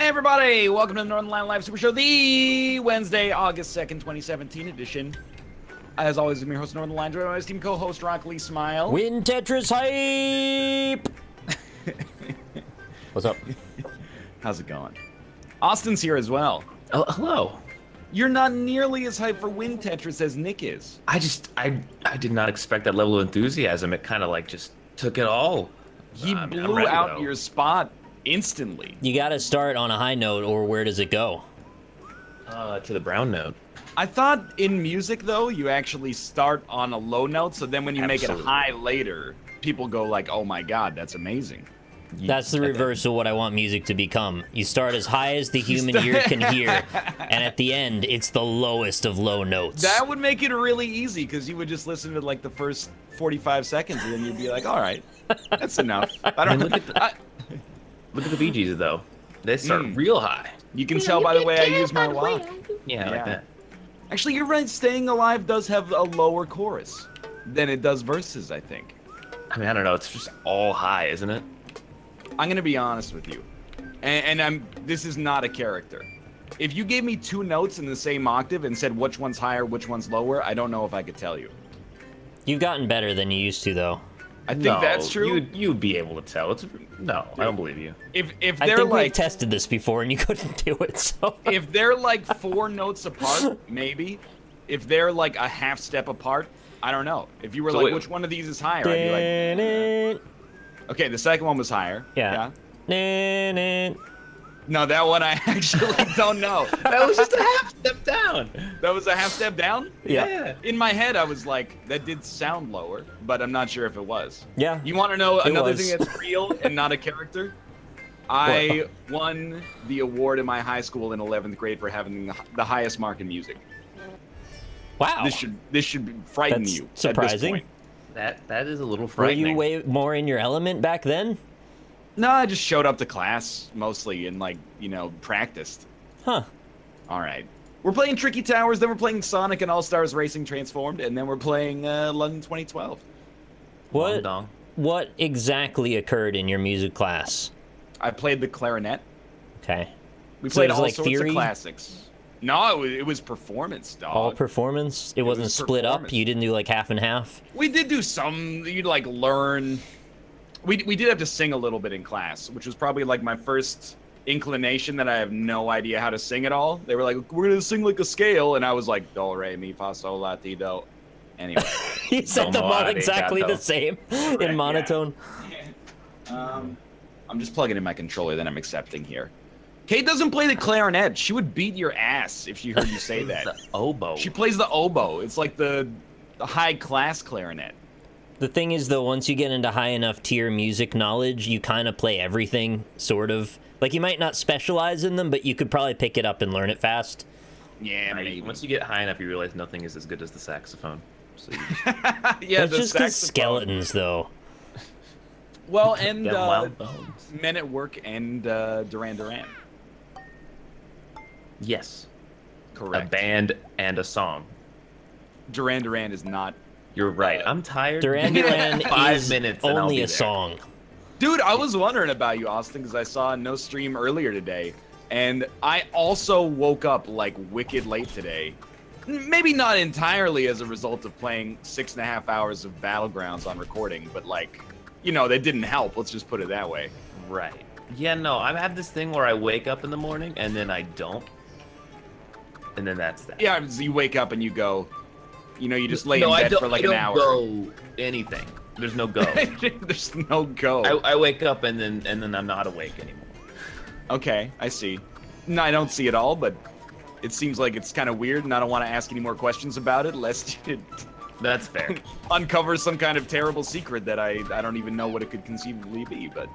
Hey everybody, welcome to the Northernlion Live Super Show, the Wednesday, August 2nd, 2017 edition. As always, I'm your host, Northernlion, joined by my team co-host, Rock Lee Smile. Win Tetris hype! What's up? How's it going? Austin's here as well. Oh, hello. You're not nearly as hyped for Win Tetris as Nick is. I did not expect that level of enthusiasm. It kind of like just took it all. He blew out your spot instantly. You gotta start on a high note, or where does it go? To the brown note. I thought in music, though, you actually start on a low note, so then when you make it high later, people go like, oh my god, that's amazing. That's the reverse of what I want music to become. You start as high as the human ear can hear, and at the end, it's the lowest of low notes. That would make it really easy, because you would just listen to like the first 45 seconds, and then you'd be like, all right, that's enough. I don't know. Look at the Bee Gees, though. They start real high. You can tell by the way I use my walk. Yeah, like that. Actually, you're right. Staying Alive does have a lower chorus than it does verses, I think. I mean, I don't know. It's just all high, isn't it? I'm gonna be honest with you, and this is not a character. If you gave me two notes in the same octave and said which one's higher, which one's lower, I don't know if I could tell you. You've gotten better than you used to, though. I think that's true. You'd be able to tell. No, I don't believe you. If I they're think like we've tested this before and you couldn't do it. So if they're like 4 notes apart, maybe. If they're like a half step apart, I don't know. If you were like, which one of these is higher? I'd be like, okay, the second one was higher. Yeah. No, that one I actually don't know. That was just a half step down. That was a half step down? Yeah. In my head, I was like, that did sound lower, but I'm not sure if it was. Yeah. You want to know another thing that's real and not a character? I won the award in my high school in 11th grade for having the highest mark in music. Wow. This should frighten That's you. surprising. At this point. That is a little frightening. Were you way more in your element back then? No, I just showed up to class mostly and like, you know, practiced. Huh. All right. We're playing Tricky Towers, then we're playing Sonic and Allstars Racing Transformed, and then we're playing London 2012. What exactly occurred in your music class? I played the clarinet. Okay. We played all like sorts theory? of classics. No, it was performance, dog. All performance? It wasn't split up? You didn't do like half and half? We did do some, you'd like learn. We did have to sing a little bit in class, which was probably like my first inclination that I have no idea how to sing at all. They were like, we're going to sing like a scale. And I was like, do, re, mi, fa, sol, la, ti, do. Anyway. You said them all exactly the same in monotone. Yeah. I'm just plugging in my controller, then I'm accepting here. Kate doesn't play the clarinet. She would beat your ass if she heard you say that. The oboe. She plays the oboe. It's like the high-class clarinet. The thing is, though, once you get into high enough tier music knowledge, you kind of play everything, sort of. Like, you might not specialize in them, but you could probably pick it up and learn it fast. Yeah, maybe. Once you get high enough, you realize nothing is as good as the saxophone. So you just... Yeah, that's just the skeletons, though. Well, and Men at Work and Duran Duran. Yes. Correct. A band and a song. Duran Duran is not... You're right. I'm tired. Duran Duran 5 is minutes and only I'll be a there. song. Dude, I was wondering about you, Austin, because I saw no stream earlier today. And I also woke up, like, wicked late today. Maybe not entirely as a result of playing 6.5 hours of Battlegrounds on recording, but, like, you know, that didn't help. Let's just put it that way. Right. Yeah, no, I have this thing where I wake up in the morning and then I don't. And then that's that. Yeah, you wake up and you go... You know, you just lay in bed for like an hour. I don't go anything. There's no go. There's no go. I wake up and then I'm not awake anymore. Okay, I see. No, I don't see it all, but it seems like it's kind of weird, and I don't want to ask any more questions about it, lest it That's fair. uncover some kind of terrible secret that I don't even know what it could conceivably be, but...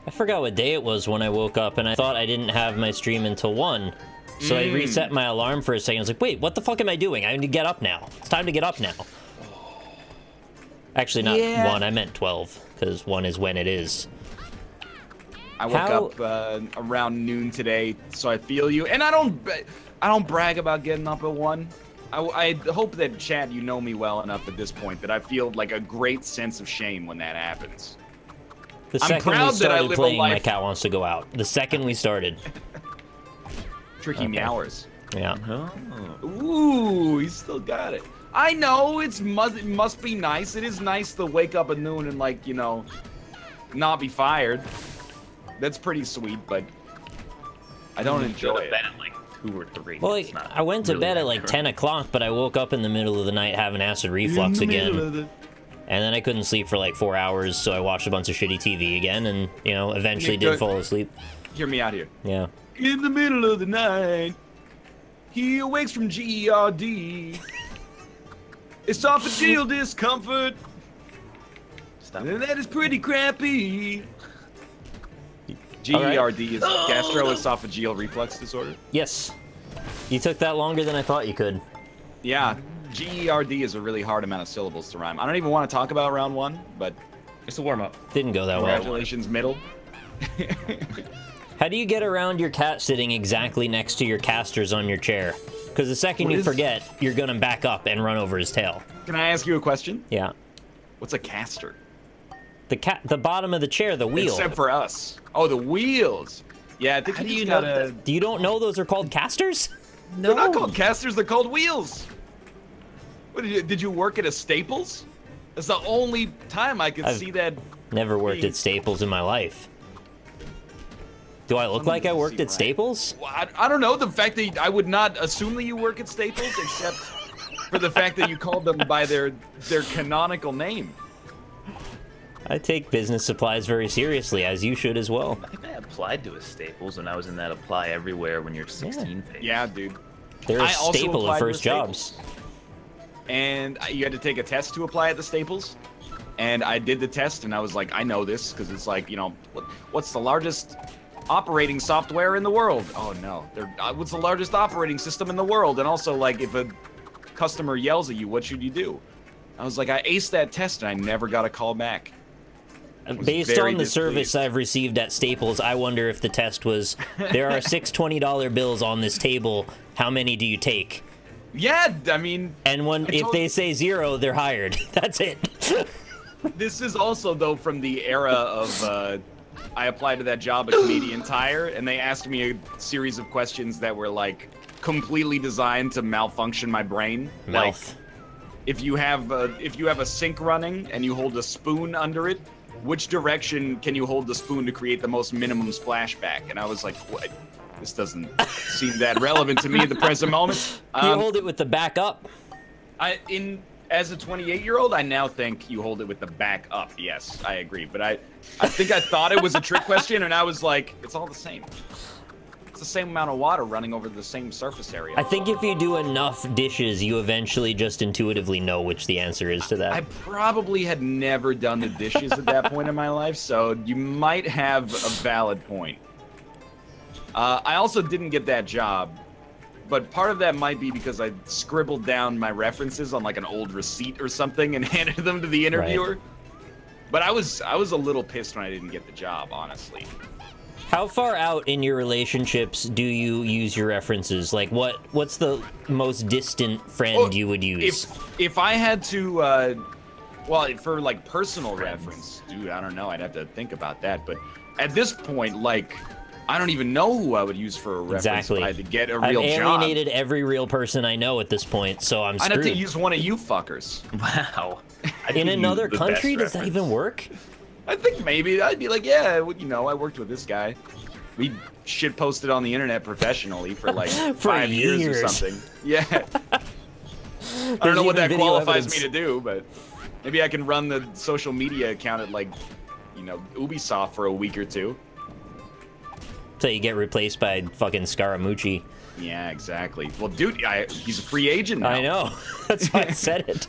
I forgot what day it was when I woke up, and I thought I didn't have my stream until 1. So I reset my alarm for a second. I was like, wait, what the fuck am I doing? I need to get up now. It's time to get up now. Actually, not 1. I meant 12, because 1 is when it is. I woke up around noon today, so I feel you. And I don't brag about getting up at 1. I hope that, Chad, you know me well enough at this point that I feel like a great sense of shame when that happens. The second we started playing, my cat wants to go out. The second we started. Tricky Okay. meowers. Yeah. Oh. Ooh, he's still got it. I know it must be nice. It is nice to wake up at noon and like, you know, not be fired. That's pretty sweet, but I don't enjoy Go to it. bed at like 2 or 3. Well, It's not I went to really bed that at like good. 10 o'clock, but I woke up in the middle of the night having acid reflux again. And then I couldn't sleep for like 4 hours, so I watched a bunch of shitty TV again, and, you know, eventually did fall asleep. Hear me out here. Yeah. In the middle of the night, he awakes from GERD. Esophageal discomfort. Stop. And that is pretty crappy. All right. GERD is gastroesophageal reflux disorder. Yes. You took that longer than I thought you could. Yeah, GERD is a really hard amount of syllables to rhyme. I don't even want to talk about round one, but It's a warm up. Didn't go that well. congratulations, middle. How do you get around your cat sitting exactly next to your casters on your chair? Because the second What you is- forget, you're gonna back up and run over his tail. Can I ask you a question? Yeah. What's a caster? The bottom of the chair, the wheel. Except for us. Oh, the wheels. Yeah, I think How do you you just know gotta... that? You don't know those are called casters? They're not called casters, they're called wheels. What, did you work at a Staples? That's the only time I could I've- see that. Never worked at Staples in my life. Do I look like I worked at Staples? Well, I don't know. The fact that I would not assume that you work at Staples, except for the fact that you called them by their canonical name. I take business supplies very seriously, as you should as well. I think I applied to a Staples when I was in that apply everywhere when you're 16 phase. Yeah, dude. They're a I also staple applied of to a first jobs. Staples. And you had to take a test to apply at the Staples. And I did the test, and I was like, I know this, because it's like, you know, what's the largest operating software in the world? Oh, no. What's the largest operating system in the world? And also, like, if a customer yells at you, what should you do? I was like, I aced that test, and I never got a call back. was Based very on the displeased. service I've received at Staples, I wonder if the test was, there are 6 $20 bills on this table, how many do you take? Yeah, I mean, And if they say 0, they're hired. That's it. this is also, though, from the era of, I applied to that job at Canadian Tire, and they asked me a series of questions that were, like, completely designed to malfunction my brain. Like, Mouth. if you have a sink running and you hold a spoon under it, which direction can you hold the spoon to create the most minimum splashback? And I was like, what? This doesn't seem that relevant to me at the present moment. You hold it with the back up. As a 28-year-old, I now think you hold it with the back up. Yes, I agree. But I think I thought it was a trick question, and I was like, it's all the same. It's the same amount of water running over the same surface area. I think if you do enough dishes, you eventually just intuitively know which the answer is to that. I probably had never done the dishes at that point in my life, so you might have a valid point. I also didn't get that job, but part of that might be because I scribbled down my references on like an old receipt or something and handed them to the interviewer. Right. But I was a little pissed when I didn't get the job, honestly. How far out in your relationships do you use your references? Like, what's the most distant friend you would use? If I had to, well, for like personal reference, dude, I don't know. I'd have to think about that. But at this point, like, I don't even know who I would use for a reference Exactly. if I had to get a I've real job. alienated every real person I know at this point, so I'm I'd screwed. have to use one of you fuckers. Wow. I In could use another the country, best does that reference. even work? I think maybe I'd be like, yeah, you know, I worked with this guy. We shit posted on the internet professionally for like For 5 years or years. something. Yeah. I There's don't know what even that video qualifies evidence. me to do, but maybe I can run the social media account at like, you know, Ubisoft for a week or two. So you get replaced by fucking Scaramucci. Yeah, exactly. Well, dude, he's a free agent now. I know. That's why I said it.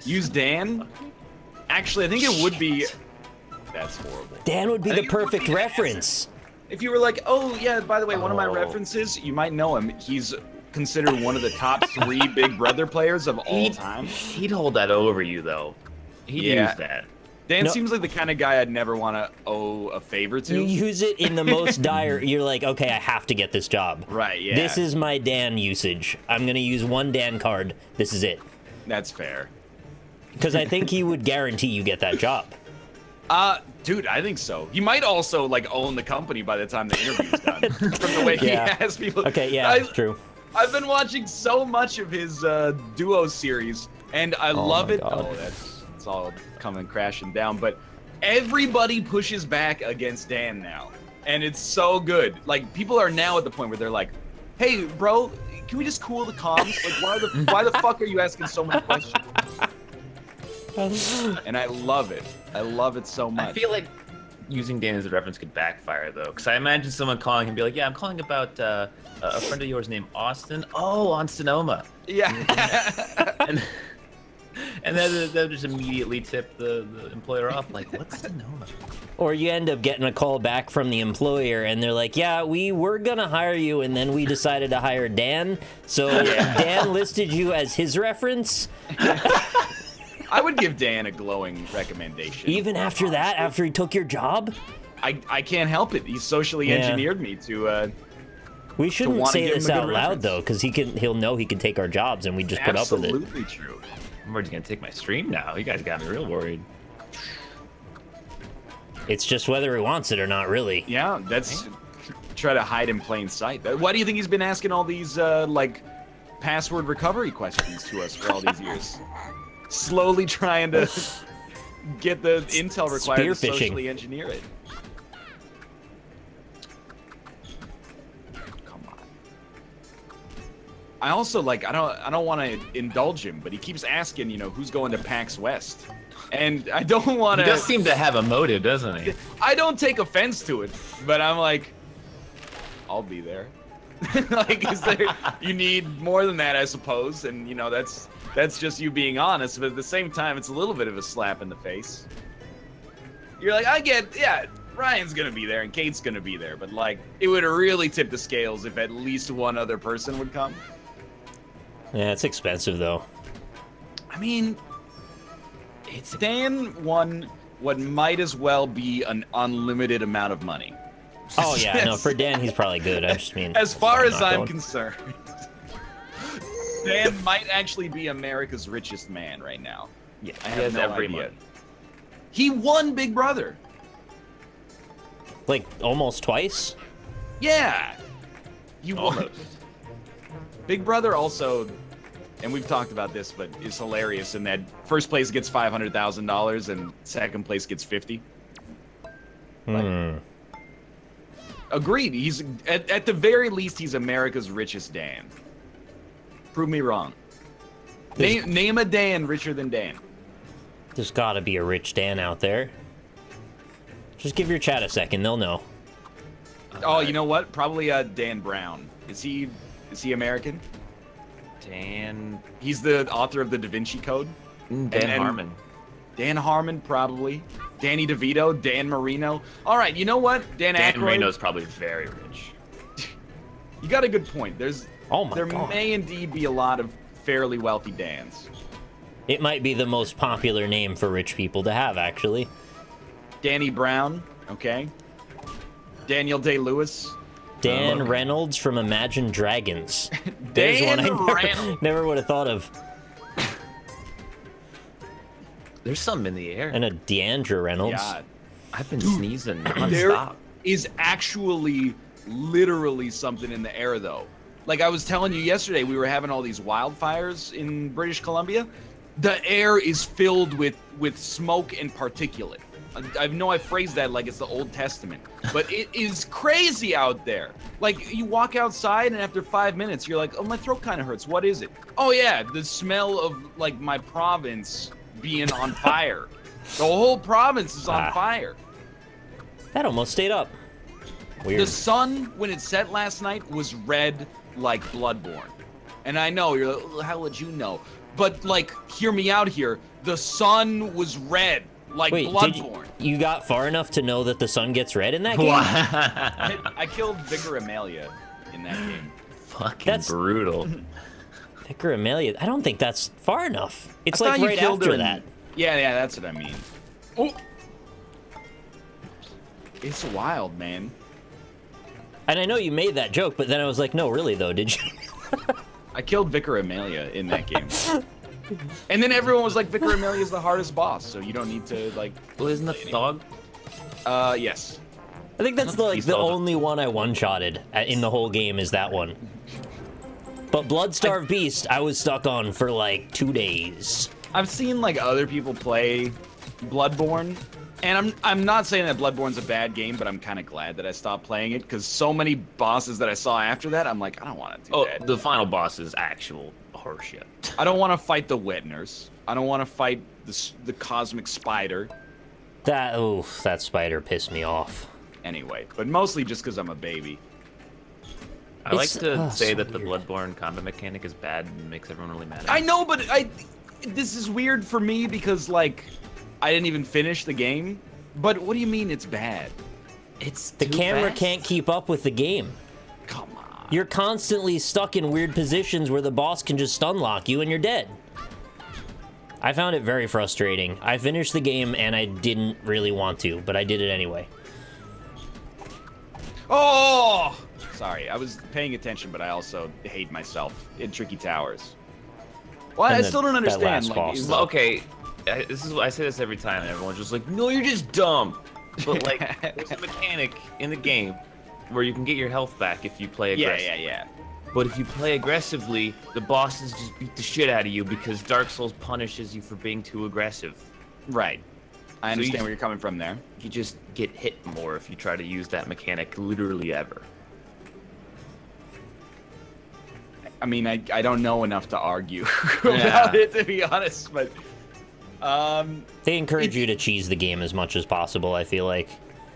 Use Dan? Actually, I think it would be... That's horrible. Dan would be I the think it would perfect be an reference. If you were like, oh, yeah, by the way, one of my Oh. references, you might know him. He's considered one of the top 3 Big Brother players of all time. He'd hold that over you, though. He'd Yeah. use that. Dan No. seems like the kind of guy I'd never want to owe a favor to. You use it in the most dire. You're like, okay, I have to get this job. Right, yeah. This is my Dan usage. I'm gonna use one Dan card. This is it. That's fair. Because I think he would guarantee you get that job. Dude, I think so. He might also like own the company by the time the interview's done. From the way he has people. Okay, yeah, true. I've been watching so much of his duo series, and I love it. God. Oh, it's all coming crashing down. But everybody pushes back against Dan now, and it's so good. Like people are now at the point where they're like, "Hey, bro, can we just cool the comms? Like, why the fuck are you asking so many questions?" And I love it. I love it so much. I feel like using Dan as a reference could backfire though, because I imagine someone calling and be like, "Yeah, I'm calling about a friend of yours named Austin. Oh, on Sonoma." Yeah. and then they'll just immediately tip the employer off, like, "What's Sonoma?" Or you end up getting a call back from the employer, and they're like, "Yeah, we were gonna hire you, and then we decided to hire Dan. So Dan listed you as his reference." I would give Dan a glowing recommendation. Even after that, after he took your job? I can't help it. He's socially engineered me to. We shouldn't say this out loud reference. though, because he'll know he can take our jobs, and we just put up with it. Absolutely true. I'm already gonna take my stream now. You guys got me real worried. It's just whether he wants it or not, really. Yeah, that's try to hide in plain sight. Why do you think he's been asking all these like password recovery questions to us for all these years? Slowly trying to get the intel required to socially engineer it. Come on. I also like I don't want to indulge him, but he keeps asking, you know, who's going to PAX West, and I don't want to. He does seem to have a motive, doesn't he? I don't take offense to it, but I'm like, I'll be there. Like, is there? You need more than that, I suppose, and you know that's just you being honest. But at the same time, it's a little bit of a slap in the face. You're like, I get, yeah, Ryan's gonna be there and Kate's gonna be there, but like, it would really tip the scales if at least one other person would come. Yeah, it's expensive though. I mean, Dan won what might as well be an unlimited amount of money. Oh yeah, no, for Dan he's probably good. I just mean, as far as I'm concerned, Dan might actually be America's richest man right now. Yeah, I he have has no every idea. money. He won Big Brother. like almost twice. Yeah, he won. Almost. Big Brother also, and we've talked about this, but is hilarious in that first place gets $500,000 and second place gets 50. Agreed. He's at the very least he's America's richest Dan. Prove me wrong. Name a Dan richer than Dan. There's got to be a rich Dan out there. Just give your chat a second; they'll know. Oh, you know what? Probably Dan Brown. Is he American? Dan. He's the author of the Da Vinci Code. Dan Harmon. Dan Harmon, probably. Danny DeVito, Dan Marino. All right, you know what? Dan Marino's probably very rich. You got a good point. There God. may indeed be a lot of fairly wealthy Dans. It might be the most popular name for rich people to have, actually. Danny Brown, okay. Daniel Day-Lewis. Dan Reynolds from Imagine Dragons. There's Dan one I Reynolds. never would have thought of. There's something in the air. And a Deandra Reynolds. God. I've been sneezing nonstop. There is actually literally something in the air, though. Like I was telling you yesterday, we were having all these wildfires in British Columbia. The air is filled with smoke and particulate. I know I phrased that like it's the Old Testament, but it is crazy out there. Like you walk outside and after 5 minutes, you're like, oh, my throat kind of hurts. What is it? Oh yeah, the smell of like my province being on fire. The whole province is on fire. That almost stayed up. Weird. The sun, when it set last night, was red like Bloodborne. And I know, you're like, how would you know? But, like, hear me out here. The sun was red like Bloodborne. You got far enough to know that the sun gets red in that game? I killed Vicar Amelia in that game. That's brutal. Vicar Amelia, I don't think that's far enough. It's like right after that. Yeah, that's what I mean. Oh. It's wild, man. And I know you made that joke, but then I was like, no, really though, did you? I killed Vicar Amelia in that game. And then everyone was like, Vicar Amelia is the hardest boss, so you don't need to like. Well, isn't that the dog? Yes. I think that's the only one I one-shotted in the whole game is that one. But Bloodstarved Beast, I was stuck on for like 2 days. I've seen like other people play Bloodborne, and I'm not saying that Bloodborne's a bad game, but I'm kind of glad that I stopped playing it because so many bosses that I saw after that, I'm like, I don't want to do that. The final boss is actual horseshit. I don't want to fight the Wetners. I don't want to fight the cosmic spider. That spider pissed me off. Anyway, but mostly just because I'm a baby. I like to say that the Bloodborne combat mechanic is bad and makes everyone really mad at me. I know, but this is weird for me because, like, I didn't even finish the game. But what do you mean it's bad? It's the camera fast. can't keep up with the game. Come on. You're constantly stuck in weird positions where the boss can just stun lock you and you're dead. I found it very frustrating. I finished the game and I didn't really want to, but I did it anyway. Oh! Sorry, I was paying attention, but I also hate myself in Tricky Towers. Well, I still don't understand. Like, okay, I say this every time, and everyone's just like, "No, you're just dumb." But like, there's a mechanic in the game where you can get your health back if you play aggressively. Yeah. But if you play aggressively, the bosses just beat the shit out of you because Dark Souls punishes you for being too aggressive. Right. I understand where you're coming from there. You just get hit more if you try to use that mechanic literally ever. I mean, I don't know enough to argue about it, to be honest, but... they encourage you to cheese the game as much as possible, I feel like.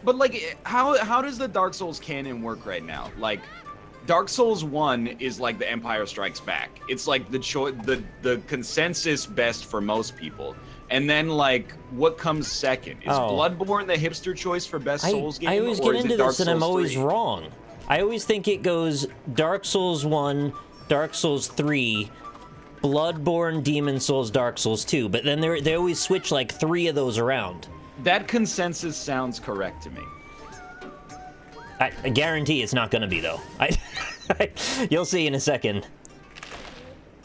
But, like, how does the Dark Souls canon work right now? Like, Dark Souls 1 is like the Empire Strikes Back. It's like the consensus best for most people. And then, like, what comes second? Is Bloodborne the hipster choice for best Souls game? I always get into this and I'm always wrong. I always think it goes Dark Souls 1, Dark Souls 3, Bloodborne, Demon Souls, Dark Souls 2. But then they always switch, like, 3 of those around. That consensus sounds correct to me. I guarantee it's not going to be, though. You'll see in a second.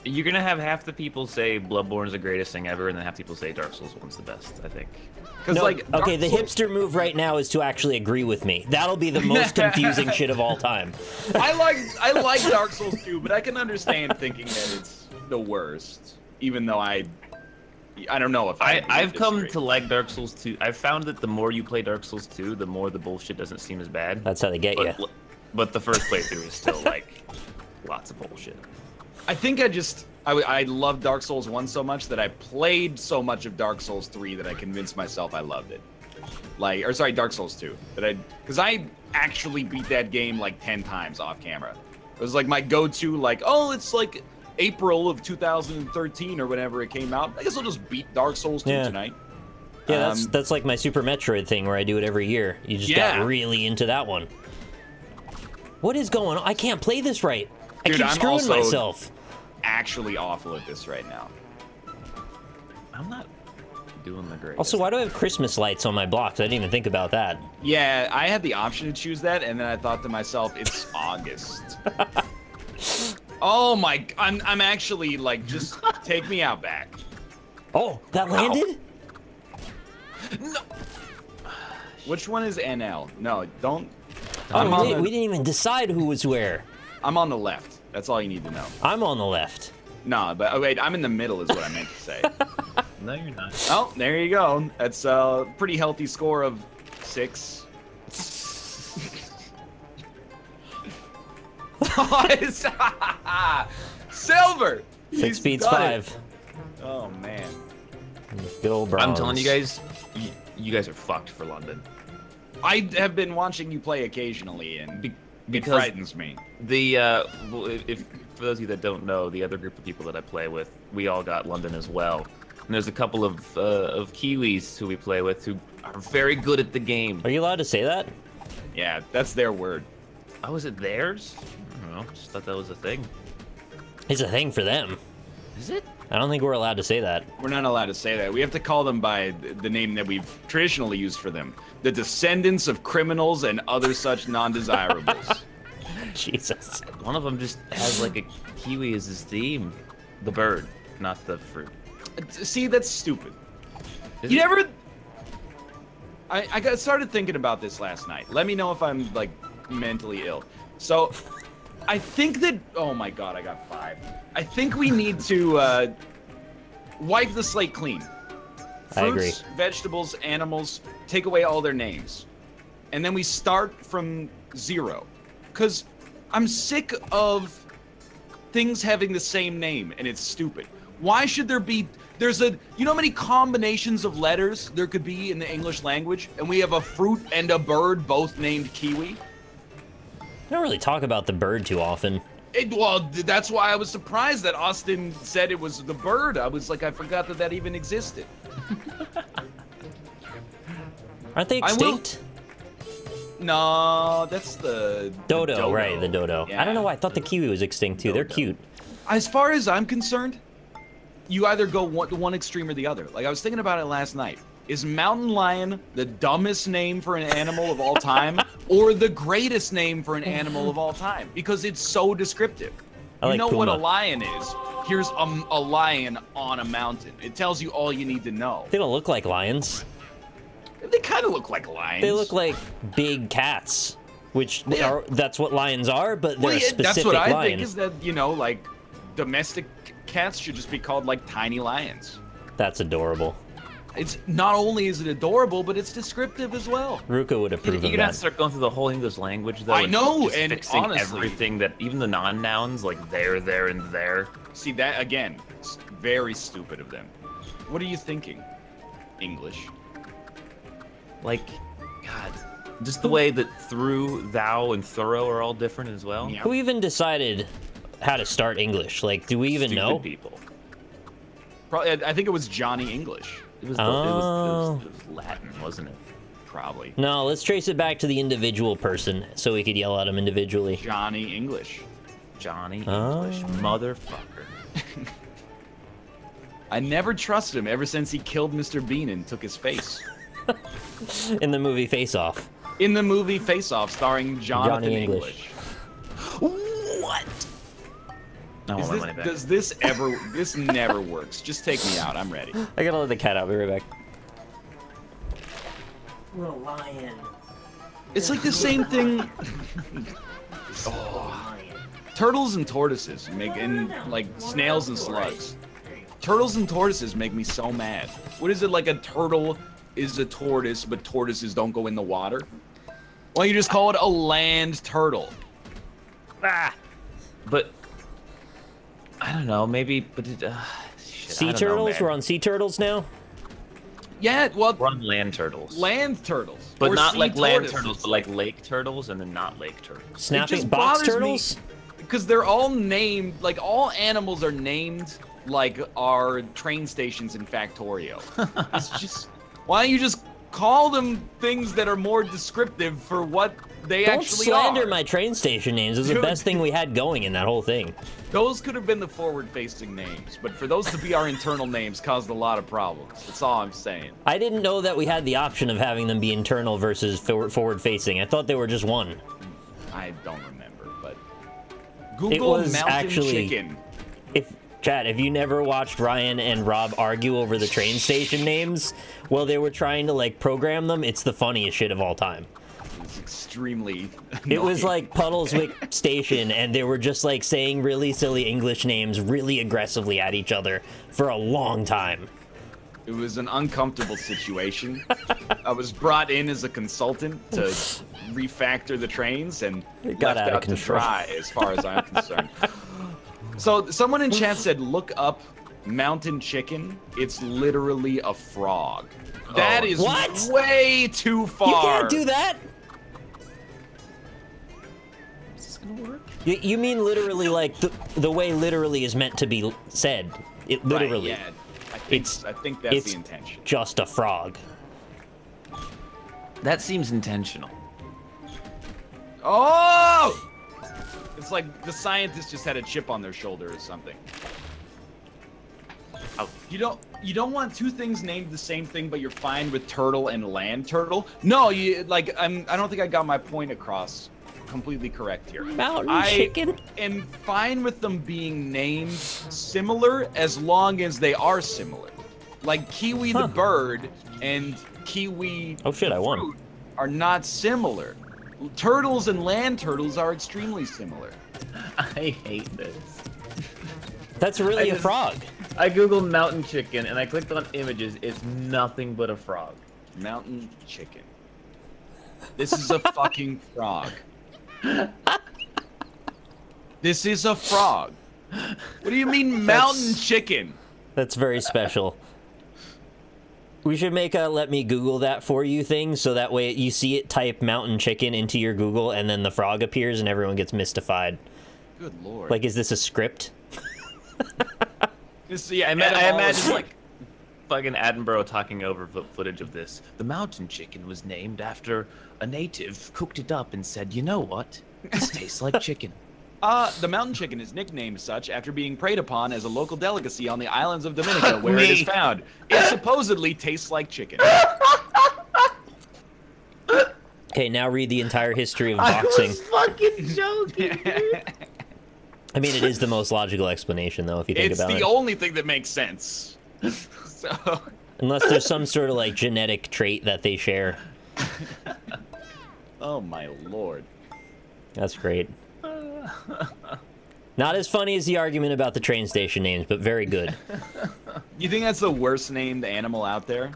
You're going to have half the people say Bloodborne's the greatest thing ever, and then half the people say Dark Souls 1's the best, I think. No, like, okay, the hipster move right now is to actually agree with me. That'll be the most confusing shit of all time. I like Dark Souls 2, but I can understand thinking that it's the worst, even though I don't know if I've come to like Dark Souls 2. I've found that the more you play Dark Souls 2, the more the bullshit doesn't seem as bad. That's how they get you. But the first playthrough is still like lots of bullshit. I think I loved Dark Souls 1 so much that I played so much of Dark Souls 3 that I convinced myself I loved it. Dark Souls 2. Because I actually beat that game like 10 times off camera. It was like my go-to, like, oh, it's like April of 2013 or whenever it came out. I guess I'll just beat Dark Souls 2 tonight. Yeah, that's like my Super Metroid thing where I do it every year. You just got really into that one. What is going on? I can't play this right. Dude, I keep screwing myself. Actually awful at this right now. I'm not doing the greatest. Also, why do I have Christmas lights on my blocks? I didn't even think about that. Yeah, I had the option to choose that, and then I thought to myself, it's August. Oh my, I'm actually like, just take me out back. Oh, that landed? No. Which one is NL? No, don't. We didn't even decide who was where. I'm on the left. That's all you need to know. I'm on the left. No, but wait, I'm in the middle is what I meant to say. No, you're not. Oh, there you go. That's a pretty healthy score of 6. Silver! 6 beats 5. Oh, man. Good old bronze. I'm telling you guys, you guys are fucked for London. I have been watching you play occasionally, and it frightens me. If for those of you that don't know, the other group of people that I play with, we all got London as well. And there's a couple of kiwis who we play with who are very good at the game. Are you allowed to say that? Yeah, that's their word. Oh, is it theirs? I don't know. Just thought that was a thing. It's a thing for them. Is it? I don't think we're allowed to say that. We're not allowed to say that. We have to call them by the name that we've traditionally used for them. The descendants of criminals and other such non-desirables. Jesus. One of them just has like a kiwi as his theme. The bird. not the fruit. See, that's stupid. Is You it? never... I got started thinking about this last night. Let me know if I'm, like, mentally ill. So, I think that... Oh my god, I got 5. I think we need to, wipe the slate clean. Fruits, I agree. vegetables, animals, take away all their names. And then we start from 0. Because I'm sick of things having the same name, and it's stupid. Why should there be... There's a... You know how many combinations of letters there could be in the English language? And we have a fruit and a bird both named kiwi? I don't really talk about the bird too often. Well, that's why I was surprised that Austin said it was the bird. I was like, I forgot that that even existed. Aren't they extinct? No, that's the Dodo, right, the dodo. Yeah. I don't know why I thought the kiwi was extinct too. They're cute. As far as I'm concerned, you either go one extreme or the other. Like, I was thinking about it last night. Is mountain lion the dumbest name for an animal of all time, or the greatest name for an animal of all time? Because it's so descriptive. I like you know what a puma. lion is. Here's a lion on a mountain. It tells you all you need to know. They don't look like lions. They kind of look like lions. They look like big cats, which Yeah. that's what lions are, but they're Well, a specific that's what I lion. think is that, you know, like, domestic cats should just be called, like, tiny lions. That's adorable. It's not only is it adorable, but it's descriptive as well. Ruka would approve You're of gonna have to that. start going through the whole English language, though. I know, just and fixing honestly- everything that even the non-nouns, like there, and there. See, that, again, it's very stupid of them. What are you thinking? English. Like, God, just the way that through, thou, and thorough are all different as well. Yeah. Who even decided how to start English? Like, do we even Stupid know? people. Probably, I think it was Johnny English. It was, Oh. it was Latin, wasn't it? Probably. No, let's trace it back to the individual person so we could yell at him individually. Johnny English. Johnny Oh. English, motherfucker. I never trusted him ever since he killed Mr. Bean and took his face. In the movie Face Off. In the movie Face Off, starring Jonathan Johnny English. English. What? I want my money back. Does this ever... This never works. Just take me out. I'm ready. I gotta let the cat out. I'll be right back. We're a lion. It's like the same thing... Oh. Turtles and tortoises make... And, like, snails and slugs. Turtles and tortoises make me so mad. What is it, like a turtle is a tortoise, but tortoises don't go in the water? Why don't you just call it a land turtle? Ah! But... I don't know, maybe... But it, shit, Sea I don't turtles? know, man. We're on sea turtles now? Yeah, well, We're on land turtles. land turtles. But or not sea like land tortoises. turtles, but like lake turtles and then not lake turtles. Snapping just box bothers me. turtles? Because they're all named, like, all animals are named like our train stations in Factorio. It's just, why don't you just call them things that are more descriptive for what they Don't actually slander are? my train station names. It was the Dude. best thing we had going in that whole thing. Those could have been the forward-facing names, but for those to be our internal names caused a lot of problems. That's all I'm saying. I didn't know that we had the option of having them be internal versus forward-facing. I thought they were just one. I don't remember, but It Google was mountain actually- chicken. Chad, have you never watched Ryan and Rob argue over the train station names while they were trying to, like, program them? It's the funniest shit of all time. It's extremely It was annoying. like Puddleswick Station, and they were just, like, saying really silly English names really aggressively at each other for a long time. It was an uncomfortable situation. I was brought in as a consultant to refactor the trains and It got left out of out to control. dry as far as I'm concerned. So someone in chat said, look up mountain chicken. It's literally a frog. That is What? way too far. You can't do that! Is this gonna work? You mean literally, like, the way literally is meant to be said. It Right, literally. yeah. I think that's it's the intention. just a frog. That seems intentional. Oh! It's like the scientists just had a chip on their shoulder or something. Oh. You don't want two things named the same thing, but you're fine with turtle and land turtle? No, I don't think I got my point across. completely correct here. Mountain chicken? I am fine with them being named similar as long as they are similar. Like Kiwi the bird and Kiwi I won. fruit are not similar. Turtles and land turtles are extremely similar. I hate this. That's really a frog. I googled mountain chicken and I clicked on images. It's nothing but a frog. Mountain chicken. This is a fucking frog. This is a frog. What do you mean mountain chicken? That's very special. We should make a let me Google that for you thing, so that way you see it type mountain chicken into your Google and then the frog appears and everyone gets mystified. Good lord. Like, is this a script? I imagine like fucking Attenborough talking over footage of this. The mountain chicken was named after a native, cooked it up and said, you know what? This tastes like chicken. The mountain chicken is nicknamed such after being preyed upon as a local delicacy on the islands of Dominica, where it is found. It supposedly tastes like chicken. Okay, now read the entire history of boxing. I was fucking joking, dude. I mean, it is the most logical explanation, though, if you think about it. It's the only thing that makes sense. So... Unless there's some sort of, like, genetic trait that they share. Oh, my lord. That's great. Not as funny as the argument about the train station names, but very good. You think that's the worst named animal out there?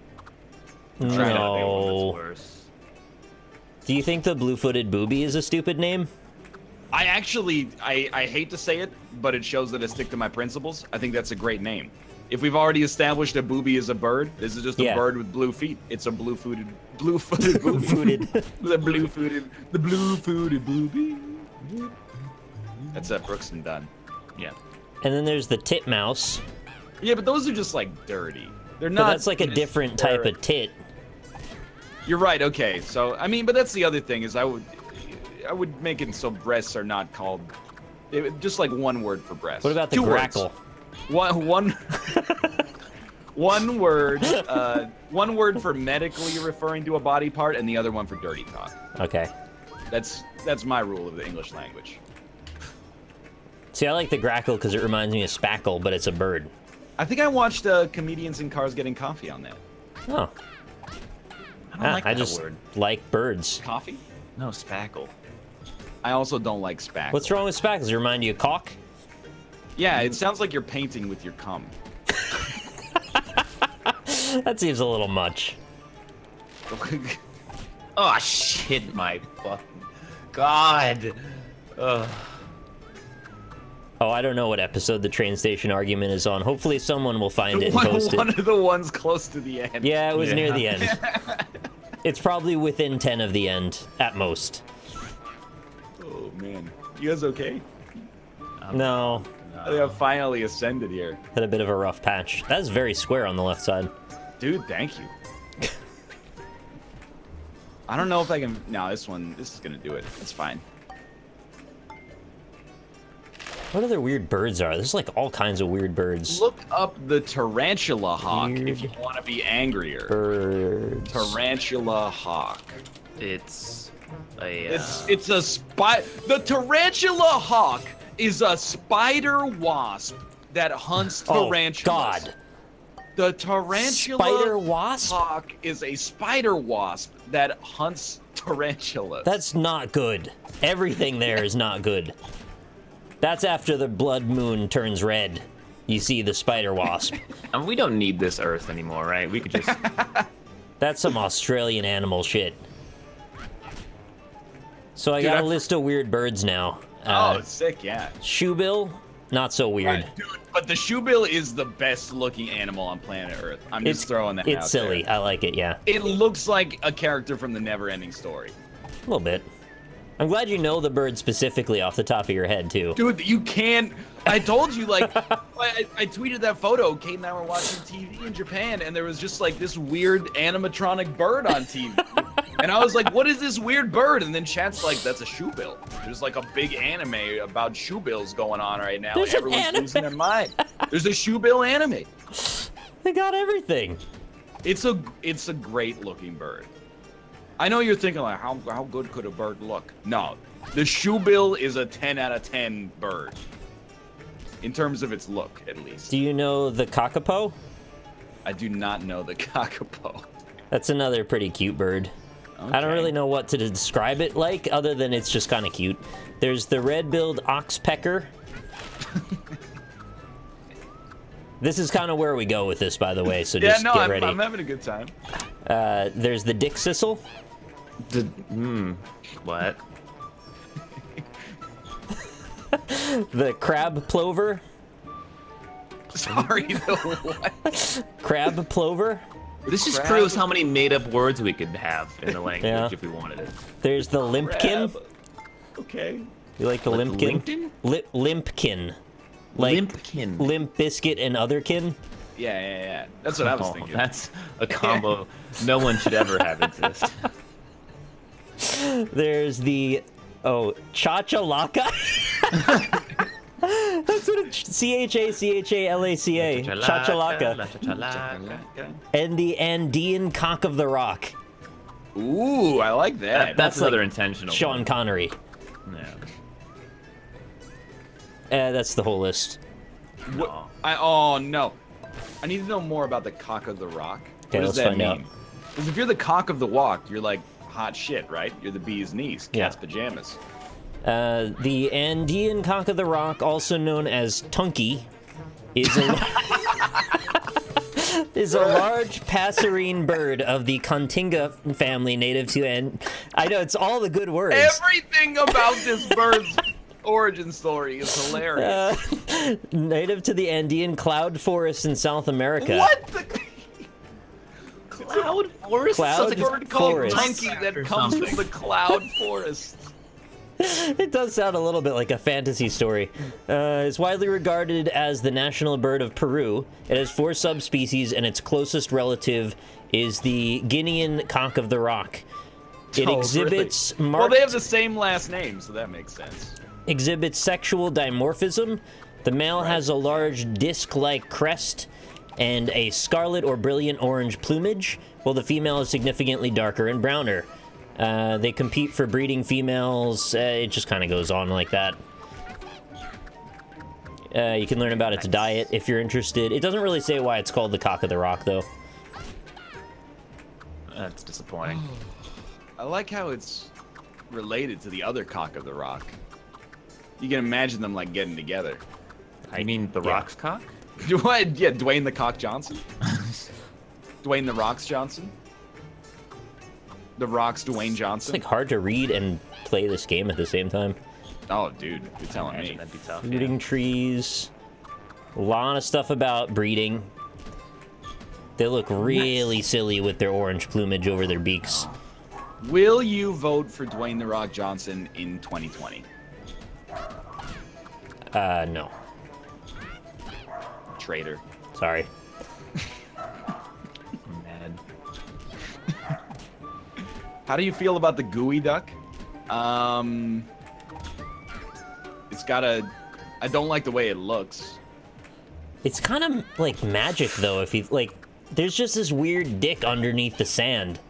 No. Do you think the blue-footed booby is a stupid name? I actually, I hate to say it, but it shows that I stick to my principles. I think that's a great name. If we've already established a booby is a bird, this is just a bird with blue feet. It's a blue-footed booby. the blue-footed booby. That's Brooks and Dunn. Yeah. And then there's the titmouse. Yeah, but those are just like dirty. They're But not. that's like a different type of tit. You're right. Okay, so I mean, but that's the other thing is I would make it so breasts are not called. Just like one word for breasts. What about the Two grackle? One word. One word for medically referring to a body part, and the other one for dirty talk. Okay. That's my rule of the English language. See, I like the grackle because it reminds me of spackle, but it's a bird. I think I watched Comedians in Cars Getting Coffee on that. Oh. I don't like that just word. like birds. Coffee? No, spackle. I also don't like spackle. What's wrong with spackle? Does it remind you of cock? Yeah, it sounds like you're painting with your cum. That seems a little much. Oh, shit, my fucking God. Ugh. Oh, I don't know what episode the train station argument is on. Hopefully someone will find it and post it. One of the ones close to the end. Yeah, it was near the end. It's probably within 10 of the end, at most. Oh, man. You guys okay? No. I think I've finally ascended here. Had a bit of a rough patch. That is very square on the left side. Dude, thank you. I don't know if I can... No, this is going to do it. It's fine. What other weird birds are? There's like all kinds of weird birds. Look up the tarantula hawk if you want to be angrier. Birds. Tarantula hawk. It's a... It's a The tarantula hawk is a spider wasp that hunts tarantulas. Oh, God. The tarantula Spider wasp? hawk is a spider wasp that hunts tarantulas. That's not good. Everything there is not good. That's after the blood moon turns red. You see the spider wasp. And we don't need this Earth anymore, right? We could just... That's some Australian animal shit. So I got a list of weird birds now. Oh, sick, yeah. Shoebill, not so weird. Right, dude, but the shoebill is the best looking animal on planet Earth. I'm just throwing that out there. It's silly. I like it, yeah. It looks like a character from the Never-Ending Story. A little bit. I'm glad you know the bird specifically off the top of your head, too. Dude, you can't... I told you, like, I tweeted that photo. Kate and I were watching TV in Japan, and there was just, like, this weird animatronic bird on TV. And I was like, what is this weird bird? And then chat's like, that's a shoebill. There's, like, a big anime about shoebills going on right now. There's Everyone's losing their mind. There's a shoebill anime. They got everything. It's a great-looking bird. I know you're thinking like, how good could a bird look? No, the shoebill is a 10 out of 10 bird. In terms of its look, at least. Do you know the kakapo? I do not know the kakapo. That's another pretty cute bird. Okay. I don't really know what to describe it like, other than it's just kind of cute. There's the red-billed oxpecker. This is kind of where we go with this, by the way, so just get ready. I'm having a good time. There's the dick sissel. What? The crab plover. Sorry, the what? Crab plover. This just proves how many made-up words we could have in a language if we wanted it. There's the limpkin. Okay. You like the limpkin? Limpkin. Like Limpkin. Limp Biscuit and Otherkin. Yeah. That's what I was thinking. That's a combo no one should ever have exist. There's the Chachalaka. That's what it's Chachalaka. Chachalaka. And the Andean cock of the rock. Ooh, I like that. That's another like intentional Sean one. Connery. Yeah. That's the whole list. What? Oh no, I need to know more about the cock of the rock. Okay, what does let's that find out. mean? Because if you're the cock of the walk, you're like hot shit, right? You're the bee's knees, cat's pajamas. The Andean cock of the rock, also known as Tunky, is a large passerine bird of the Continga family, native to I know, it's all the good words. Everything about this bird's origin story is hilarious. Native to the Andean cloud forests in South America. What the? Cloud forest? Cloud It's a bird called forest. Tunky that comes from the cloud forest. It does sound a little bit like a fantasy story. It's widely regarded as the national bird of Peru. It has 4 subspecies, and its closest relative is the Guinean cock of the rock. It exhibits really? marked... Well, they have the same last name, so that makes sense. Exhibits sexual dimorphism. The male has a large disc-like crest and a scarlet or brilliant orange plumage, while the female is significantly darker and browner. They compete for breeding females. It just kind of goes on like that. You can learn about its diet if you're interested. It doesn't really say why it's called the cock of the rock, though. That's disappointing. I like how it's related to the other cock of the rock. You can imagine them like getting together. I mean, the Rock's cock? What? Yeah, Dwayne the Cock Johnson. Dwayne the Rocks Johnson. The Rock's Dwayne Johnson. It's like hard to read and play this game at the same time. Oh, dude, you're telling me. That'd be tough. Fruiting trees. A lot of stuff about breeding. They look really silly with their orange plumage over their beaks. Will you vote for Dwayne the Rock Johnson in 2020? No. Traitor. Sorry. Mad. How do you feel about the gooey duck? It's got a... I don't like the way it looks. It's kind of like magic, though, if you... Like, there's just this weird dick underneath the sand.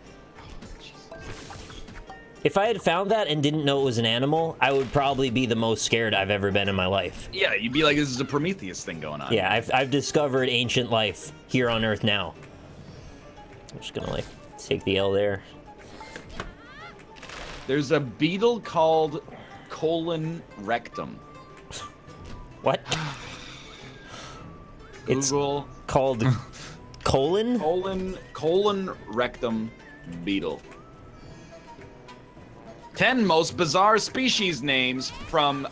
If I had found that and didn't know it was an animal, I would probably be the most scared I've ever been in my life. Yeah, you'd be like, this is a Prometheus thing going on. Yeah, I've discovered ancient life here on Earth now. I'm just gonna, like, take the L there. There's a beetle called colon rectum. What? Google. It's called colon? Colon rectum beetle. 10 most bizarre species names from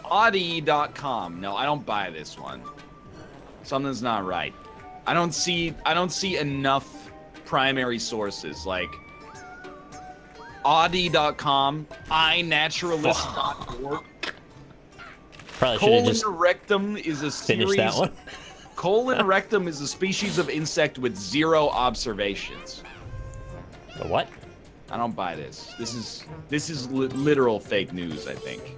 Audi.com. No, I don't buy this one. Something's not right. I don't see enough primary sources like Audi.com, iNaturalist.org. Probably should have just Colon rectum is a finished series. that one. Colon rectum is a species of insect with 0 observations. The what? I don't buy this. This is literal fake news, I think.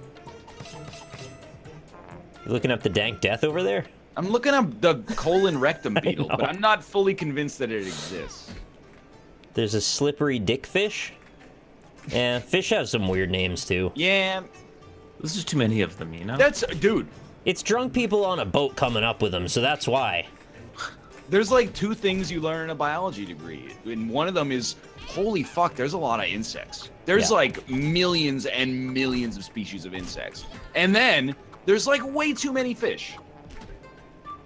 You looking up the dank death over there? I'm looking up the colon rectum beetle, know. but I'm not fully convinced that it exists. There's a slippery dickfish. Yeah, fish have some weird names too. Yeah. There's just too many of them, you know? That's, dude. It's drunk people on a boat coming up with them, so that's why. There's like 2 things you learn in a biology degree, and one of them is, holy fuck, there's a lot of insects. There's like millions and millions of species of insects. And then there's like way too many fish.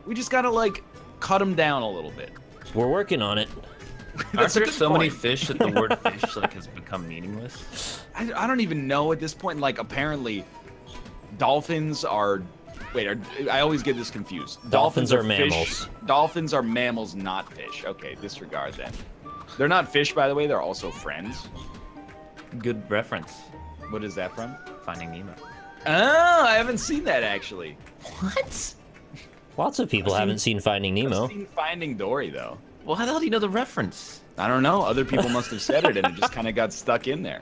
We just gotta like cut them down a little bit. We're working on it. That's so many fish that the word fish like has become meaningless. I don't even know at this point. Like apparently, dolphins are. Wait, I always get this confused. Dolphins are fish. mammals. Dolphins are mammals, not fish. Okay, disregard that. They're not fish, by the way. They're also friends. Good reference. What is that from? Finding Nemo. Oh, I haven't seen that actually. What? Lots of people haven't seen Finding Nemo. I've seen Finding Dory though. Well, how the hell do you know the reference? I don't know. Other people must have said it, and it just kind of got stuck in there.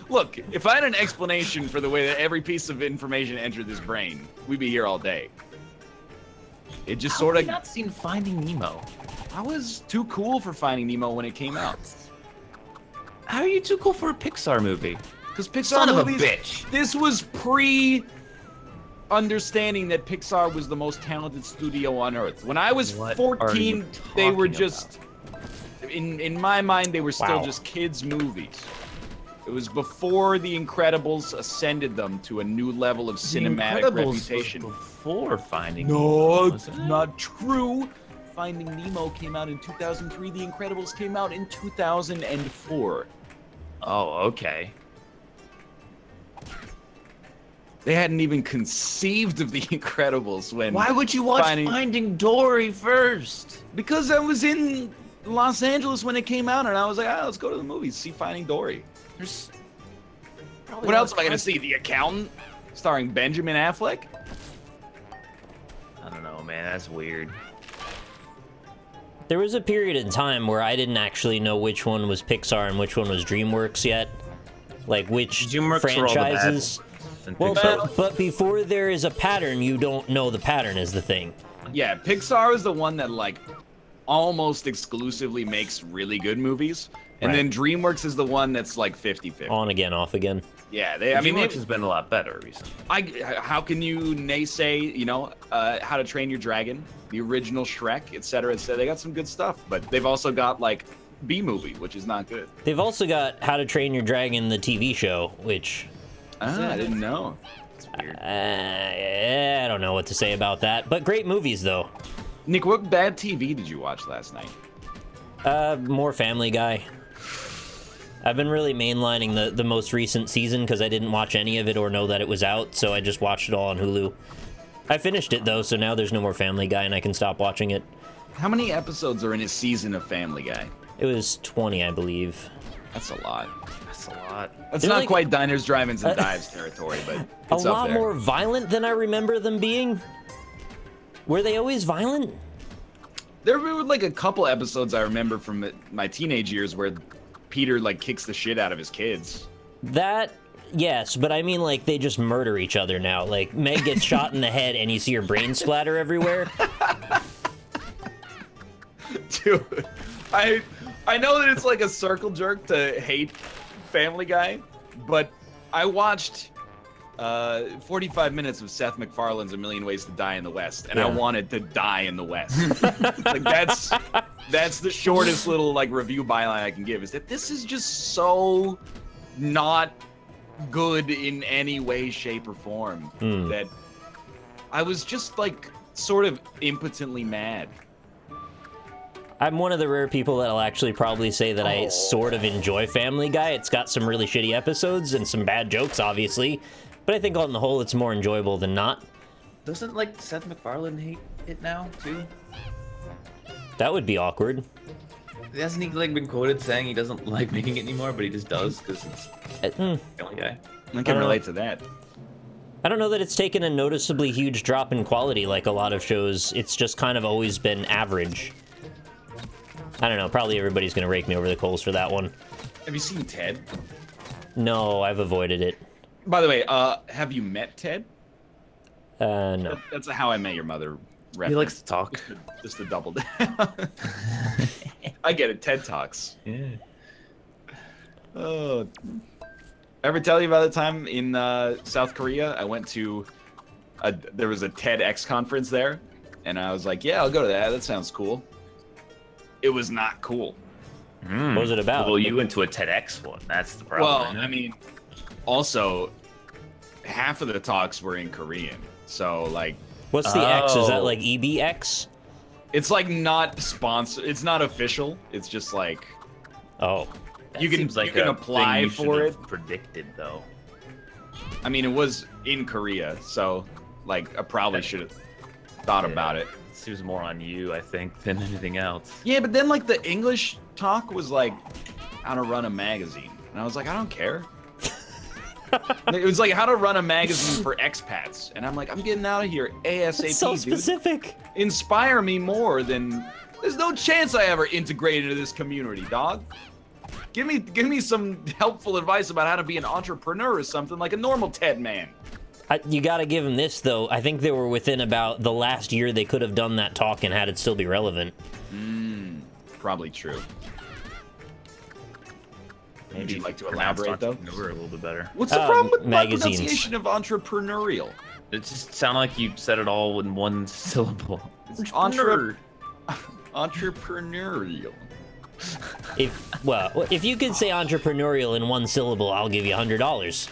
Look, if I had an explanation for the way that every piece of information entered this brain, we'd be here all day. It just sort of. I've not seen Finding Nemo. I was too cool for Finding Nemo when it came out. How are you too cool for a Pixar movie? Because Pixar Son movies, of a bitch. This was understanding that Pixar was the most talented studio on earth. When I was 14, they were just in my mind they were still just kids movies. It was before The Incredibles ascended them to a new level of cinematic reputation. Was before Finding Nemo. Nemo. No, it's not true. Finding Nemo came out in 2003. The Incredibles came out in 2004. Oh, okay. They hadn't even conceived of The Incredibles when. Why would you watch Finding Dory first? Because I was in Los Angeles when it came out, and I was like, let's go to the movies, see Finding Dory. What else am I going to see? The Accountant, starring Benjamin Affleck? I don't know, man. That's weird. There was a period in time where I didn't actually know which one was Pixar and which one was DreamWorks yet. Like, which DreamWorks franchises. Well, Pixar. but before there is a pattern, you don't know the pattern is the thing. Yeah, Pixar is the one that, like, almost exclusively makes really good movies. And then DreamWorks is the one that's, like, 50-50. On again, off again. Yeah, DreamWorks has been a lot better recently. How can you naysay, you know, How to Train Your Dragon, the original Shrek, etc., etc. They got some good stuff, but they've also got, like, B-movie, which is not good. They've also got How to Train Your Dragon, the TV show, which... I didn't know. It's weird. I don't know what to say about that, but great movies, though. Nick, what bad TV did you watch last night? More Family Guy. I've been really mainlining the most recent season because I didn't watch any of it or know that it was out, so I just watched it all on Hulu. I finished it, though, so now there's no more Family Guy, and I can stop watching it. How many episodes are in a season of Family Guy? It was 20, I believe. That's a lot. That's a lot. That's They're not like, quite Diners, Drive-Ins, and Dives territory, but it's a up lot there. more violent than I remember them being. Were they always violent? There were like a couple episodes I remember from my teenage years where Peter like kicks the shit out of his kids. That, yes, but I mean like they just murder each other now. Like Meg gets shot in the head and you see her brain splatter everywhere. Dude, I know that it's like a circle jerk to hate Family Guy, but I watched 45 minutes of Seth MacFarlane's A Million Ways to Die in the West, and I wanted to die in the West. Like that's the shortest little like review byline I can give, is that this is just so not good in any way, shape, or form that I was just like sort of impotently mad. I'm one of the rare people that'll actually probably say that I sort of enjoy Family Guy. It's got some really shitty episodes and some bad jokes, obviously. But I think on the whole, it's more enjoyable than not. Doesn't, like, Seth MacFarlane hate it now, too? That would be awkward. Hasn't he, like, been quoted saying he doesn't like making it anymore, but he just does, because it's Family Guy? I can relate to that. I don't know that it's taken a noticeably huge drop in quality like a lot of shows. It's just kind of always been average. I don't know, probably everybody's gonna rake me over the coals for that one. Have you seen Ted? No, I've avoided it. By the way, have you met Ted? No. That's a How I Met Your Mother reference. He likes to talk. Just to double down. I get it, TED Talks. Yeah. Oh. Ever tell you about the time in South Korea? I went to there was a TEDx conference there, and I was like, yeah, I'll go to that. That sounds cool. It was not cool. What was it about? Well, you went to a TEDx one. That's the problem. Well, I mean, also, half of the talks were in Korean. So, like... What's the X? Is that like EBX? It's like not sponsored. It's not official. It's just like... Oh. That you can apply for it. Predicted, though. I mean, it was in Korea, so, like, I probably should have thought about it. It seems more on you, I think, than anything else. Yeah, but then, like, the English talk was, like, how to run a magazine. And I was like, I don't care. It was like how to run a magazine for expats. And I'm like, I'm getting out of here ASAP, That's so specific. Dude. Inspire me more than... There's no chance I ever integrate into this community, dog. Give me some helpful advice about how to be an entrepreneur or something, like a normal TED man. You gotta give them this, though. I think they were within about the last year they could have done that talk and had it still be relevant. Probably true. Maybe would you like to elaborate, though? A little bit better. What's the problem with my magazines. pronunciation of entrepreneurial? It just sounded like you said it all in one syllable. Entrepreneurial. If you could say entrepreneurial in one syllable, I'll give you $100.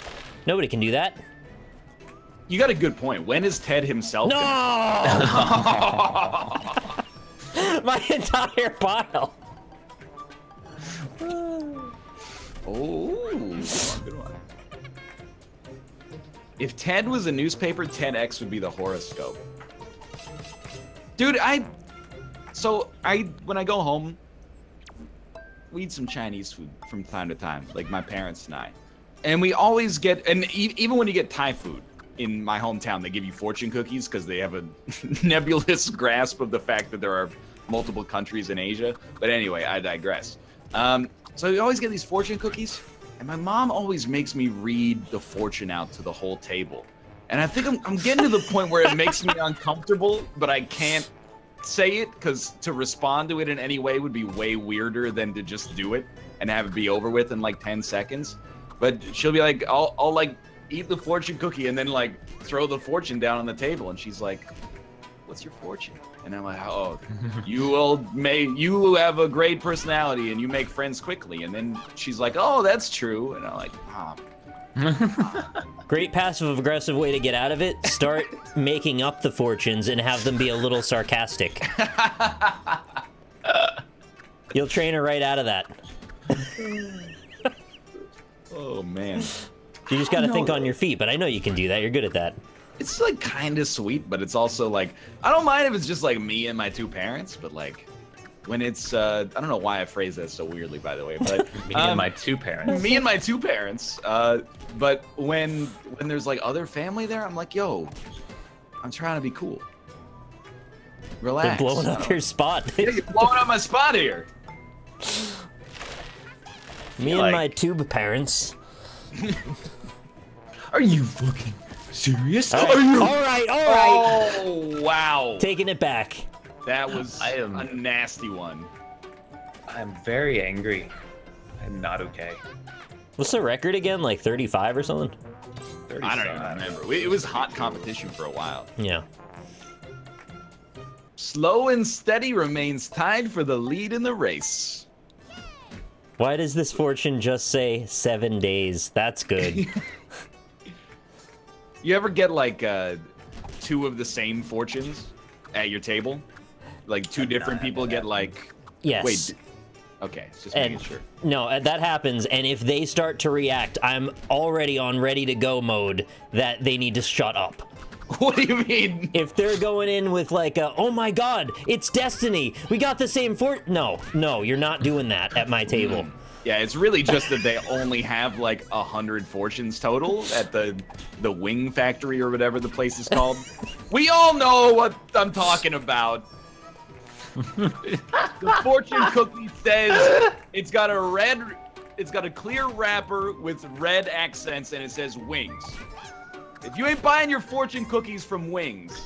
Nobody can do that. You got a good point. When is Ted himself? No! My entire pile. Oh, good one. If Ted was a newspaper, TEDx would be the horoscope. Dude, when I go home, we eat some Chinese food from time to time, like my parents and I. And we always get, and even when you get Thai food in my hometown, they give you fortune cookies because they have a nebulous grasp of the fact that there are multiple countries in Asia. But anyway, I digress. So we always get these fortune cookies, and my mom always makes me read the fortune out to the whole table. And I think I'm getting to the point where it makes me uncomfortable, but I can't say it because to respond to it in any way would be way weirder than to just do it and have it be over with in like 10 seconds. But she'll be like, I'll like eat the fortune cookie and then like throw the fortune down on the table, and she's like, what's your fortune? And I'm like, oh, you have a great personality and you make friends quickly. And then she's like, oh, that's true. And I'm like, Mom. Great passive-aggressive way to get out of it. Start making up the fortunes and have them be a little sarcastic. You'll train her right out of that. Oh, man. You just gotta think on your feet, but I know you can do that. You're good at that. It's like kind of sweet, but it's also like, I don't mind if it's just like me and my two parents, but like when it's, I don't know why I phrase that so weirdly, by the way, but me and my two parents. Me and my two parents. But when there's like other family there, I'm like, yo, I'm trying to be cool. Relax. You're blowing up your spot. Yeah, you're blowing up my spot here. Me and my tube parents. Are you fucking serious? All right. Oh, wow. Taking it back. That was a nasty one. I'm very angry. I'm not okay. What's the record again? Like 35 or something? 35. I don't even remember. It was hot competition for a while. Yeah. Slow and Steady remains tied for the lead in the race. Why does this fortune just say 7 days? That's good. You ever get like two of the same fortunes at your table? Like two different people get like... Yes. Wait. Okay, just making sure. No, that happens, and if they start to react, I'm already on ready to go mode that they need to shut up. What do you mean? If they're going in with like a, oh my god, it's destiny, we got the same No, you're not doing that at my table. Yeah, it's really just that they only have like 100 fortunes total at the Wing Factory or whatever the place is called. We all know what I'm talking about. The fortune cookie says it's got a clear wrapper with red accents and it says Wings. If you ain't buying your fortune cookies from Wings,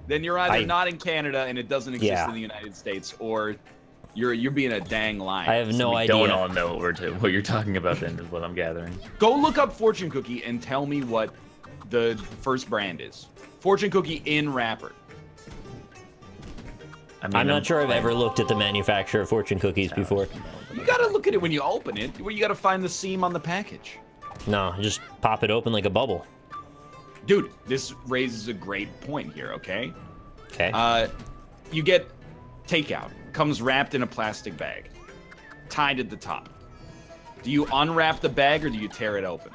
then you're either not in Canada and it doesn't exist in the United States, or You're being a dang liar. I have no idea. Don't all know what you're talking about. Then is what I'm gathering. Go look up Fortune Cookie and tell me what the first brand is. Fortune Cookie in wrapper. I mean, I'm not sure I've ever looked at the manufacturer of Fortune Cookies before. You gotta look at it when you open it. Where you gotta find the seam on the package. No, just pop it open like a bubble. Dude, this raises a great point here. Okay. Okay. You get takeout. Comes wrapped in a plastic bag, tied at the top. Do you unwrap the bag or do you tear it open?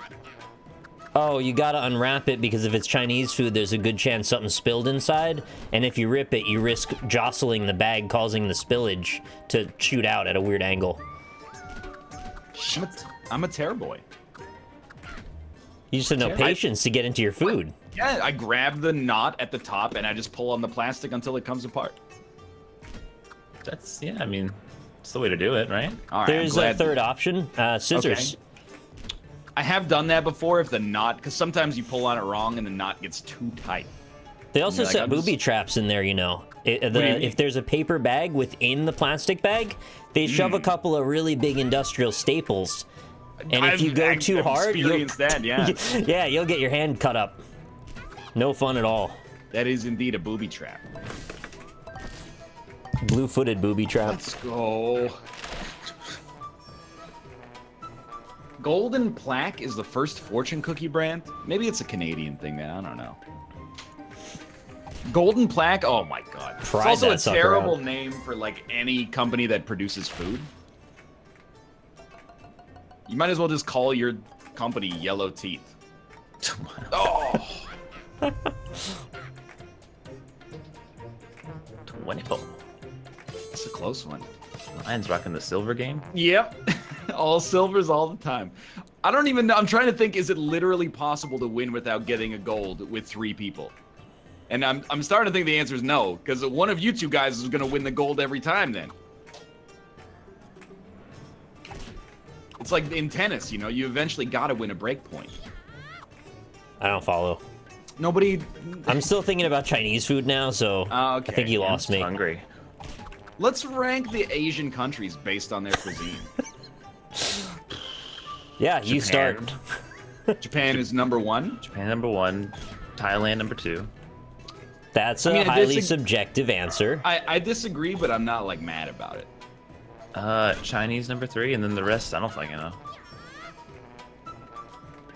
Oh, you gotta unwrap it because if it's Chinese food, there's a good chance something spilled inside. And if you rip it, you risk jostling the bag, causing the spillage to shoot out at a weird angle. I'm a tear boy. You just have no patience to get into your food. Yeah, I grab the knot at the top and I just pull on the plastic until it comes apart. That's, yeah, I mean, it's the way to do it, right? All right, There's a third option, scissors. Okay. I have done that before if the knot, because sometimes you pull on it wrong and the knot gets too tight. They also set booby traps in there, you know. If there's a paper bag within the plastic bag, they shove a couple of really big industrial staples. And if you go too hard, you'll get your hand cut up. No fun at all. That is indeed a booby trap. Blue-footed booby trap. Let's go. Golden Plaque is the first fortune cookie brand. Maybe it's a Canadian thing, man. I don't know. Golden Plaque? Oh my god. It's also a terrible name for like any company that produces food. You might as well just call your company Yellow Teeth. Oh. 24. It's a close one. Lion's rocking the silver game. Yep. All silvers all the time. I don't even know. I'm trying to think, is it literally possible to win without getting a gold with 3 people? And I'm starting to think the answer is no, because one of you two guys is going to win the gold every time then. It's like in tennis, you know, you eventually got to win a break point. I don't follow. Nobody... I'm still thinking about Chinese food now, so okay. I think you lost me. Hungry. Let's rank the Asian countries based on their cuisine. Yeah, Japan. You start. Japan is number 1. Japan number 1. Thailand number 2. That's a highly subjective answer. I disagree, but I'm not like mad about it. Chinese number 3, and then the rest I don't fucking know.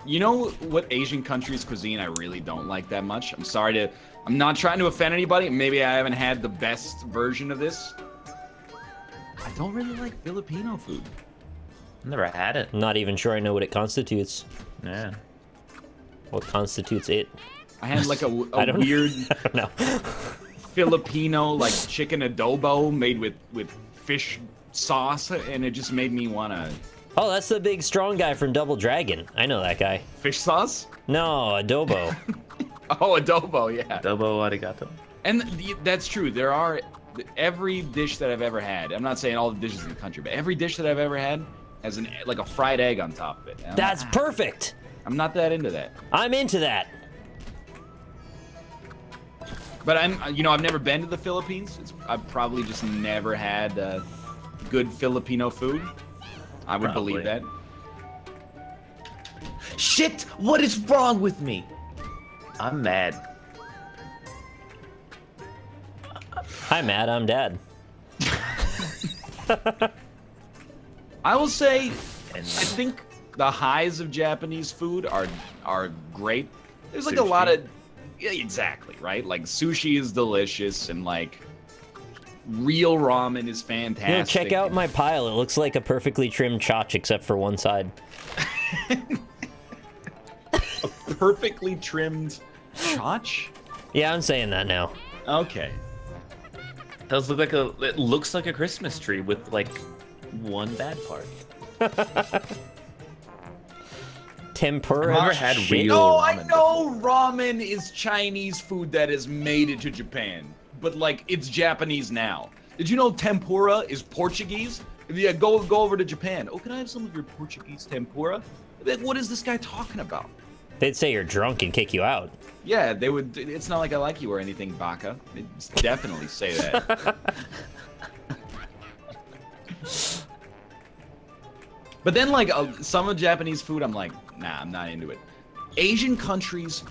You know what Asian countries' cuisine I really don't like that much? I'm not trying to offend anybody. Maybe I haven't had the best version of this. I don't really like Filipino food. Never had it. Not even sure I know what it constitutes. Yeah. What constitutes it? I had like a weird I don't know. Filipino like chicken adobo made with fish sauce, and it just made me wanna... Oh, that's the big strong guy from Double Dragon. I know that guy. Fish sauce? No, adobo. Oh, adobo, yeah. Adobo arigato. And that's true. There are... Every dish that I've ever had, I'm not saying all the dishes in the country, but every dish that I've ever had has like a fried egg on top of it. That's perfect. I'm not that into that. I'm into that. But I've never been to the Philippines. I've probably just never had good Filipino food. I would believe that. Shit! What is wrong with me? I'm mad. I'm mad, I'm dad. I will say, I think the highs of Japanese food are great. There's like Sushi. a lot of... Yeah, exactly, right? Like, sushi is delicious, and like, real ramen is fantastic. You know, check out my pile. It looks like a perfectly trimmed chotch, except for one side. A perfectly trimmed chotch? Yeah, I'm saying that now. Okay. Does look like it looks like a Christmas tree with like one bad part. Tempura. I've never had real No, ramen I know before. ramen is Chinese food that is made it to Japan, but like it's Japanese now. Did you know tempura is Portuguese? Yeah, go over to Japan. Oh, can I have some of your Portuguese tempura? Like, what is this guy talking about? They'd say you're drunk and kick you out. Yeah, they would. It's not like I like you or anything, Baka. They'd definitely say that. But then, like, some of Japanese food, I'm like, nah, I'm not into it. Asian countries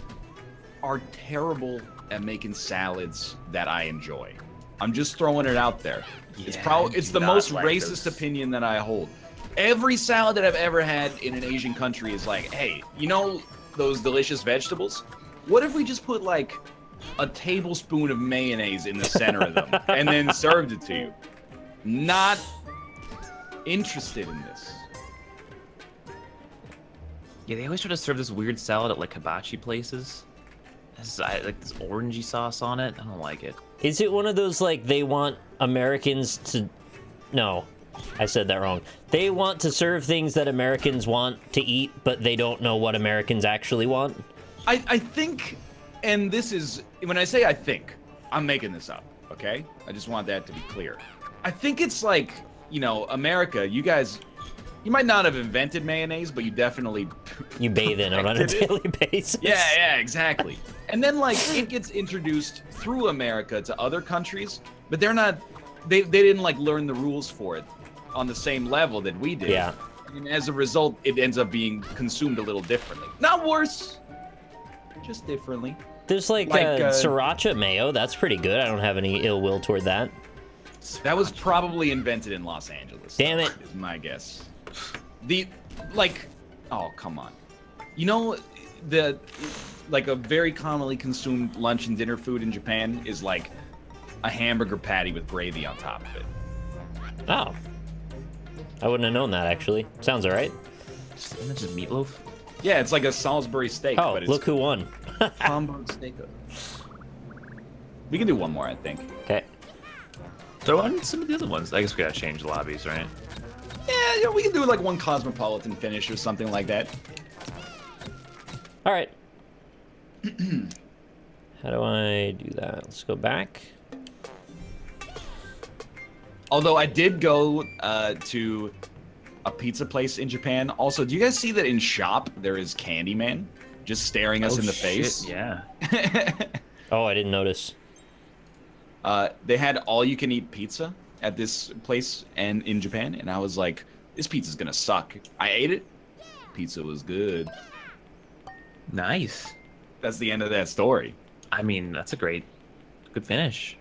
are terrible at making salads that I enjoy. I'm just throwing it out there. Yeah, it's the most racist opinion that I hold. Every salad that I've ever had in an Asian country is like, hey, you know those delicious vegetables? What if we just put like a tablespoon of mayonnaise in the center of them and then served it to you? Not interested in this. Yeah, they always try to serve this weird salad at like hibachi places. Like this orangey sauce on it. I don't like it. Is it one of those like they want Americans to... No, I said that wrong. They want to serve things that Americans want to eat, but they don't know what Americans actually want? I think, and this is, when I say I think, I'm making this up, okay? I just want that to be clear. I think it's like, you know, America, you guys... You might not have invented mayonnaise, but you definitely... You bathe in it on a daily basis. Yeah, exactly. And then, like, it gets introduced through America to other countries, but they're not... They didn't, like, learn the rules for it on the same level that we did. Yeah. And as a result, it ends up being consumed a little differently. Not worse, just differently. There's, like sriracha mayo. That's pretty good. I don't have any ill will toward that. That was probably invented in Los Angeles. Damn it. Is my guess. Oh, come on. You know, like a very commonly consumed lunch and dinner food in Japan is like a hamburger patty with gravy on top of it. Oh. I wouldn't have known that, actually. Sounds all right. Isn't that just meatloaf? Yeah, it's like a Salisbury steak. Oh, but it's look who won. Hamburg steak. We can do one more, I think. Okay. Throw on some of the other ones. I guess we gotta change lobbies, right? Yeah, we can do like one cosmopolitan finish or something like that. All right. How do I do that? Let's go back. Although I did go to a pizza place in Japan. Also, do you guys see that in shop there is Candyman just staring us in the face? Yeah. Oh, I didn't notice. They had all-you-can-eat pizza at this place and in Japan, and I was like, this pizza's gonna suck. I ate it. Pizza was good. Nice. That's the end of that story. I mean, that's a good finish.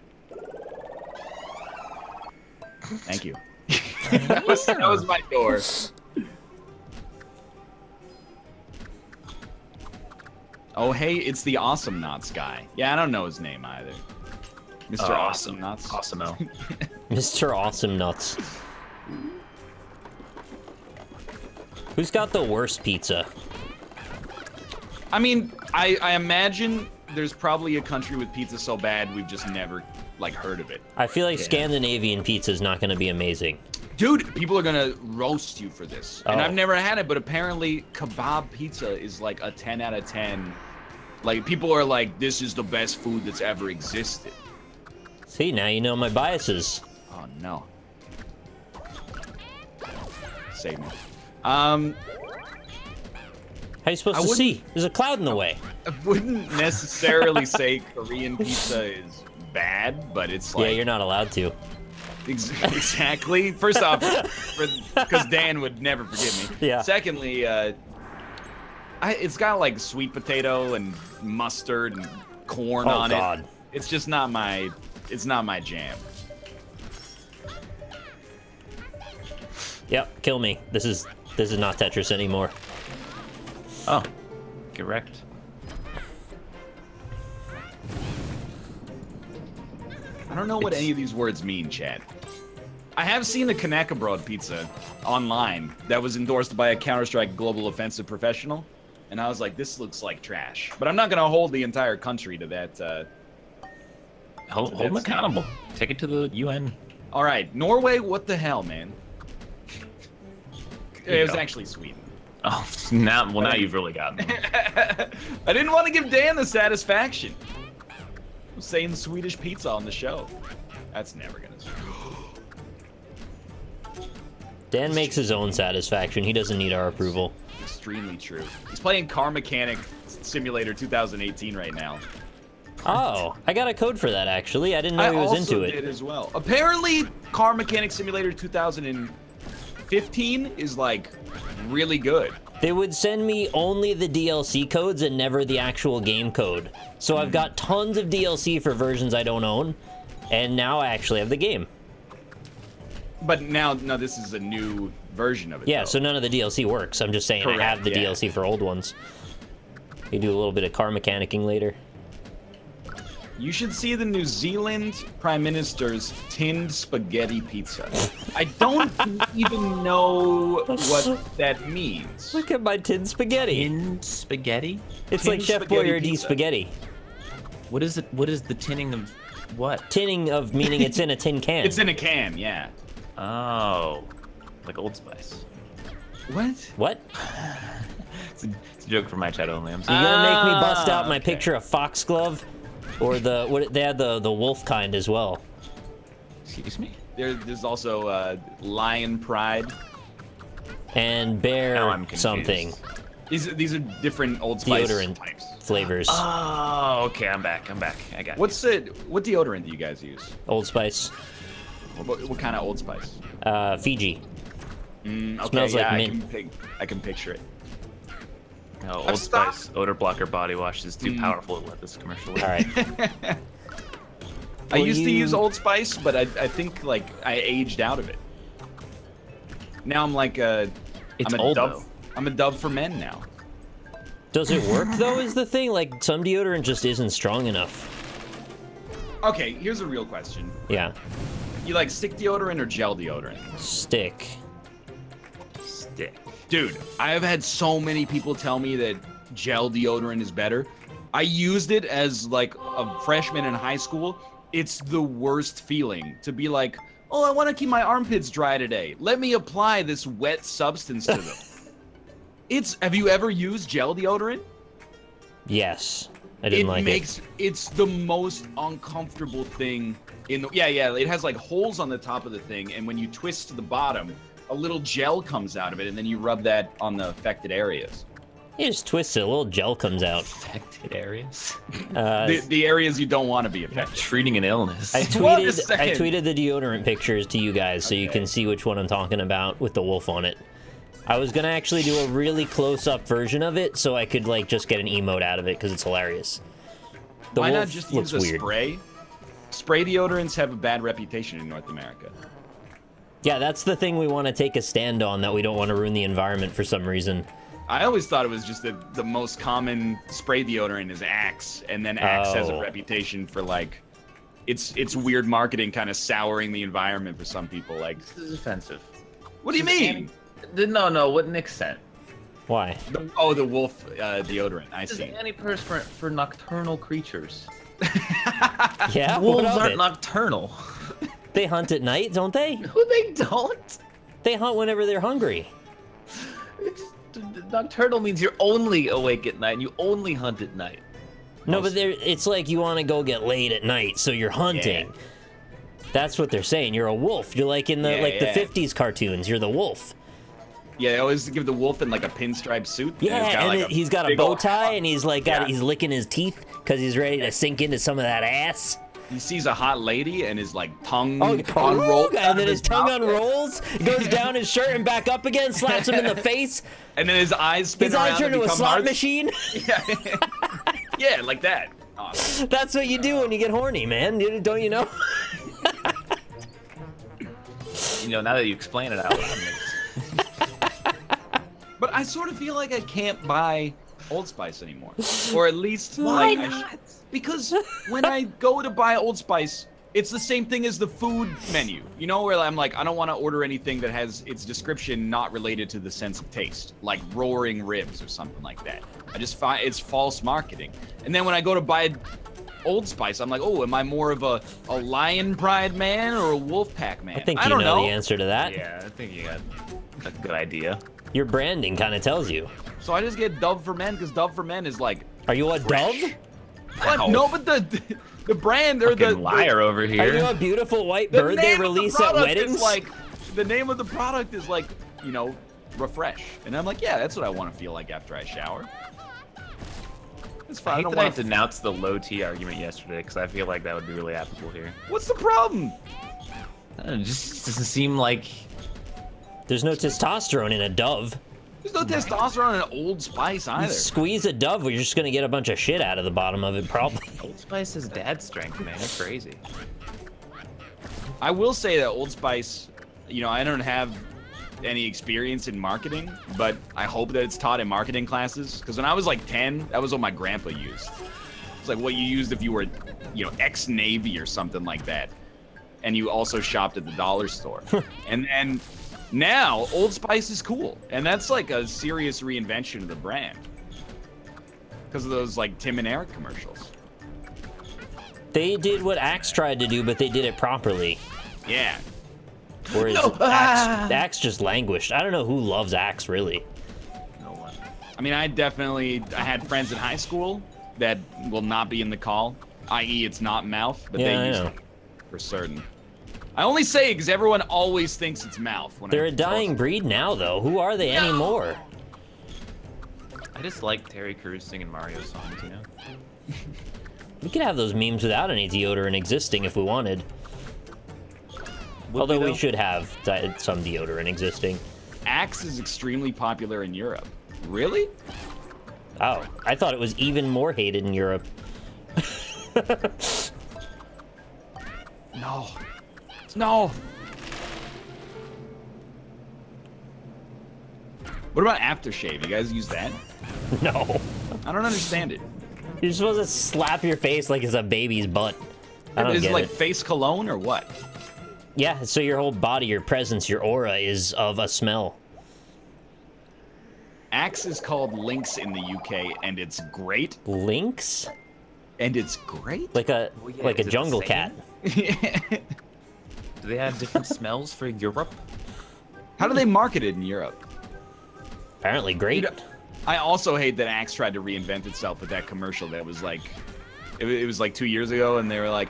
Thank you. that was my door. Oh, hey, it's the Awesome Knots guy. Yeah, I don't know his name either. Mr. Awesome Nuts. Awesome-o. Mr. Awesome Nuts. Who's got the worst pizza? I mean, I imagine there's probably a country with pizza so bad we've just never, like, heard of it. I feel like Scandinavian pizza is not going to be amazing. Dude, people are going to roast you for this. Oh. And I've never had it, but apparently kebab pizza is, like, a 10 out of 10. Like, people are like, this is the best food that's ever existed. See, now you know my biases. Oh, no. Save me. How are you supposed to see? There's a cloud in the way. I wouldn't necessarily say Korean pizza is bad, but it's like... Yeah, you're not allowed to. Exactly. First off, because Dan would never forgive me. Yeah. Secondly, it's got like sweet potato and mustard and corn on God. it. It's just not my... It's not my jam. Yep, kill me. This is not Tetris anymore. Oh, correct. I don't know what any of these words mean, Chad. I have seen the Kanaka Broad pizza online that was endorsed by a Counter-Strike Global Offensive professional, and I was like, this looks like trash. But I'm not going to hold the entire country to that. Hold them accountable. Take it to the UN. All right, Norway, what the hell, man? It was actually Sweden. Oh, now you've really gotten them. I didn't want to give Dan the satisfaction of saying Swedish pizza on the show. That's never gonna. Dan makes his own satisfaction. He doesn't need our approval. Extremely true. He's playing Car Mechanic Simulator 2018 right now. Oh, I got a code for that actually. I didn't know he was into it. I also did as well. Apparently, Car Mechanic Simulator 2015 15 is like really good. They would send me only the DLC codes and never the actual game code. So I've got tons of DLC for versions I don't own, and now I actually have the game. But now this is a new version of it. Yeah, though. so none of the DLC works. I'm just saying Correct, I have the yeah. DLC for old ones. You do a little bit of car mechanicking later. You should see the New Zealand Prime Minister's tinned spaghetti pizza. I don't even know what that means. Look at my tin spaghetti. Tinned spaghetti? It's Tinned like Chef spaghetti Boyardee pizza. spaghetti. What is it? What is the tinning of what? Tinning of meaning it's in a tin can. It's in a can, yeah. Oh, like Old Spice. What? What? It's a joke for my chat only. I'm You sorry. gonna make me bust out my okay. picture of foxglove? Or they had the wolf kind as well. Excuse me? There's also lion pride. And Now I'm bear confused. something. These are different Old Spice Deodorant types. flavors. Oh, okay. I'm back. I got What deodorant do you guys use? Old Spice. What kind of Old Spice? Fiji. Okay, Smells like yeah, mint. I can picture it. you. No, I've Old stopped- Spice odor blocker body wash is too powerful to let this commercial. All right. I Will used to you- use Old Spice, but I think like I aged out of it. Now I'm like It's I'm a old, Dove. though. I'm a Dove for men now. Does it work though? Is the thing like some deodorant just isn't strong enough? Okay, here's a real question. Yeah. You like stick deodorant or gel deodorant? Stick. Stick. Dude, I have had so many people tell me that gel deodorant is better. I used it as like a freshman in high school. It's the worst feeling to be like, oh, I want to keep my armpits dry today. Let me apply this wet substance to them. Have you ever used gel deodorant? Yes. I didn't like it. It's the most uncomfortable thing in the, yeah, it has like holes on the top of the thing, and when you twist to the bottom, a little gel comes out of it, and then you rub that on the affected areas. You just twist it, a little gel comes out. Affected areas. The areas you don't want to be You're affected. not treating an illness. I What a tweeted second. the deodorant pictures to you guys so you Okay. can see which one I'm talking about with the wolf on it. I was gonna actually do a really close-up version of it so I could like just get an emote out of it because it's hilarious. The Why not wolf just looks use a weird. spray? Spray deodorants have a bad reputation in North America. Yeah, that's the thing we want to take a stand on, that we don't want to ruin the environment for some reason. I always thought it was just that the most common spray deodorant is Axe, and then Axe has a Oh. reputation for like, it's weird marketing, kind of souring the environment for some people. Like, This is offensive. what do you mean? No, what Nick said. Why? The wolf deodorant. I This is see. antiperspirant for nocturnal creatures. Yeah, Wolves what of aren't it? nocturnal. They hunt at night, don't they? No, they don't. They hunt whenever they're hungry. Nocturnal means you're only awake at night and you only hunt at night. No, but it's like you want to go get laid at night, so you're hunting. That's what they're saying. You're a wolf. You're like in the the 50s cartoons. You're the wolf. Yeah, they always give the wolf in like a pinstripe suit. Yeah, and he's got a big bow old- tie, and he's like Yeah. he's licking his teeth because he's ready to sink into some of that ass. He sees a hot lady and his like tongue Oh, unrolled, and then his tongue unrolls, goes down his shirt and back up again, slaps him in the face. and then his eyes spin His around eyes turn and into a become slot hearts. machine. Yeah, yeah, like that. Awesome. That's what you do when you get horny, man. Don't you know? You know, now that you explain it out loud, it makes- But I sort of feel like I can't buy Old Spice anymore, or at least Why like, not? because when I go to buy Old Spice, it's the same thing as the food menu. You know, where I'm like, I don't want to order anything that has its description not related to the sense of taste, like roaring ribs or something like that. I just find it's false marketing. And then when I go to buy Old Spice, I'm like, oh, am I more of a lion pride man or a wolf pack man? I think you don't know the answer to that. Yeah, I think you got a good idea. Your branding kind of tells you. So I just get Dove for Men because Dove for Men is like, Are you a dove? what? Ow. No, but the brand or Fucking liar over Are here. you a beautiful white the bird they name of the release at product weddings? is like, the name of the product is like, you know, refresh. And I'm like, yeah, that's what I want to feel like after I shower. It's fine. I I hate don't that I want to. denounced the low T argument yesterday because I feel like that would be really applicable here. What's the problem? I don't know, it just doesn't seem like There's no testosterone in a Dove. There's no testosterone in Old Spice either. You squeeze a Dove, you're just gonna get a bunch of shit out of the bottom of it, probably. Old Spice is dad strength, man. It's crazy. I will say that Old Spice, you know, I don't have any experience in marketing, but I hope that it's taught in marketing classes. Because when I was like 10, that was what my grandpa used. It's like what you used if you were, you know, ex-Navy or something like that. And you also shopped at the dollar store. and now Old Spice is cool. And that's like a serious reinvention of the brand. Because of those like Tim and Eric commercials. They did what Axe tried to do, but they did it properly. Yeah. Whereas Axe just languished. I don't know who loves Axe, really. No one. I mean, I had friends in high school that will not be in the call, i.e. it's not mouth, but Yeah, they use it for certain. I only say it because everyone always thinks it's mouth. When They're a dying breed now, though. Who are they anymore? I just like Terry Crews singing Mario songs, you know? We could have those memes without any deodorant existing if we wanted. Although we should have some deodorant existing. Axe is extremely popular in Europe. Really? Oh, I thought it was even more hated in Europe. No. No. What about aftershave? You guys use that? No. I don't understand it. You're supposed to slap your face like it's a baby's butt. I don't Is get it like it. face cologne or what? Yeah, so your whole body, your presence, your aura is of a smell. Axe is called Lynx in the UK, and it's great. Lynx? And it's great? Like a Well, yeah, like a is it the jungle same? cat. Do they have different smells for Europe? How do they market it in Europe? Apparently great. Dude, I also hate that Axe tried to reinvent itself with that commercial that was like, it was like 2 years ago, and they were like,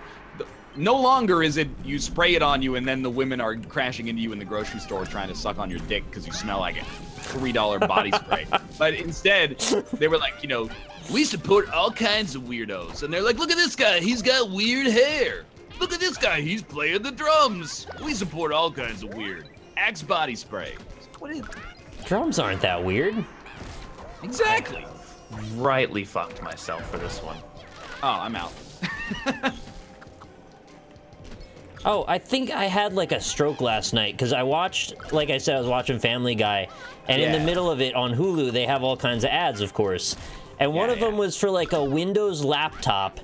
no longer is it you spray it on you and then the women are crashing into you in the grocery store trying to suck on your dick because you smell like a $3 body spray. But instead, they were like, you know, we support all kinds of weirdos. And they're like, look at this guy, he's got weird hair. Look at this guy, he's playing the drums. We support all kinds of weird. Axe body spray. What is... Drums aren't that weird. Exactly. Rightly fucked myself for this one. Oh, I'm out. Oh, I think I had like a stroke last night because I watched, like I said, I was watching Family Guy, and in the middle of it on Hulu, they have all kinds of ads, of course. And one of them was for like a Windows laptop,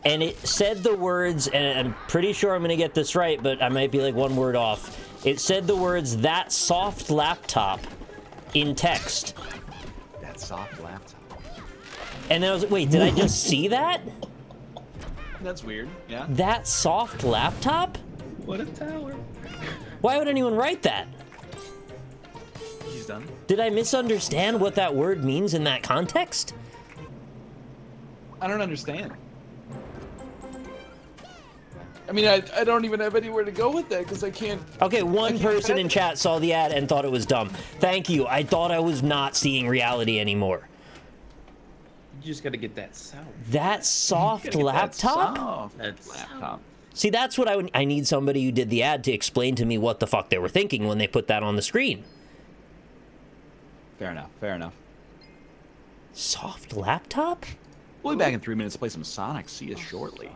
and it said the words, and I'm pretty sure I'm going to get this right, but I might be like one word off. It said the words, "that soft laptop," in text. That soft laptop. And then I was like, wait, did I just see that? That's weird, yeah. That soft laptop? What a tower. Why would anyone write that? He's done. Did I misunderstand what that word means in that context? I don't understand. I mean, I don't even have anywhere to go with that because I can't... Okay, one person in chat saw the ad and thought it was dumb. Thank you. I thought I was not seeing reality anymore. You just gotta get that sound. That soft laptop? That's laptop. See, that's what I need somebody who did the ad to explain to me what the fuck they were thinking when they put that on the screen. Fair enough, fair enough. Soft laptop? We'll be back in 3 minutes to play some Sonic. See you shortly.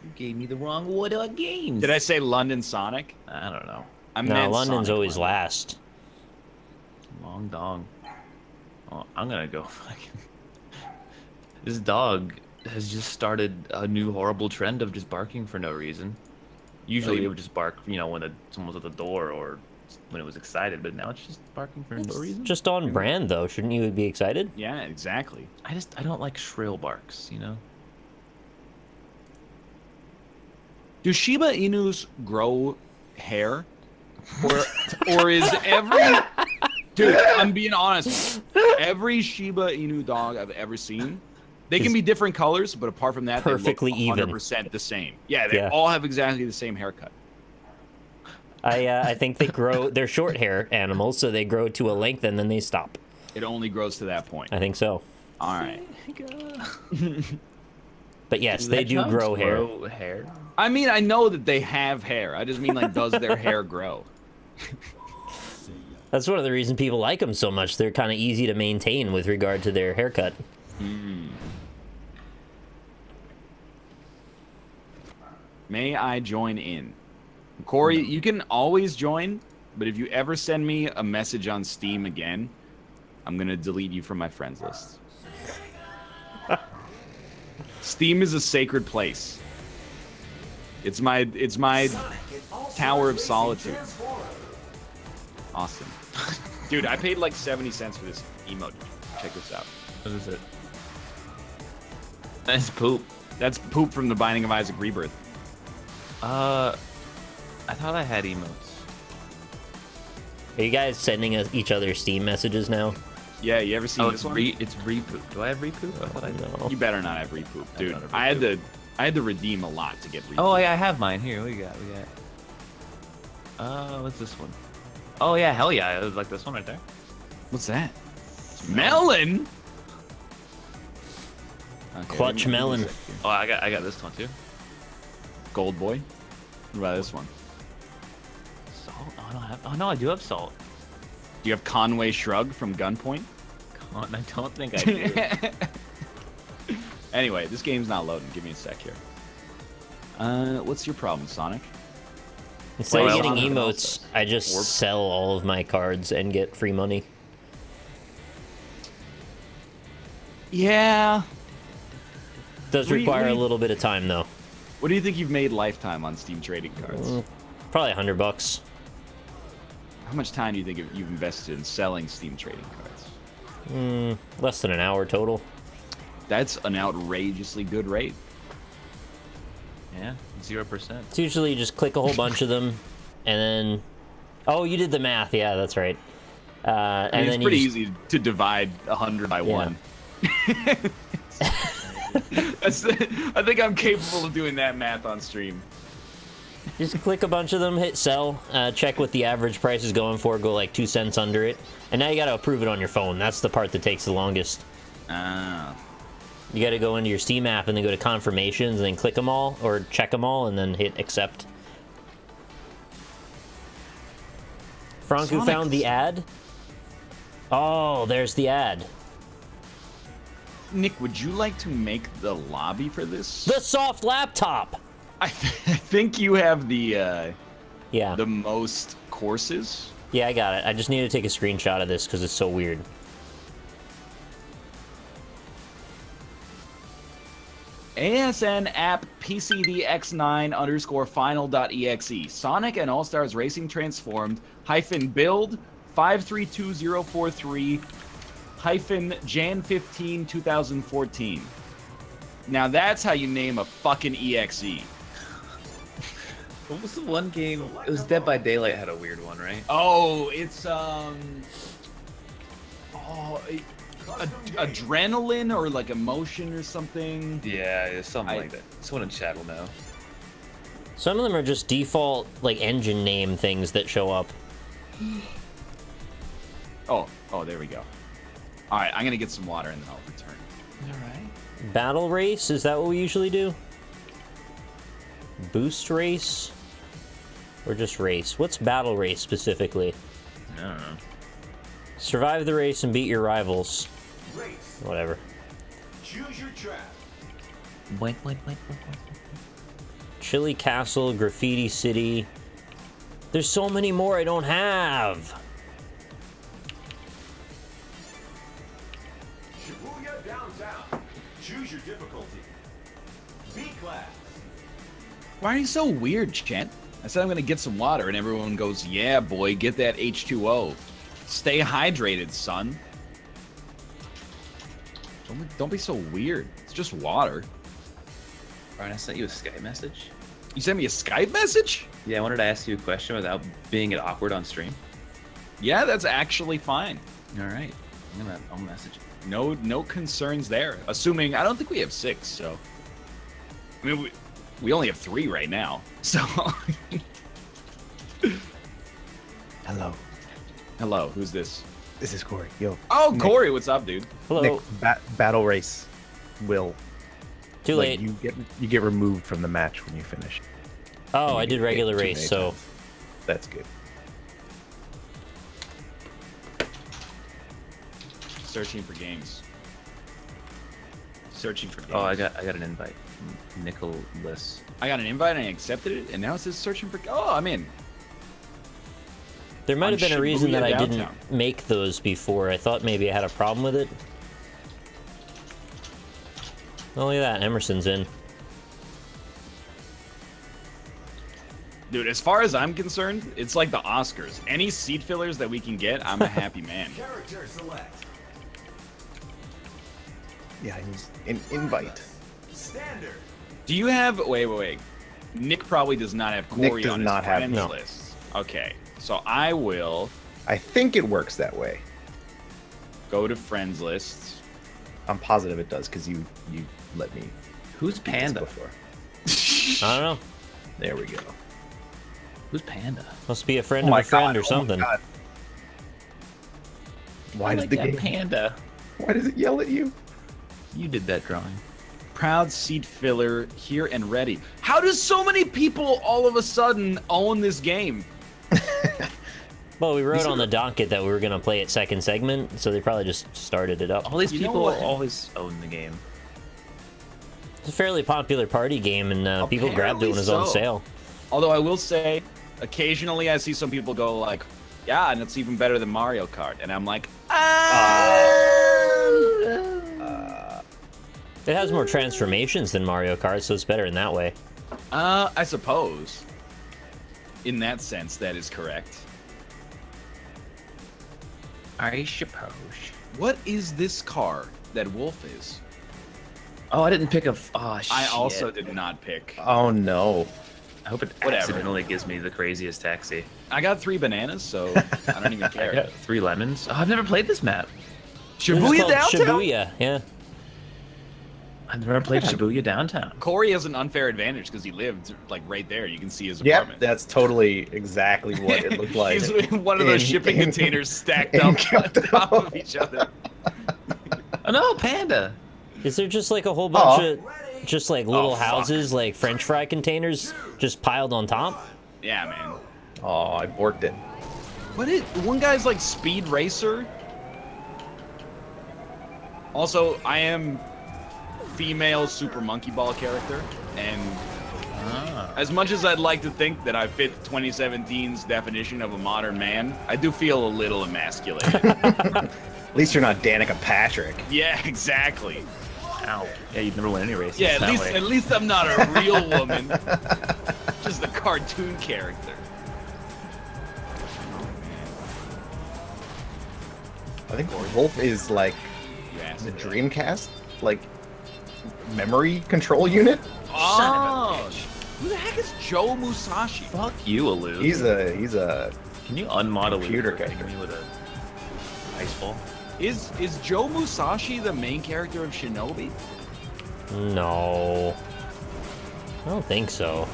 You gave me the wrong What Are Games. Did I say London Sonic? I don't know. I No, meant London's Sonic always London. last. Long dong. Oh, I'm gonna go fucking... This dog has just started a new horrible trend of just barking for no reason. Usually it would just bark, you know, when someone was at the door or when it was excited, but now it's just barking for no reason. Just on brand, though. Shouldn't you be excited? Yeah, exactly. I don't like shrill barks, you know? Do Shiba Inus grow hair? Or is every... Dude, I'm being honest. Every Shiba Inu dog I've ever seen, they can be different colors, but apart from that, perfectly they look even. 100% the same. Yeah, they all have exactly the same haircut. I think they grow... They're short hair animals, so they grow to a length and then they stop. It only grows to that point. I think so. All right. But yes, they do grow hair. hair. I mean, I know that they have hair. I just mean, like, does their hair grow? That's one of the reasons people like them so much. They're kind of easy to maintain with regard to their haircut. May I join in? Corey, you can always join, but if you ever send me a message on Steam again, I'm going to delete you from my friends list. Steam is a sacred place. It's my Tower of Solitude. Awesome. Dude, I paid like 70 cents for this emote. Check this out. What is it? That's poop. That's poop from The Binding of Isaac Rebirth. I thought I had emotes. Are you guys sending us each other Steam messages now? Yeah, you ever seen this one? It's repoop. Do I have repoop? I thought I did. No. You better not have repoop, dude. I had to redeem a lot to get repoop. Oh yeah, I have mine here. What do you got? What's this one? Oh yeah, hell yeah! It was like this one right there. What's that? Melon. Okay, Clutch melon. Oh, I got this one too. Gold boy. What about this one? Salt? Oh, I don't have. Oh no, I do have salt. Do you have Conway Shrug from Gunpoint? I don't think I do. Anyway, this game's not loading. Give me a sec here. What's your problem, Sonic? Instead of getting emotes, I just sell all of my cards and get free money. Yeah. Does require a little bit of time, though. What do you think you've made lifetime on Steam trading cards? Probably $100. How much time do you think you've invested in selling Steam trading cards? Less than an hour total. That's an outrageously good rate. Yeah, 0%. It's usually you just click a whole bunch of them, and then... Oh, you did the math. Yeah, that's right. I mean, it's pretty easy to divide 100 by 1. I think I'm capable of doing that math on stream. Just click a bunch of them, hit sell, check what the average price is going for, go like 2 cents under it, and now you gotta approve it on your phone. That's the part that takes the longest. You gotta go into your Steam app and then go to confirmations and then click them all, or check them all, and then hit accept. Franku found the ad? Oh, there's the ad. Nick, would you like to make the lobby for this? The soft laptop! I think you have the yeah, the most courses. Yeah, I got it. I just need to take a screenshot of this because it's so weird. ASN app PCDX9_final.exe. Sonic and Allstars Racing Transformed -build 532043 Jan 15 2014. Now that's how you name a fucking EXE. What was the one game? It was Dead by Daylight had a weird one, right? Oh, it's adrenaline or like emotion or something. Yeah, something like that. Someone in chat will know. Some of them are just default like engine name things that show up. Oh, there we go. All right, I'm gonna get some water and then I'll return. All right. Battle race? Is that what we usually do? Boost race? Or just race? What's battle race specifically? I don't know. Survive the race and beat your rivals. Race. Whatever. Choose your track. Wait. Chili Castle, Graffiti City. There's so many more I don't have. Shibuya downtown. Choose your difficulty. B-class. Why are you so weird, Chant? I said I'm gonna get some water and everyone goes, yeah, boy, get that H2O. Stay hydrated, son. Don't be so weird. It's just water. Brian, I sent you a Skype message. You sent me a Skype message? Yeah, I wanted to ask you a question without being awkward on stream. Yeah, that's actually fine. All right, I'll message you. No concerns there. Assuming I don't think we have 6, so I mean we only have 3 right now. So Hello, who's this? This is Corey. Yo. Oh, Nick. Corey, what's up, dude? Hello. Nick, battle race will Too late. you get removed from the match when you finish. Oh, I You did get regular hit too race, many so times. That's good. searching for games. Searching for games. Oh, I got an invite. Nicholas. I got an invite and I accepted it, and now it says searching for. Oh, I'm in. There might have been a reason that I Shibuya didn't downtown. make those before. I thought maybe I had a problem with it. Oh, look at that. Emerson's in. Dude, as far as I'm concerned, it's like the Oscars. Any seat fillers that we can get, I'm a happy man. Character select. Yeah, he's an invite. Standard. Do you have? Wait. Nick probably does not have Nick Corey does on his not have- friends no. list. Okay, so I will I think it works that way. go to friends lists. I'm positive it does because you let me Who's do this Panda? before. I don't know. There we go. Who's Panda? Must be a friend Oh of my a friend God, or oh my something. God. Why I does like the that game? Panda. Why does it yell at you? You did that drawing. Proud seat filler here and ready. How does so many people all of a sudden own this game? Well, we wrote These on are- the docket that we were going to play it second segment, so they probably just started it up. All these You know people what? always own the game. It's a fairly popular party game, and people grabbed it when it was on Apparently so. sale. Although I will say, occasionally I see some people go like, yeah, and it's even better than Mario Kart. And I'm like, It has more transformations than Mario Kart, so it's better in that way. I suppose. In that sense, that is correct. I suppose. What is this car that Wolf is? Oh, I didn't pick a. Oh, shit. I also did not pick. Oh no. I hope it Whatever. accidentally gives me the craziest taxi. I got 3 bananas, so I don't even I care. got 3 lemons. Oh, I've never played this map. This is Shibuya called downtown? Shibuya, yeah. I've never played Shibuya downtown. Corey has an unfair advantage because he lived like right there. You can see his Yep, apartment. that's totally exactly what it looked like. He's in one of those shipping containers stacked up on top of each other. Oh no, Panda! Is there just like a whole bunch Aw. of just like little fuck. houses, like French fry containers, just piled on top? Yeah, man. Oh, I borked it. What is one guy's like Speed Racer? Also, I am female Super Monkey Ball character, and as much as I'd like to think that I fit 2017's definition of a modern man, I do feel a little emasculated. At least you're not Danica Patrick. Yeah, exactly. Ow. Yeah, you'd never win any races. Yeah, that way. at least I'm not a real woman, just a cartoon character. I think Wolf is like You asked the me. Dreamcast, like memory control unit. Oh, who the heck is Joe Musashi? Fuck you, Aloo. He's a Can you unmod Aloo computer for hitting character. me with a ice ball? Is Joe Musashi the main character of Shinobi? No. I don't think so.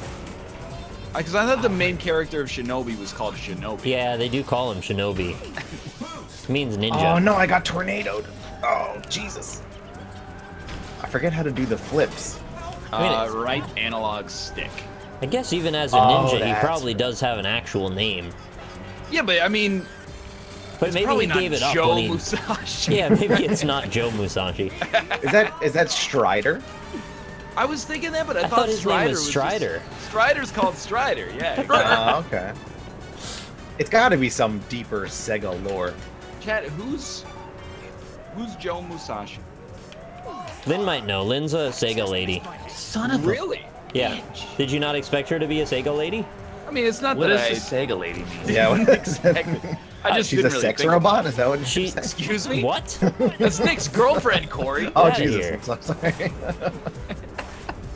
Because I thought the main character of Shinobi was called Shinobi. Yeah, they do call him Shinobi. It means ninja. Oh no, I got tornadoed. Oh Jesus. I forget how to do the flips. Right analog stick. I guess even as a Oh, ninja, he that's probably right. does have an actual name. Yeah, but I mean, But it's maybe probably he not gave it up Joe when he... Musashi. Yeah, maybe it's not Joe Musashi. Is that Strider? I was thinking that, but I, I thought thought his Strider name was Strider. Strider's called Strider. Yeah. Exactly. Okay. It's got to be some deeper Sega lore. Chat, who's Joe Musashi? Lynn might know. Lynn's a Sega lady. Son of a... Really? Yeah. Did you not expect her to be a Sega lady? I mean, it's not What that does the Sega lady mean? Yeah. exactly. I just She's a didn't really sex think- robot. Is that what She- you're saying? Excuse me? What? That's Nick's girlfriend, Corey. Oh outta Jesus! here. I'm so sorry.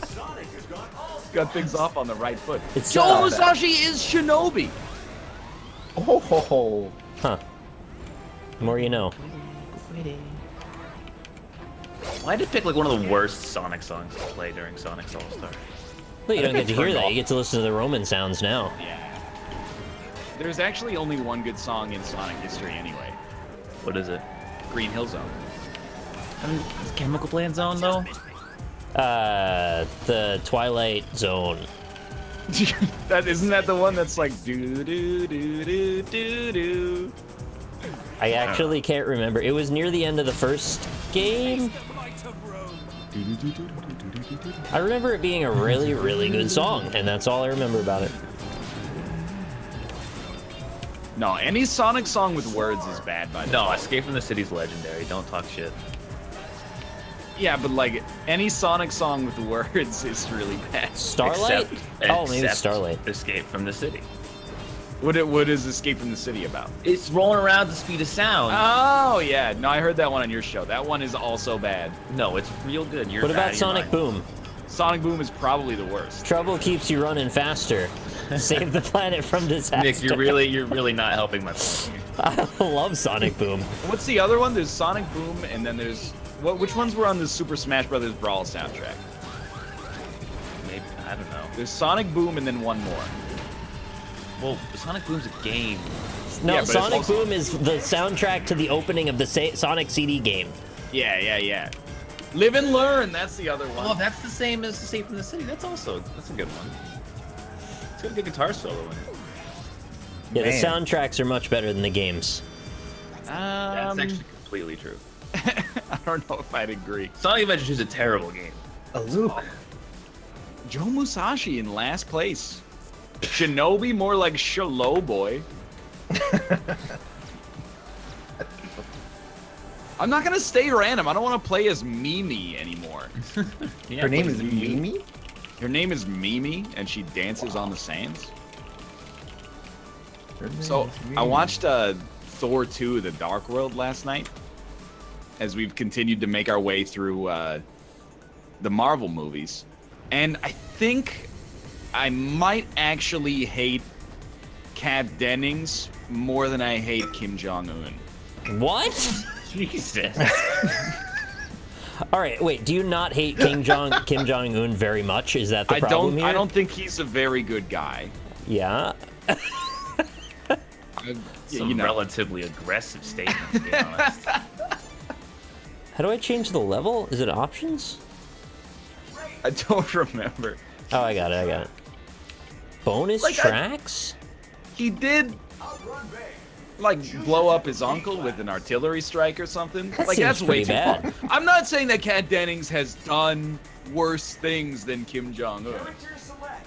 Sonic has gone all Got things off on the right foot. It's Joe not Musashi is Shinobi. Oh ho ho! Huh. The more you know. Why did pick like one of the worst Sonic songs to play during Sonic's All-Star? Well, you don't get to hear turned that. off. You get to listen to the Roman sounds now. Yeah. There's actually only one good song in Sonic history anyway. What is it? Green Hill Zone. Is Chemical Plant Zone though? The Twilight Zone. Isn't that the one that's like do do do do do do? I actually can't remember. It was near the end of the first game. I remember it being a really, really good song, and that's all I remember about it. No, any Sonic song with words is bad by No, default. Escape from the City's legendary. Don't talk shit. Yeah, but like any Sonic song with words is really bad. Starlight? Oh, maybe Except Starlight. Escape from the City. What is Escape from the City about? It's rolling around the speed of sound. Oh yeah, no, I heard that one on your show. That one is also bad. No, it's real good. You're What out about of your Sonic mind. Boom? Sonic Boom is probably the worst. Trouble keeps you running faster. Save the planet from disaster. Nick, you're really not helping my point here. I love Sonic Boom. What's the other one? There's Sonic Boom, and then there's which ones were on the Super Smash Bros. Brawl soundtrack? Maybe I don't know. There's Sonic Boom, and then one more. Well, Sonic Boom's a game. No, Yeah, but it's Sonic also- Boom is the soundtrack to the opening of the Sonic CD game. Yeah. Live and Learn. That's the other one. Well, that's the same as Escape from the City. That's a good one. It's got a good guitar solo in it. Yeah, the Man. soundtracks are much better than the games. That's actually completely true. I don't know if I'd agree. Sonic Adventure 2 is a terrible game. A loop. Joe Musashi in last place. Shinobi more like Shalo Boy. I'm not gonna stay random. I don't want to play as Mimi anymore. Yeah, Her name but is Mimi? Her name is Mimi, and she dances on the sands. Her name So is I Mimi. watched Thor 2: The Dark World last night, as we've continued to make our way through the Marvel movies, and I think I might actually hate Kat Dennings more than I hate Kim Jong-un. What? Jesus. All right, wait. Do you not hate Kim Jong-un very much? Is that the problem here? I don't think he's a very good guy. Yeah. Some You know. relatively aggressive statement, to be honest. How do I change the level? Is it options? I don't remember. Oh, I got it. Bonus Like, tracks? He did like blow up his uncle with an artillery strike or something. That Like seems that's way pretty too bad. far. I'm not saying that Kat Dennings has done worse things than Kim Jong-un.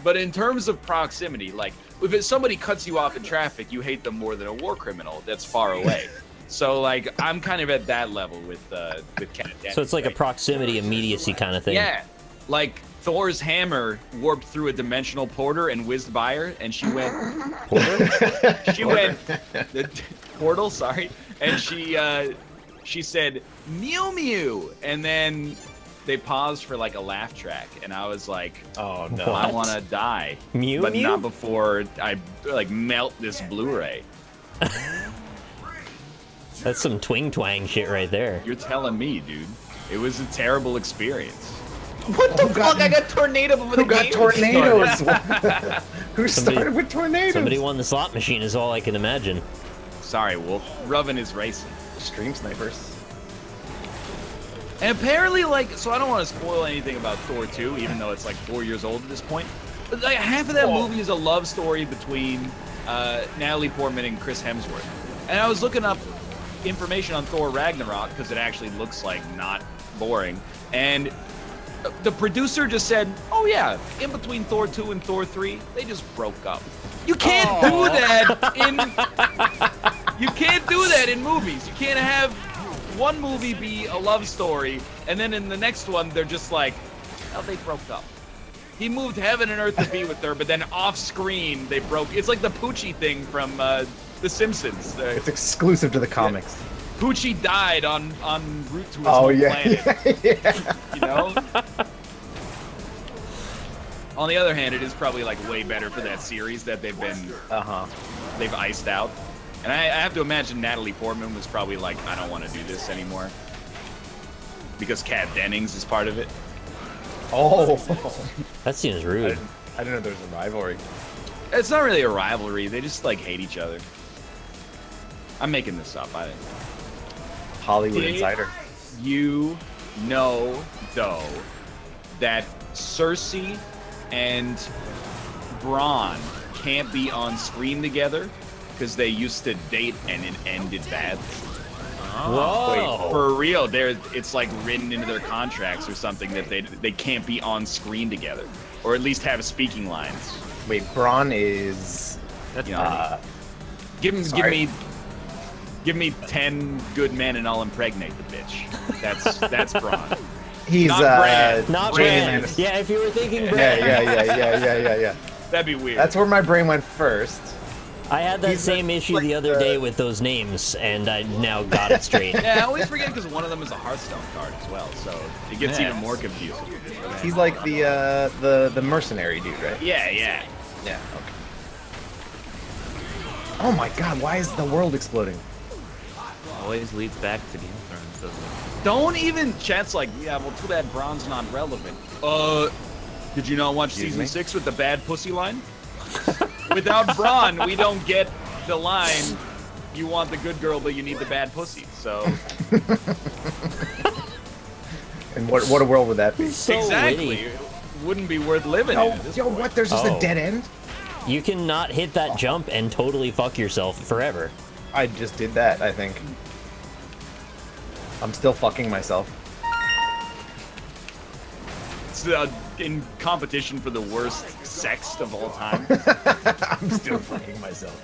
But in terms of proximity, like if somebody cuts you off in traffic, you hate them more than a war criminal that's far away. So like I'm kind of at that level with Kat Dennings. So it's like a right? proximity immediacy kind of thing. Yeah, like Thor's hammer warped through a dimensional porter and whizzed by her, and she went. She went the portal, sorry, and she said Mew Mew, and then they paused for like a laugh track, and I was like, Oh no. What? I want to die, Mew but Mew? not before I like melt this Blu-ray. That's some twing twang shit right there. You're telling me, dude, it was a terrible experience. What the fuck? I got tornado before the Who got game tornadoes? started. Who started with tornadoes? Somebody won the slot machine is all I can imagine. Sorry, Wolf. Rubbing is racing. Stream snipers. And apparently, like, so I don't want to spoil anything about Thor 2, even though it's like 4 years old at this point. But like, half of that movie is a love story between Natalie Portman and Chris Hemsworth. And I was looking up information on Thor Ragnarok because it actually looks like not boring. And the producer just said, "Oh yeah, in between Thor 2 and Thor 3, they just broke up." You can't do that in. You can't do that in movies. You can't have one movie be a love story, and then in the next one they're just like, "Oh, they broke up." He moved heaven and earth to be with her, but then off screen they broke. It's like the Poochie thing from The Simpsons. It's exclusive to the comics. Poochie died en route to his Oh home yeah. planet. Yeah. You know? On the other hand, it is probably like way better for that series that they've iced out. And I have to imagine Natalie Portman was probably like, I don't want to do this anymore. Because Kat Dennings is part of it. Oh. That seems I rude. didn't know there was a rivalry. It's not really a rivalry. They just like hate each other. I'm making this up. I didn't. Hollywood Did- Insider. You know, though, that Cersei and Bronn can't be on screen together because they used to date and it ended badly. Whoa! For real, it's like written into their contracts or something that they can't be on screen together, or at least have speaking lines. Wait, Braun is. That's Give me 10 good men and I'll impregnate the bitch. That's Braun. He's Not Bran. Not Bran. Bran. Yeah, if you were thinking Bran. Yeah. That'd be weird. That's where my brain went first. I had that He's same issue like the other day with those names, and I now got it straight. Yeah, I always forget because one of them is a Hearthstone card as well, so it gets Yeah. even more confusing. He's like the mercenary dude, right? Yeah. Yeah. Okay. Oh my God! Why is the world exploding? always leads back to Game of Thrones, doesn't it? Don't even chat's like, yeah, well, too bad Braun's not relevant. Did you not watch Excuse season me? 6 with the bad pussy line? Without Braun, we don't get the line, you want the good girl, but you need the bad pussy. So And what a world would that be? So exactly, witty. it wouldn't be worth living in. at this point. What? There's just Oh. a dead end? You cannot hit that jump and totally fuck yourself forever. I just did that, I think. I'm still fucking myself. It's in competition for the worst sext of all time. I'm still fucking myself.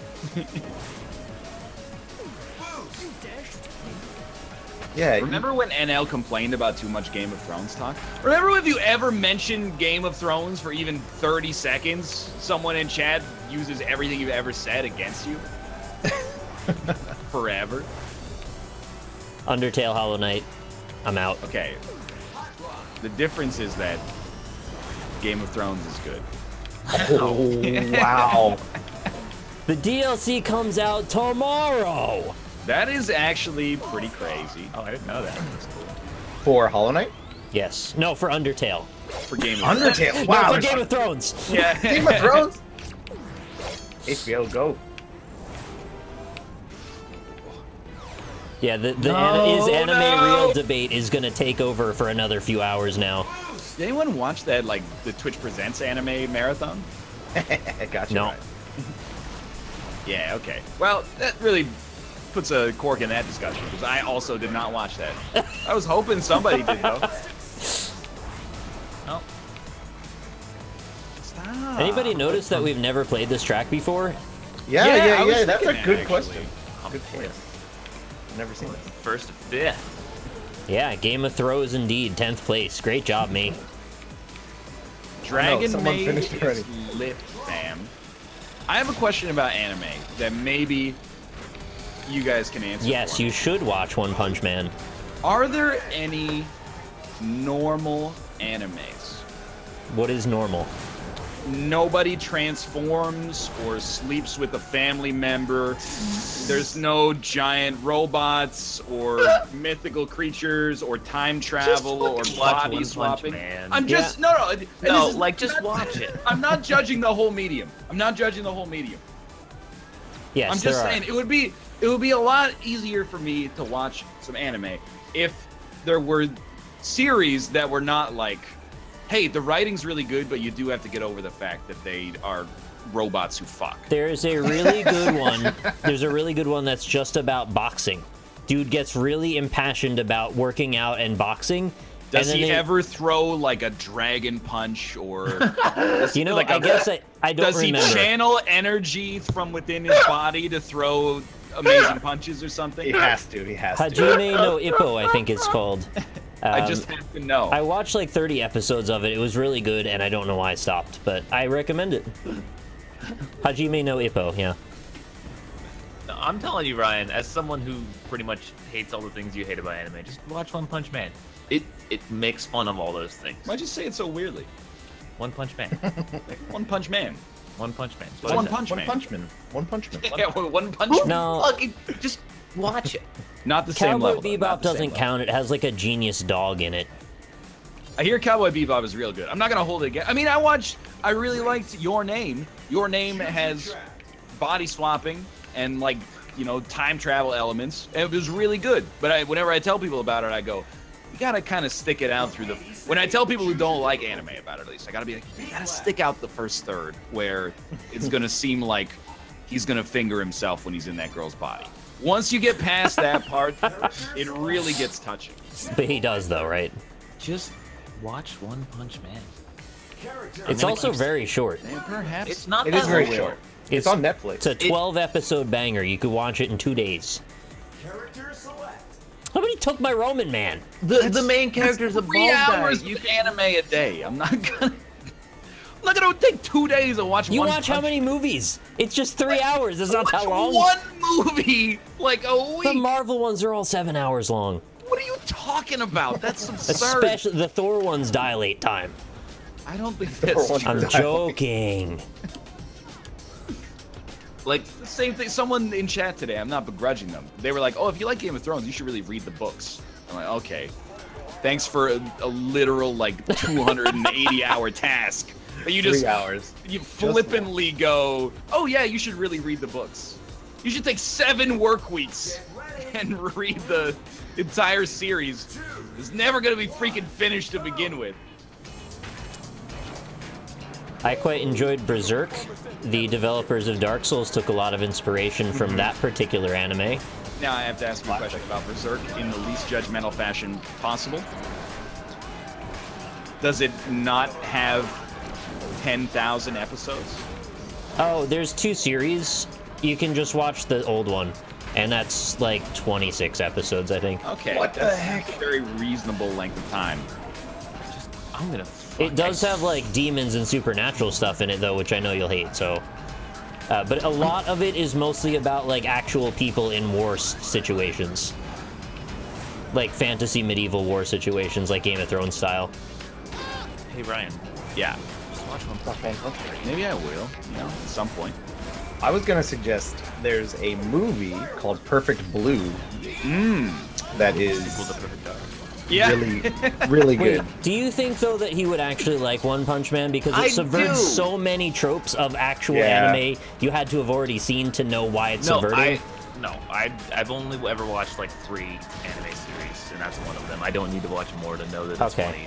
Yeah. Remember when NL complained about too much Game of Thrones talk? Remember if you ever mentioned Game of Thrones for even 30 seconds, someone in chat uses everything you've ever said against you? Forever. Undertale, Hollow Knight, I'm out. Okay. The difference is that Game of Thrones is good. Oh, wow. The DLC comes out tomorrow! That is actually pretty crazy Oh, I didn't know that. That's cool. For Hollow Knight? Yes. No, for Undertale. for Game of Thrones. Undertale. Wow. Wow. No, for Game of Thrones! Yeah. Game of Thrones? HBO Go. Yeah, the No, is anime no. real debate is gonna take over for another few hours now. Did anyone watch that, like, the Twitch Presents anime marathon? Gotcha. No. Right. Yeah, okay. Well, that really puts a cork in that discussion, because I also did not watch that. I was hoping somebody did, though. Oh, Stop. Anybody notice that we've never played this track before? I was That's a thinking good that, question. I'm Good point. pissed. Never seen that. First to fifth. Yeah, Game of Thrones indeed, 10th place. Great job, me. Dragon someone Maid finished already. is lit, fam. I have a question about anime that maybe you guys can answer. Yes, for me. you should watch One Punch Man. Are there any normal animes? What is normal? Nobody transforms or sleeps with a family member. There's no giant robots or mythical creatures or time travel or fucking watch body One Punch swapping. Man. I'm just no. and No, this is like, just not- watch it. I'm not judging the whole medium. I'm not judging the whole medium. Yes, I'm there just are. saying it would be a lot easier for me to watch some anime if there were series that were not like, hey, the writing's really good, but you do have to get over the fact that they are robots who fuck. There's a really good one. There's a really good one that's just about boxing. Dude gets really impassioned about working out and boxing. Does and he then ever throw like a dragon punch or You know, like I guess I don't does remember. he channel energy from within his body to throw amazing punches or something? He has to. He has to. Hajime no Ippo, I think it's called. I just have to know. I watched like 30 episodes of it. It was really good, and I don't know why I stopped, but I recommend it. Hajime no Ippo, yeah. No, I'm telling you, Ryan, as someone who pretty much hates all the things you hate about anime, just watch One Punch Man. It makes fun of all those things. Why'd you say it so weirdly? One Punch Man. One Punch Man. One Punch Man. It's One Punch One Man. Punch Man. One Punch Man. Yeah, One Punch Man. No, Fucking just watch it. Not the same Cowboy level. though, not Bebop the same doesn't level. count. It has like a genius dog in it. I hear Cowboy Bebop is real good. I'm not gonna hold it again. I mean, I really liked Your Name. Your Name has body swapping and like, you know, time travel elements. And it was really good. But whenever I tell people about it, I go, you gotta kind of stick it out through the. When I tell people who don't like anime about it, at least I gotta be like, you gotta stick out the first third, where it's gonna seem like he's gonna finger himself when he's in that girl's body. Once you get past that part, it really gets touching. But he does, though, right? Just watch One Punch Man. It's also very short. Perhaps It's not It that is very long. short. It's on Netflix. It's a 12-episode banger. You could watch it in 2 days. Character select. Somebody took my Roman man. The main character's a bald 3 hours guy. of anime a day. I'm not gonna take 2 days to watch You one watch how Punch- many movies? It's just 3 hours. It's not that long. One movie like a The week. Marvel ones are all 7 hours long. What are you talking about? That's absurd. Especially the Thor ones dilate time. I don't think Thor that's ones true. I'm joking. Like, same thing. Someone in chat today, I'm not begrudging them. They were like, oh, if you like Game of Thrones, you should really read the books. I'm like, okay. Thanks for a literal, like, 280-hour task. But you just 3 hours. you flippantly go, oh, yeah, you should really read the books. You should take 7 work weeks and read the entire series. It's never going to be freaking finished to begin with. I quite enjoyed Berserk. The developers of Dark Souls took a lot of inspiration from that particular anime. Now I have to ask you a question about Berserk in the least judgmental fashion possible. Does it not have 10,000 episodes? Oh, there's 2 series. You can just watch the old one, and that's like 26 episodes, I think. Okay, What the that's heck? a very reasonable length of time. I'm gonna. It does have like demons and supernatural stuff in it, though, which I know you'll hate. So, but a lot of it is mostly about like actual people in war situations, like fantasy medieval war situations, like Game of Thrones style. Hey Ryan, Yeah, just watch One Not Punch. fantastic. maybe I will, at some point. I was gonna suggest there's a movie called Perfect Blue. That is Sequel to Perfect Dark. Yeah. really, really Wait, good. do you think though that he would actually like One Punch Man because it I subverts do. so many tropes of actual Yeah. anime you had to have already seen to know why it's subverting? I've only ever watched like 3 anime series, and that's one of them. I don't need to watch more to know that it's Okay. funny.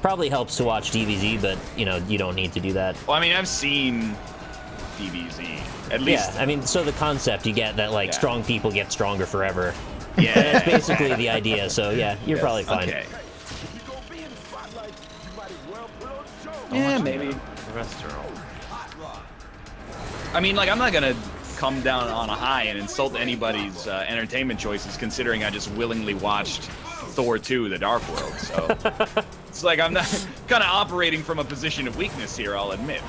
Probably helps to watch DBZ, but you know you don't need to do that. Well, I mean, I've seen DBZ. At least, Yeah, I mean, so the concept you get that like Yeah. strong people get stronger forever. yeah. That's basically the idea. So yeah, you're probably fine. Okay. Yeah, maybe. The rest are all. I mean, like, I'm not gonna come down on a high and insult anybody's entertainment choices, considering I just willingly watched Thor 2: The Dark World. So it's like I'm not kind of operating from a position of weakness here, I'll admit.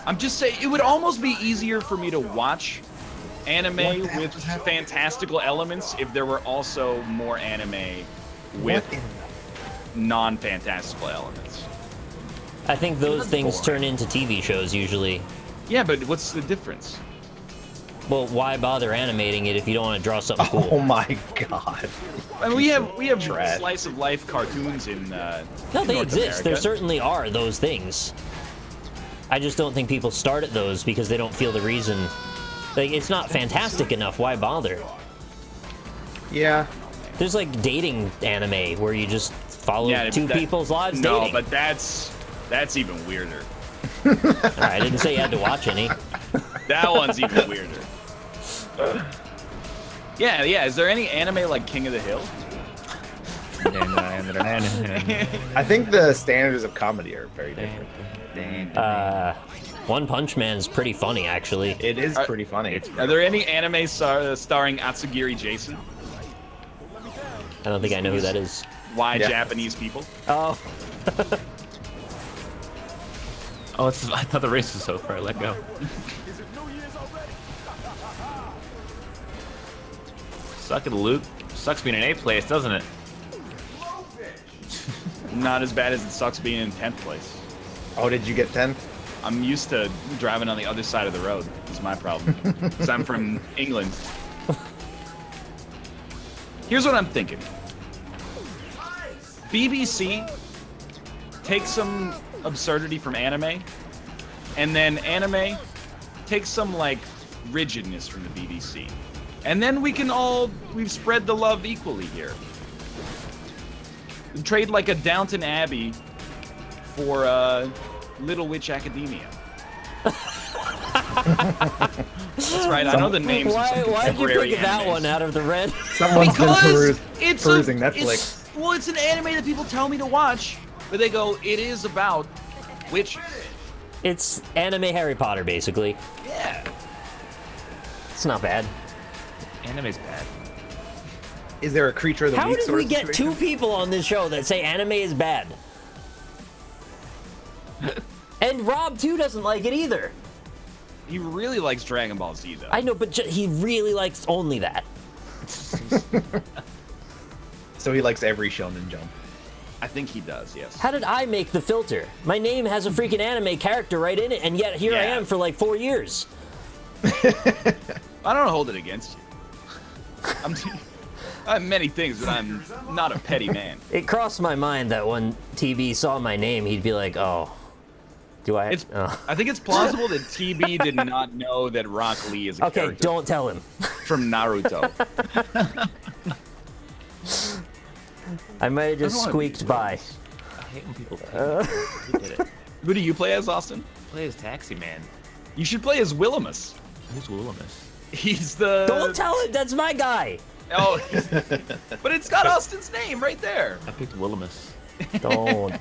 I'm just saying it would almost be easier for me to watch anime with fantastical elements if there were also more anime with non-fantastical elements. I think those That's things boring. turn into TV shows usually. Yeah, but what's the difference? Well, why bother animating it if you don't want to draw something cool? Oh my god. I mean, we have Trash. slice of life cartoons in No, in they North exist. There America. certainly are those things. I just don't think people start at those because they don't feel the reason. Like, it's not fantastic enough. Why bother? Yeah. There's like dating anime where you just follow Yeah, two that- people's lives No, dating. but that's even weirder. Alright, I didn't say you had to watch any. That one's even weirder. Yeah. Is there any anime like King of the Hill? I think the standards of comedy are very different. One Punch Man's pretty funny, actually. It is pretty funny. Are there any anime starring Atsugiri Jason? I don't think I know who that is. Why Yeah. Japanese people? Oh, Oh, I thought the race was over. I let go. Suck it, Luke. Sucks being in A place, doesn't it? Not as bad as it sucks being in 10th place. Oh, did you get 10th? I'm used to driving on the other side of the road. Is my problem. Because I'm from England. Here's what I'm thinking. BBC takes some absurdity from anime, and then anime takes some like rigidness from the BBC. And then we've spread the love equally here. Trade like a Downton Abbey for Little Witch Academia. That's right. I know the names. Why did you pick that one out of the red? Someone's been perusing It's Netflix. an anime that people tell me to watch, but they go, it is about witches. It's anime Harry Potter, basically. Yeah. It's not bad. Anime's bad. Is there a creature of the How week did sort we of get situation? 2 people on this show that say anime is bad? And Rob, too, doesn't like it either. He really likes Dragon Ball Z, though. I know, but he really likes only that. So he likes every Shonen Jump. I think he does, yes. How did I make the filter? My name has a freaking anime character right in it, and yet here I am for like 4 years. I don't hold it against you. I'm many things, but I'm not a petty man. It crossed my mind that when TB saw my name, he'd be like, oh, do I? I think it's plausible that TB did not know that Rock Lee is a Okay, character don't tell him. from Naruto. I might have just squeaked by. I hate when people who did it. Who do you play as, Austin? Play as Taxi Man. You should play as Willimus. Who's Willimus? He's the... Don't tell him, that's my guy. Oh, but it's got Austin's name right there. I picked Willimus. Don't.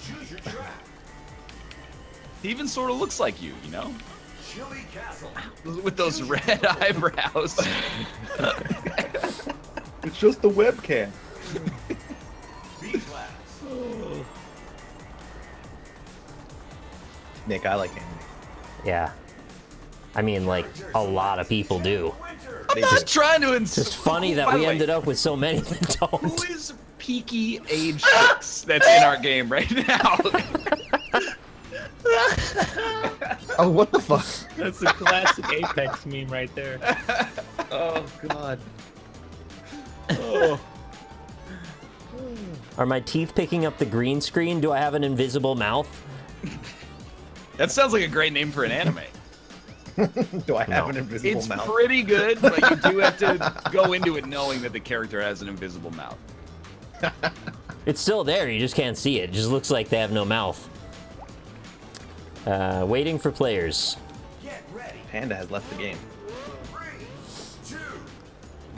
Choose your track. He even sort of looks like you know? Chili Castle. With those red eyebrows. It's just the webcam. B-Class. Nick, I like anime. Yeah. I mean, like, a lot of people do. I'm not trying to insult. It's funny that we ended up with so many that don't. Who is Peaky age 6 that's in our game right now? Oh, what the fuck? That's a classic Apex meme right there. Oh, God. Oh. Are my teeth picking up the green screen? Do I have an invisible mouth? That sounds like a great name for an anime. Do I have an invisible It's mouth? pretty good, but you do have to go into it knowing that the character has an invisible mouth. It's still there, you just can't see it. It just looks like they have no mouth. Waiting for players. Get ready. Panda has left the game. 3, 2,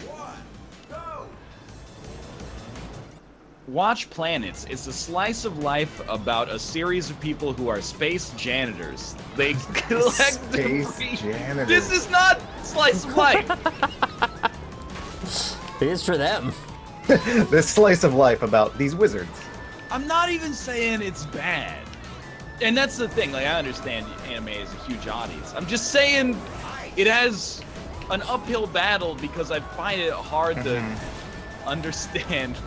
1, go. Watch Planets. It's a slice of life about a series of people who are space janitors. They collect Space debris. janitors. This is not slice of life. It is for them. This slice of life about these wizards. I'm not even saying it's bad. And that's the thing, like, I understand anime is a huge audience. I'm just saying it has an uphill battle because I find it hard to understand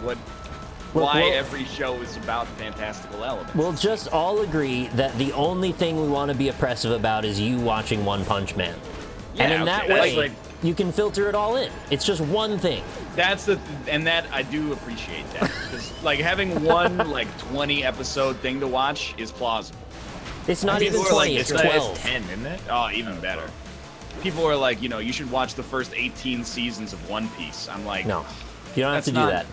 why every show is about fantastical elements. We'll just all agree that the only thing we want to be oppressive about is you watching One Punch Man. Yeah, and in that okay, way, you can filter it all in. It's just one thing. And that I do appreciate that. Because, like, having one, 20 episode thing to watch is plausible. It's not even People are 20, like, it's it's 12. 10, isn't it? Oh, even better. People are like, you should watch the first 18 seasons of One Piece. I'm like, No, you don't have That's to do not- that.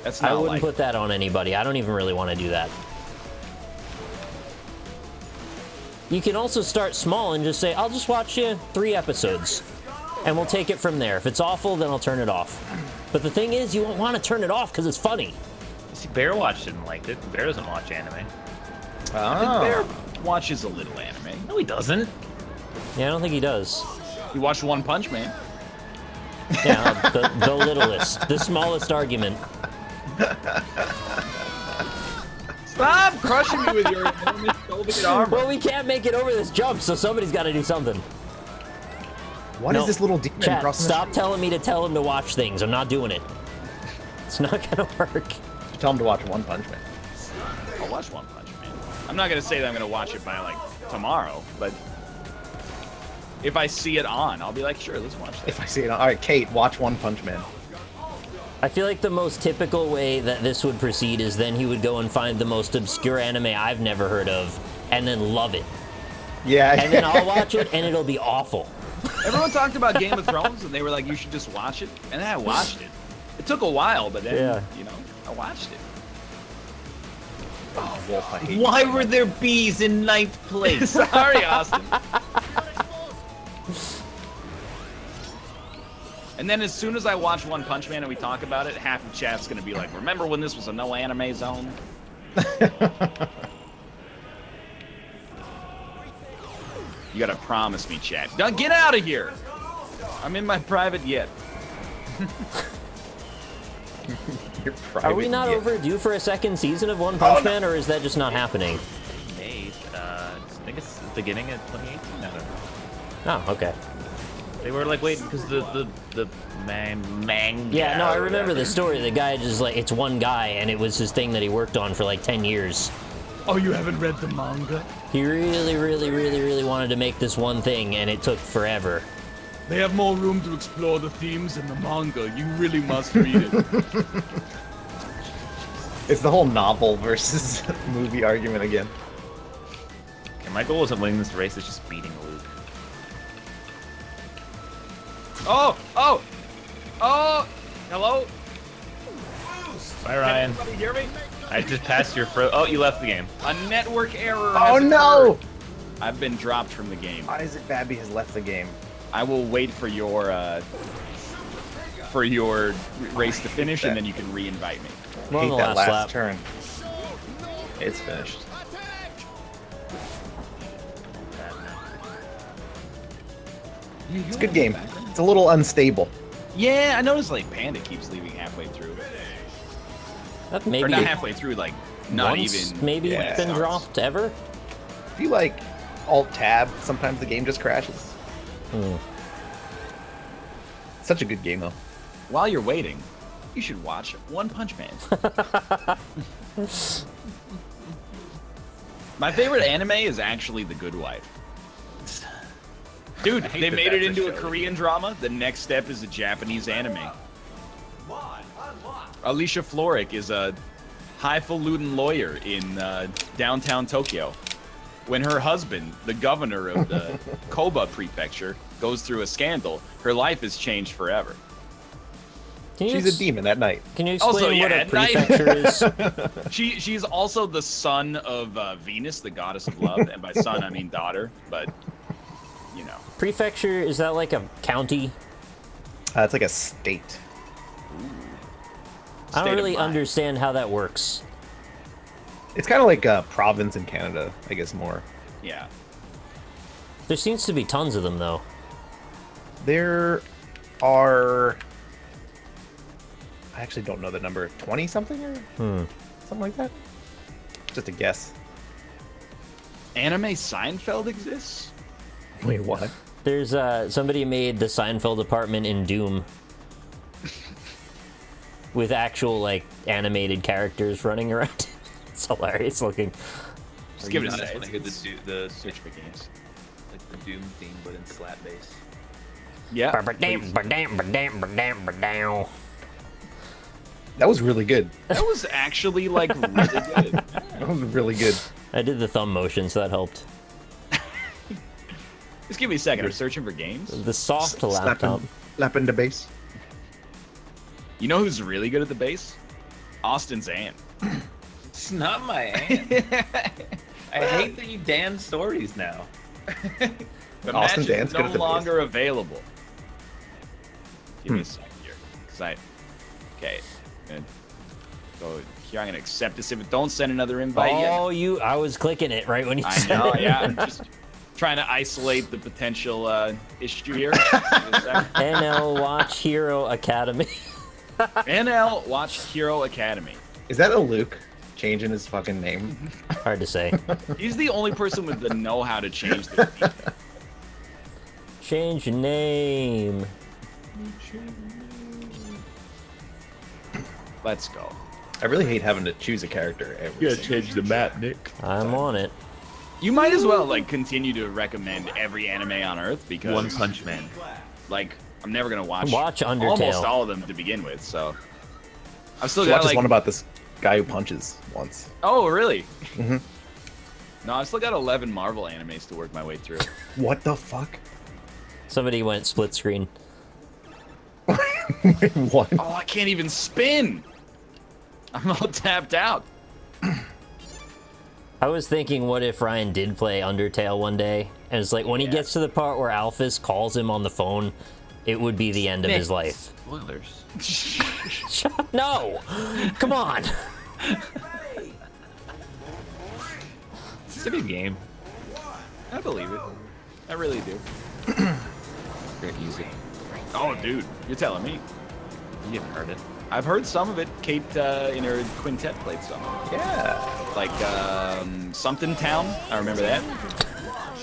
that's not I wouldn't like put that on anybody. I don't even really want to do that. You can also start small and just say, I'll just watch 3 episodes. And we'll take it from there. If it's awful, then I'll turn it off. But the thing is, you won't want to turn it off because it's funny. See, Bear Watch didn't like it. Bear doesn't watch anime. Bear watches a little anime. No, he doesn't. Yeah, I don't think he does. You watched One Punch Man. Yeah, the littlest, the smallest argument. Stop crushing me with your enormous Soviet armor. Well, we can't make it over this jump, so somebody's got to do something. What is this little demon Chat, crossing the stop telling me to tell him to watch things. I'm not doing it. It's not gonna work. street? Tell him to watch One Punch Man. I'll watch One Punch Man. I'm not gonna say that I'm gonna watch it by tomorrow, but if I see it on, I'll be like, sure, let's watch that. If I see it on. Alright, Kate, watch One Punch Man. I feel like the most typical way that this would proceed is then he would go and find the most obscure anime I've never heard of, and then love it. Yeah. And then I'll watch it, and it'll be awful. Everyone talked about Game of Thrones, and they were like, you should just watch it. And then I watched it. It took a while, but then, I watched it. Oh, Wolf, I hate you Why so were much. there bees in 9th place? Sorry, Austin. And then as soon as I watch One Punch Man and we talk about it, half of chat's gonna be like, remember when this was a no anime zone? You gotta promise me, chat. Don't get out of here! I'm in my private jet. Your Are we private not jet. overdue for a second season of One Punch Man, or is that just not happening? May, I think it's the beginning of 2018. I don't know. Oh, okay. They were like waiting because the manga. Yeah, no, I or remember the whatever. story. The guy just like, it's one guy, and it was his thing that he worked on for like 10 years. Oh, you haven't read the manga? He really, really, really, really wanted to make this one thing, and it took forever. They have more room to explore the themes in the manga. You really must read it. It's the whole novel versus movie argument again. Okay, my goal isn't winning this race, it's just beating Luke. Oh! Oh! Oh! Hello? Bye, Ryan. Can anybody hear me? I just passed your Oh, you left the game. A network error Oh has no! occurred. I've been dropped from the game. Isaac Babby has left the game. I will wait for your race to finish, and then you can re-invite me. We're on Hate the that last last lap. turn. It's finished. It's a good game. It's a little unstable. Yeah, I noticed like Panda keeps leaving halfway through. That Or maybe not halfway through, like not once, even. maybe Yeah. been dropped ever. If you like Alt-Tab, sometimes the game just crashes. Hmm. It's such a good game, though. While you're waiting, you should watch One Punch Man. My favorite anime is actually The Good Wife. Dude, hate they that made it that's a into a show. Korean drama. The next step is a Japanese anime. Mod unlocked. Alicia Florrick is a highfalutin lawyer in downtown Tokyo. When her husband, the governor of the Koba prefecture, goes through a scandal, her life is changed forever. Can you She's a demon at night. Can you explain Also, yeah, what a at night- prefecture is? She's also the son of Venus, the goddess of love, and by son I mean daughter, but you know. Prefecture, is that like a county? It's like a state. I don't State of really mind. understand how that works. It's kind of like a province in Canada, I guess, more. Yeah. There seems to be tons of them, though. There are... I actually don't know the number. 20-something or something like that? Just a guess. Anime Seinfeld exists? Wait, what? There's somebody made the Seinfeld apartment in Doom with actual like animated characters running around. It's hilarious looking. Just give it a Not as second. funny as the Switch for games. like the Doom theme, but in slap bass. Yeah. That was really good. That was actually like really good. That was really good. I did the thumb motion, so that helped. Just give me a second. I'm searching for games. The soft laptop. Slapping the bass. You know who's really good at the bass? Austin's aunt. It's not my aunt. I hate that you damn stories now. The Austin's match aunt's is good no at the bass. longer available. Give me a second here. Okay. So here I'm gonna accept this. If it don't send another invite yet. Oh, I was clicking it right when you I said know, it. yeah. I'm just trying to isolate the potential issue here. Give me a second. NL Watch Hero Academy. NL Watch Hero Academy. Is that a Luke changing his fucking name? Hard to say. He's the only person with the know-how to change the name. Change your name. Let's go. I really hate having to choose a character every single map, Nick. I'm on it. You might as well like continue to recommend every anime on Earth because One Punch Man. like I'm never gonna watch Undertale. almost all of them to begin with. So I've still Watch got this like one about this guy who punches once. oh really? Mhm. No, I've still got 11 Marvel animes to work my way through. What the fuck? Somebody went split screen. Wait, what? Oh, I can't even spin. I'm all tapped out. I was thinking, what if Ryan did play Undertale one day, and it's like when he gets to the part where Alphys calls him on the phone, it would be the end of his life. Spoilers. No! Come on! It's a good game. I believe it. I really do. Great music. Oh, dude, you're telling me. You haven't heard it. I've heard some of it. Kate in her quintet played some of it. Yeah. Like Something Town. I remember that.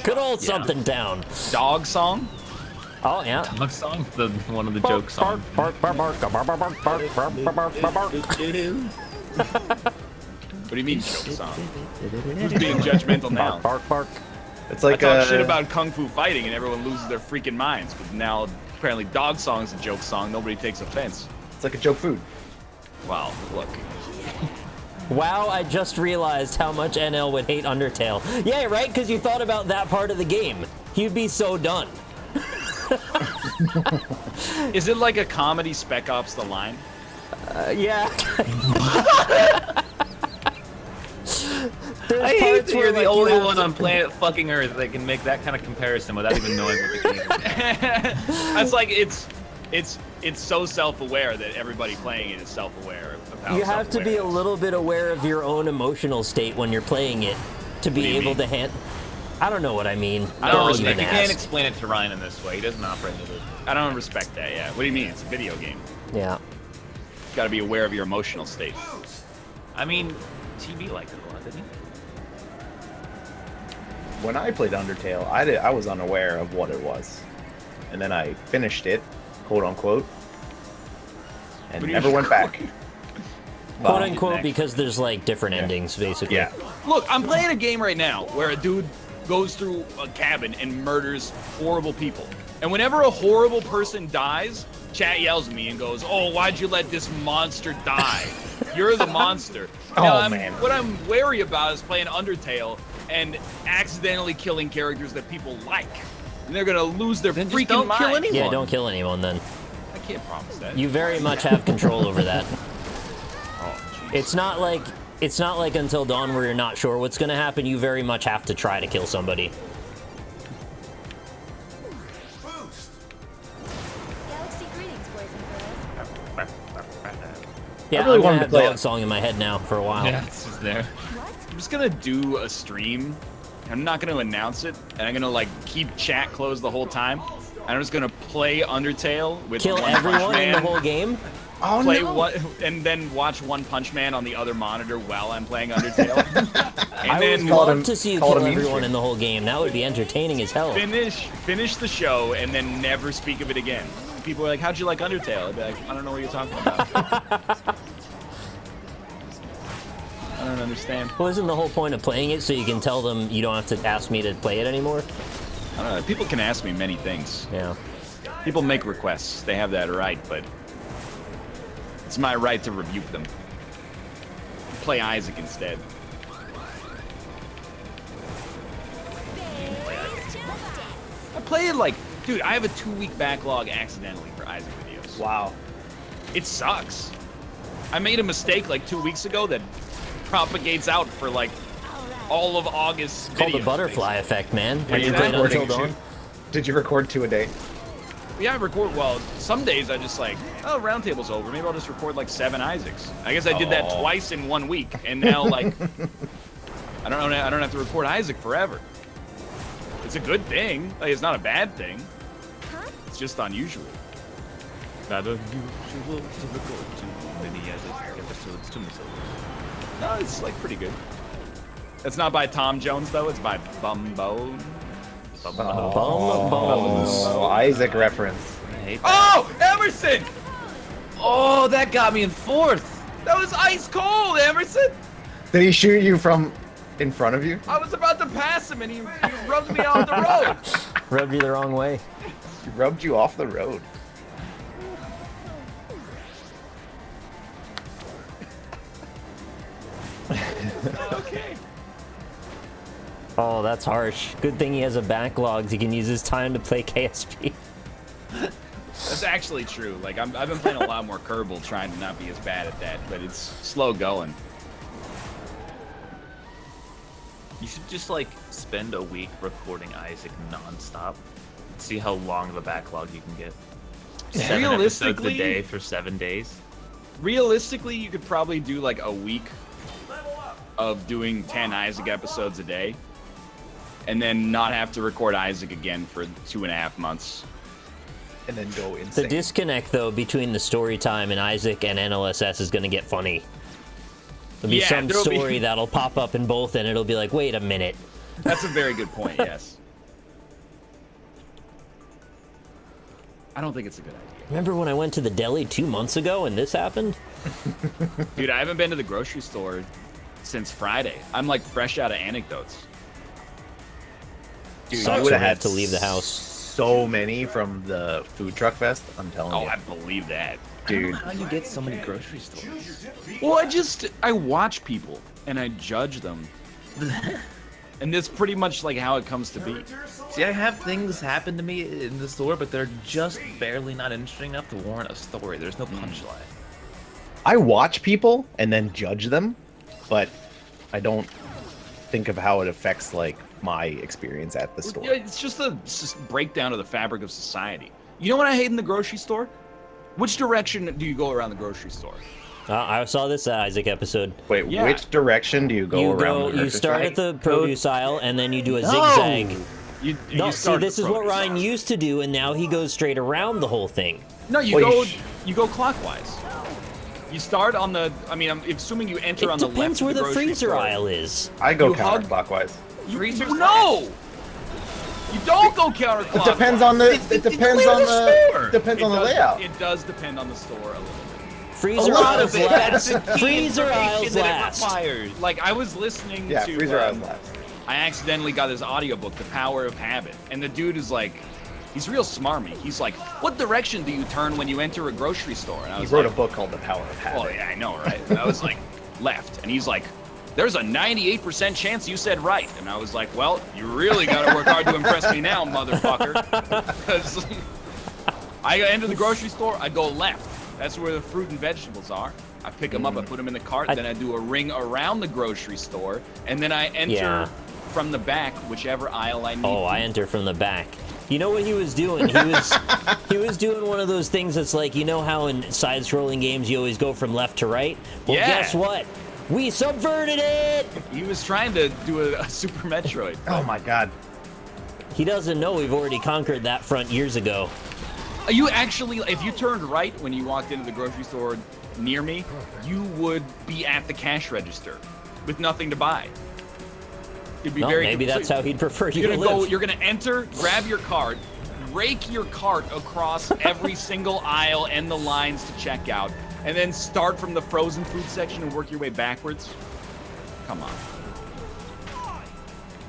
Good old Something Town. Dog Song. Oh, yeah. Dog song? One of the joke songs. Bark, bark, bark, bark, bark, bark, bark, bark, bark, bark, bark. What do you mean joke song? Who's being judgmental now? Bark, bark. It's like I talk shit about kung fu fighting and everyone loses their freaking minds. But now apparently Dog Song's a joke song. Nobody takes offense. It's like a joke food. Wow, look. Wow, I just realized how much NL would hate Undertale. Yeah, right? Because you thought about that part of the game. He'd be so done. Is it like a comedy Spec Ops The Line? Yeah. I hate that you're the only one on planet fucking Earth that can make that kind of comparison without even knowing what the game is. It's like it's so self-aware that everybody playing it is self-aware of how You have to be a self-aware it is. little bit aware of your own emotional state when you're playing it to be do you able mean? to handle. I don't know what I mean. I don't Don't respect- even You can't ask. explain it to Ryan in this way. He doesn't operate with it. I don't respect that. Yeah. What do you mean? It's a video game. Yeah. Got to be aware of your emotional state. I mean, TV liked it a lot, didn't he? When I played Undertale, I was unaware of what it was. And then I finished it, quote unquote, and What do you never mean, went back. Quote Well, unquote, because there's like different endings, basically. Yeah. Look, I'm playing a game right now where a dude goes through a cabin and murders horrible people. And whenever a horrible person dies, chat yells at me and goes, "Oh, why'd you let this monster die? You're the monster." Now, man. What I'm wary about is playing Undertale and accidentally killing characters that people like. And they're gonna lose their Then just freaking don't kill mind. anyone. Yeah, don't kill anyone then. I can't promise that. You very much have control over that. Oh, jeez. It's not like Until Dawn where you're not sure what's gonna happen. You very much have to try to kill somebody. Galaxy greetings, boys and girls. Yeah, really I'm gonna wanted to have play Dog it. Song in my head now for a while. Yeah, it's just there. I'm just gonna do a stream. I'm not gonna announce it, and I'm gonna like keep chat closed the whole time. I'm just gonna play Undertale with Kill One Punch everyone in the Man, whole game? Oh play no! one, and then watch One Punch Man on the other monitor while I'm playing Undertale. And I then would call it love a- to see you call it kill a meme everyone stream. in the whole game. That would be entertaining as hell. finish the show and then never speak of it again. People are like, "How'd you like Undertale?" I'd be like, "I don't know what you're talking about." I don't understand. Well, isn't the whole point of playing it so you can tell them you don't have to ask me to play it anymore? I don't know. People can ask me many things. Yeah. People make requests. They have that right, but it's my right to rebuke them. Play Isaac instead. I play it like, dude, I have a 2-week backlog accidentally for Isaac videos. Wow. It sucks. I made a mistake like 2 weeks ago that propagates out for like all of August. Called the videos, butterfly effect, man. Are When you you played recording Until Dawn. two? Did you record 2 a day? Yeah, I record. Well, some days I just like, oh, roundtable's over. Maybe I'll just record like 7 Isaacs. I guess I did that Oh. twice in 1 week, and now like, I don't have to record Isaac forever. It's a good thing. Like, it's not a bad thing. It's just unusual. Not unusual to record too many episodes to myself. No, it's like pretty good. It's not by Tom Jones though. It's by Bumbo. Oh, Isaac reference. I hate that. Oh, Emerson! Oh, that got me in 4th. That was ice cold, Emerson. Did he shoot you from in front of you? I was about to pass him, and he rubbed me off the road. Rubbed you the wrong way. He rubbed you off the road. Okay. Oh, that's harsh. Good thing he has a backlog. He can use his time to play KSP. That's actually true. Like I've been playing a lot more Kerbal, trying to not be as bad at that, but it's slow going. You should just like spend a week recording Isaac nonstop. See how long of a backlog you can get. 7 episodes a day for 7 days. Realistically, you could probably do like a week of doing 10 Isaac episodes a day, and then not have to record Isaac again for 2.5 months. And then go insane. The disconnect, though, between the story time and Isaac and NLSS is going to get funny. There'll be some story that'll pop up in both, and it'll be like, wait a minute. That's a very good point, yes. I don't think it's a good idea. Remember when I went to the deli 2 months ago and this happened? Dude, I haven't been to the grocery store since Friday. I'm like fresh out of anecdotes. Dude, I you would have had to leave the house. So many from the food truck fest. I'm telling you. Oh, I believe that. Dude. How do you get so many grocery stores? Well, I watch people and I judge them. And that's pretty much like how it comes to be. See, I have things happen to me in the store, but they're just barely not interesting enough to warrant a story. There's no punchline. I watch people and then judge them, but I don't think of how it affects like my experience at the store. Yeah, it's just a breakdown of the fabric of society. You know what I hate in the grocery store? Which direction do you go around the grocery store? I saw this Isaac episode. Wait, which direction do you go around? You start at the produce aisle, and then you do a zigzag. You see, this is what Ryan used to do, and now he goes straight around the whole thing. No, you go clockwise. You start on the. I mean, I'm assuming you enter on the left. It depends where the freezer store. Aisle is. I go counterclockwise. No. You don't go counterclockwise. It depends on the. It depends on the. Depends on the layout. It does depend on the store a little bit. Freezer aisles last. Freezer aisles last. Like I was listening to. Freezer aisles last. I accidentally got his audiobook, The Power of Habit, and the dude is like, he's real smarmy. He's like, what direction do you turn when you enter a grocery store? And I was he wrote a book called The Power of Habit. Well, yeah, I know, right? And I was like, left, and he's like, there's a 98% chance you said right. And I was like, well, you really got to work hard to impress me now, motherfucker. Because I enter the grocery store, I go left. That's where the fruit and vegetables are. I pick them up, I put them in the cart, then I do a ring around the grocery store, and then I enter from the back, whichever aisle I need. Oh, I enter from the back. You know what he was doing? He was doing one of those things that's like, you know how in side-scrolling games you always go from left to right? Well, guess what? We subverted it! He was trying to do a Super Metroid. Oh my god. He doesn't know we've already conquered that front years ago. You actually, if you turned right when you walked into the grocery store near me, you would be at the cash register with nothing to buy. It'd be maybe that's how he'd prefer you to live. You're gonna enter, grab your cart, rake your cart across every single aisle and the lines to check out, and then start from the frozen food section and work your way backwards. Come on.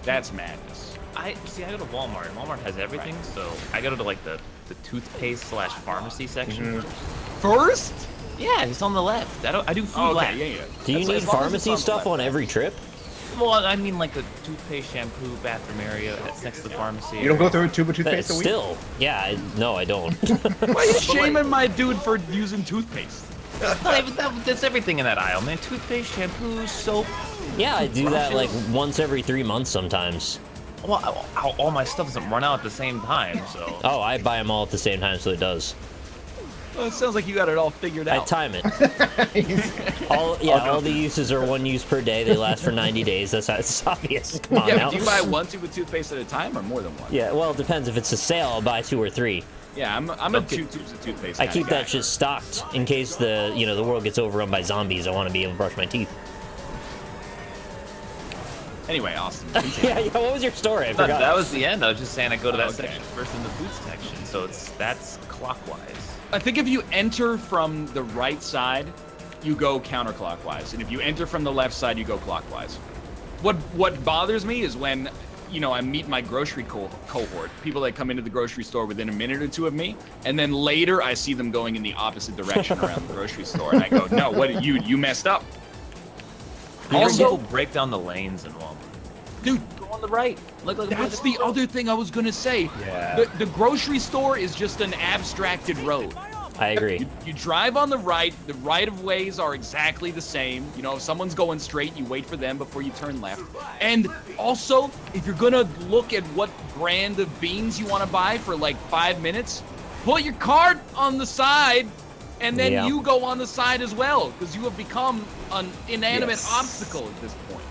That's madness. I go to Walmart. Walmart has everything, so I go to like the toothpaste / pharmacy section. First? Yeah, it's on the left. I do food lab. Yeah. Do you need pharmacy stuff on every trip? Well, I mean like the toothpaste, shampoo, bathroom area that's next to the pharmacy. You don't go through a tube of toothpaste a week? Still, yeah, no, I don't. Why are you shaming my dude for using toothpaste? That's everything in that aisle, man. Toothpaste, shampoo, soap. Yeah, I do that like once every 3 months sometimes. Well, all my stuff doesn't run out at the same time, so. Oh, I buy them all at the same time, so it does. Well, it sounds like you got it all figured out. I time it. all the uses are 1 use per day. They last for 90 days. That's obvious. Come on now. Do you buy 1 tube of toothpaste at a time or more than one? Yeah, well, it depends. If it's a sale, I'll buy 2 or 3. Yeah, I'm a 2 tubes of toothpaste. I keep that shit stocked in case the world gets overrun by zombies. I want to be able to brush my teeth. Anyway, Austin. yeah, what was your story? I forgot. That was the end. I was just saying I go to that section first in the food section, so that's clockwise. I think if you enter from the right side, you go counterclockwise, and if you enter from the left side, you go clockwise. What bothers me is when, I meet my grocery cohort, people that come into the grocery store within a minute or 2 of me, and then later I see them going in the opposite direction around the grocery store, and I go, no, what you messed up. Also, people break down the lanes in Walmart. Dude, go on the right. Look, that's the other thing I was gonna say. Yeah. The grocery store is just an abstracted road. I agree. You drive on the right of ways are exactly the same. You know, if someone's going straight, you wait for them before you turn left. And also, if you're gonna look at what brand of beans you want to buy for like 5 minutes, put your cart on the side, and then you go on the side as well, because you have become an inanimate obstacle at this point.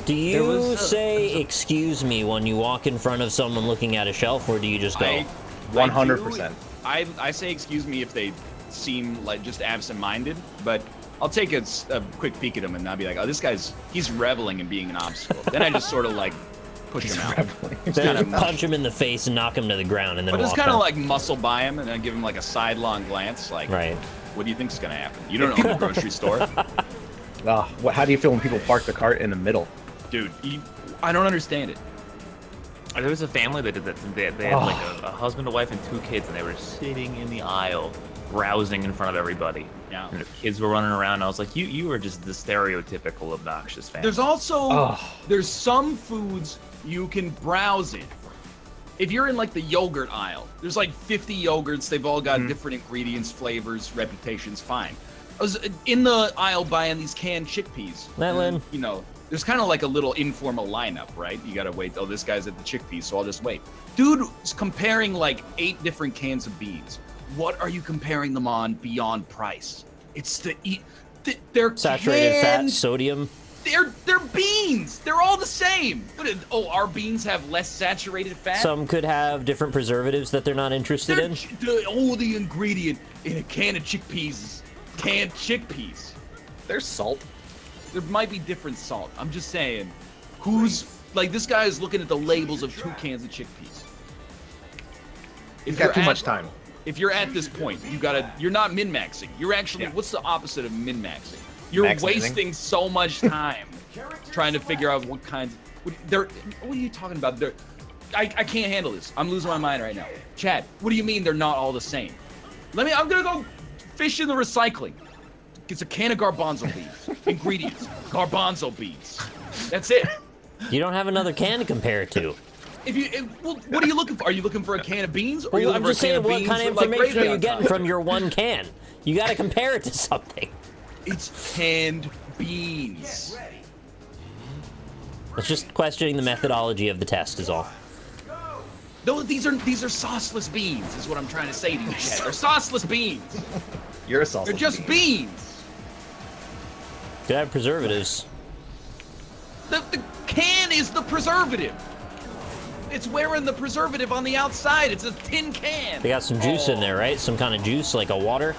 Do you say "excuse me" when you walk in front of someone looking at a shelf, or do you just go? 100%. I say excuse me if they seem like just absent-minded, but I'll take a quick peek at him and not be like, oh, he's reveling in being an obstacle. Then I just sort of like push him out. Then punch him in the face and knock him to the ground, and then But walk just kind of out. like muscle by him and then give him like a sidelong glance, like, right. What do you think's gonna happen? You don't own the grocery store. How do you feel when people park the cart in the middle? Dude, I don't understand it. There was a family that did that. They had like a husband, a wife, and 2 kids, and they were sitting in the aisle, browsing in front of everybody. Yeah. And the kids were running around. And I was like, you were just the stereotypical obnoxious family. There's also there's some foods you can browse in. If you're in like the yogurt aisle, there's like 50 yogurts. They've all got different ingredients, flavors, reputations. Fine. I was in the aisle buying these canned chickpeas. Madeline. You know, there's kind of like a little informal lineup, right? You gotta wait. Oh, this guy's at the chickpeas, so I'll just wait. Dude is comparing like 8 different cans of beans. What are you comparing them on beyond price? It's they're Saturated canned, fat, sodium. They're beans. They're all the same. Our beans have less saturated fat. Some could have different preservatives that they're not interested in. The ingredient in a can of chickpeas is canned chickpeas. There's salt. There might be different salt. I'm just saying, who's like this guy is looking at the labels of 2 cans of chickpeas. He's got too much time. If you're at this point, you're not min-maxing. You're actually, what's the opposite of min-maxing? You're wasting so much time trying to figure out what kinds. What are you talking about? I can't handle this. I'm losing my mind right now. Chad, what do you mean they're not all the same? I'm gonna go fish in the recycling. It's a can of garbanzo beans. Ingredients: garbanzo beans. That's it. You don't have another can to compare it to. What are you looking for? Are you looking for a can of beans? Or are you I'm looking just for a can saying, of what beans kind of with, like, information gravy are you on getting top? from your one can? You got to compare it to something. It's canned beans. It's just questioning the methodology of the test is all. No, these are sauceless beans, is what I'm trying to say to you, Chad. They're sauceless beans. You're a sauceless They're just beans. Could have preservatives. The can is the preservative. It's wearing the preservative on the outside. It's a tin can. They got some juice in there, right? Some kind of juice, like a water?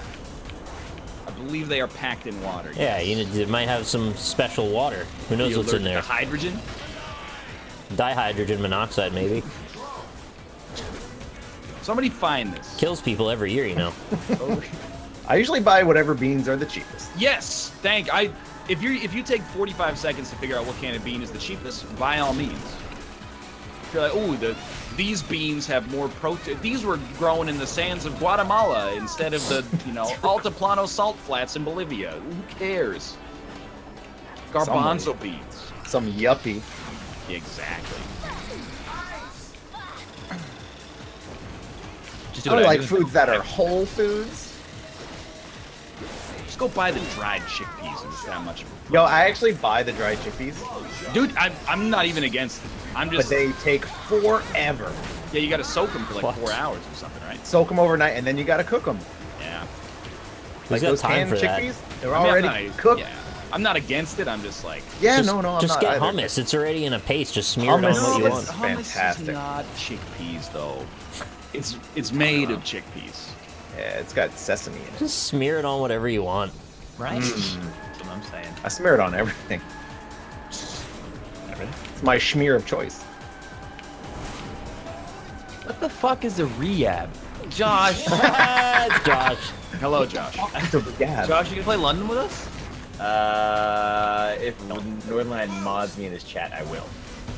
I believe they are packed in water. Yeah, yes. it might have some special water. Who knows what's in there? Hydrogen? Dihydrogen monoxide, maybe. Somebody find this. Kills people every year, you know. I usually buy whatever beans are the cheapest. Yes, if you take 45 seconds to figure out what can of bean is the cheapest, by all means. If you're like, oh, these beans have more protein. These were grown in the sands of Guatemala instead of the, Altiplano salt flats in Bolivia. Who cares? Garbanzo beans. Some yuppie. Exactly. I like foods that are whole foods. Just go buy the dried chickpeas and it's that much. Yo, I actually buy the dried chickpeas. Dude, I'm not even against it. But they take forever. Yeah, you gotta soak them for like 4 hours or something, right? Soak them overnight and then you gotta cook them. Yeah. Like those canned chickpeas, they're already cooked. Yeah. I'm not against it, I'm just like... Yeah, just, I'm not Just get either. hummus. It's already in a paste. Just smear it on what you want. Fantastic. Hummus is not chickpeas, though. It's made of chickpeas. Yeah, it's got sesame in it. Just smear it on whatever you want. Right? That's what I'm saying. I smear it on everything. It's my schmear of choice. What the fuck is a rehab? Josh! Josh. Hello, Josh. Josh, you can play London with us? If Northernlion mods me in his chat, I will.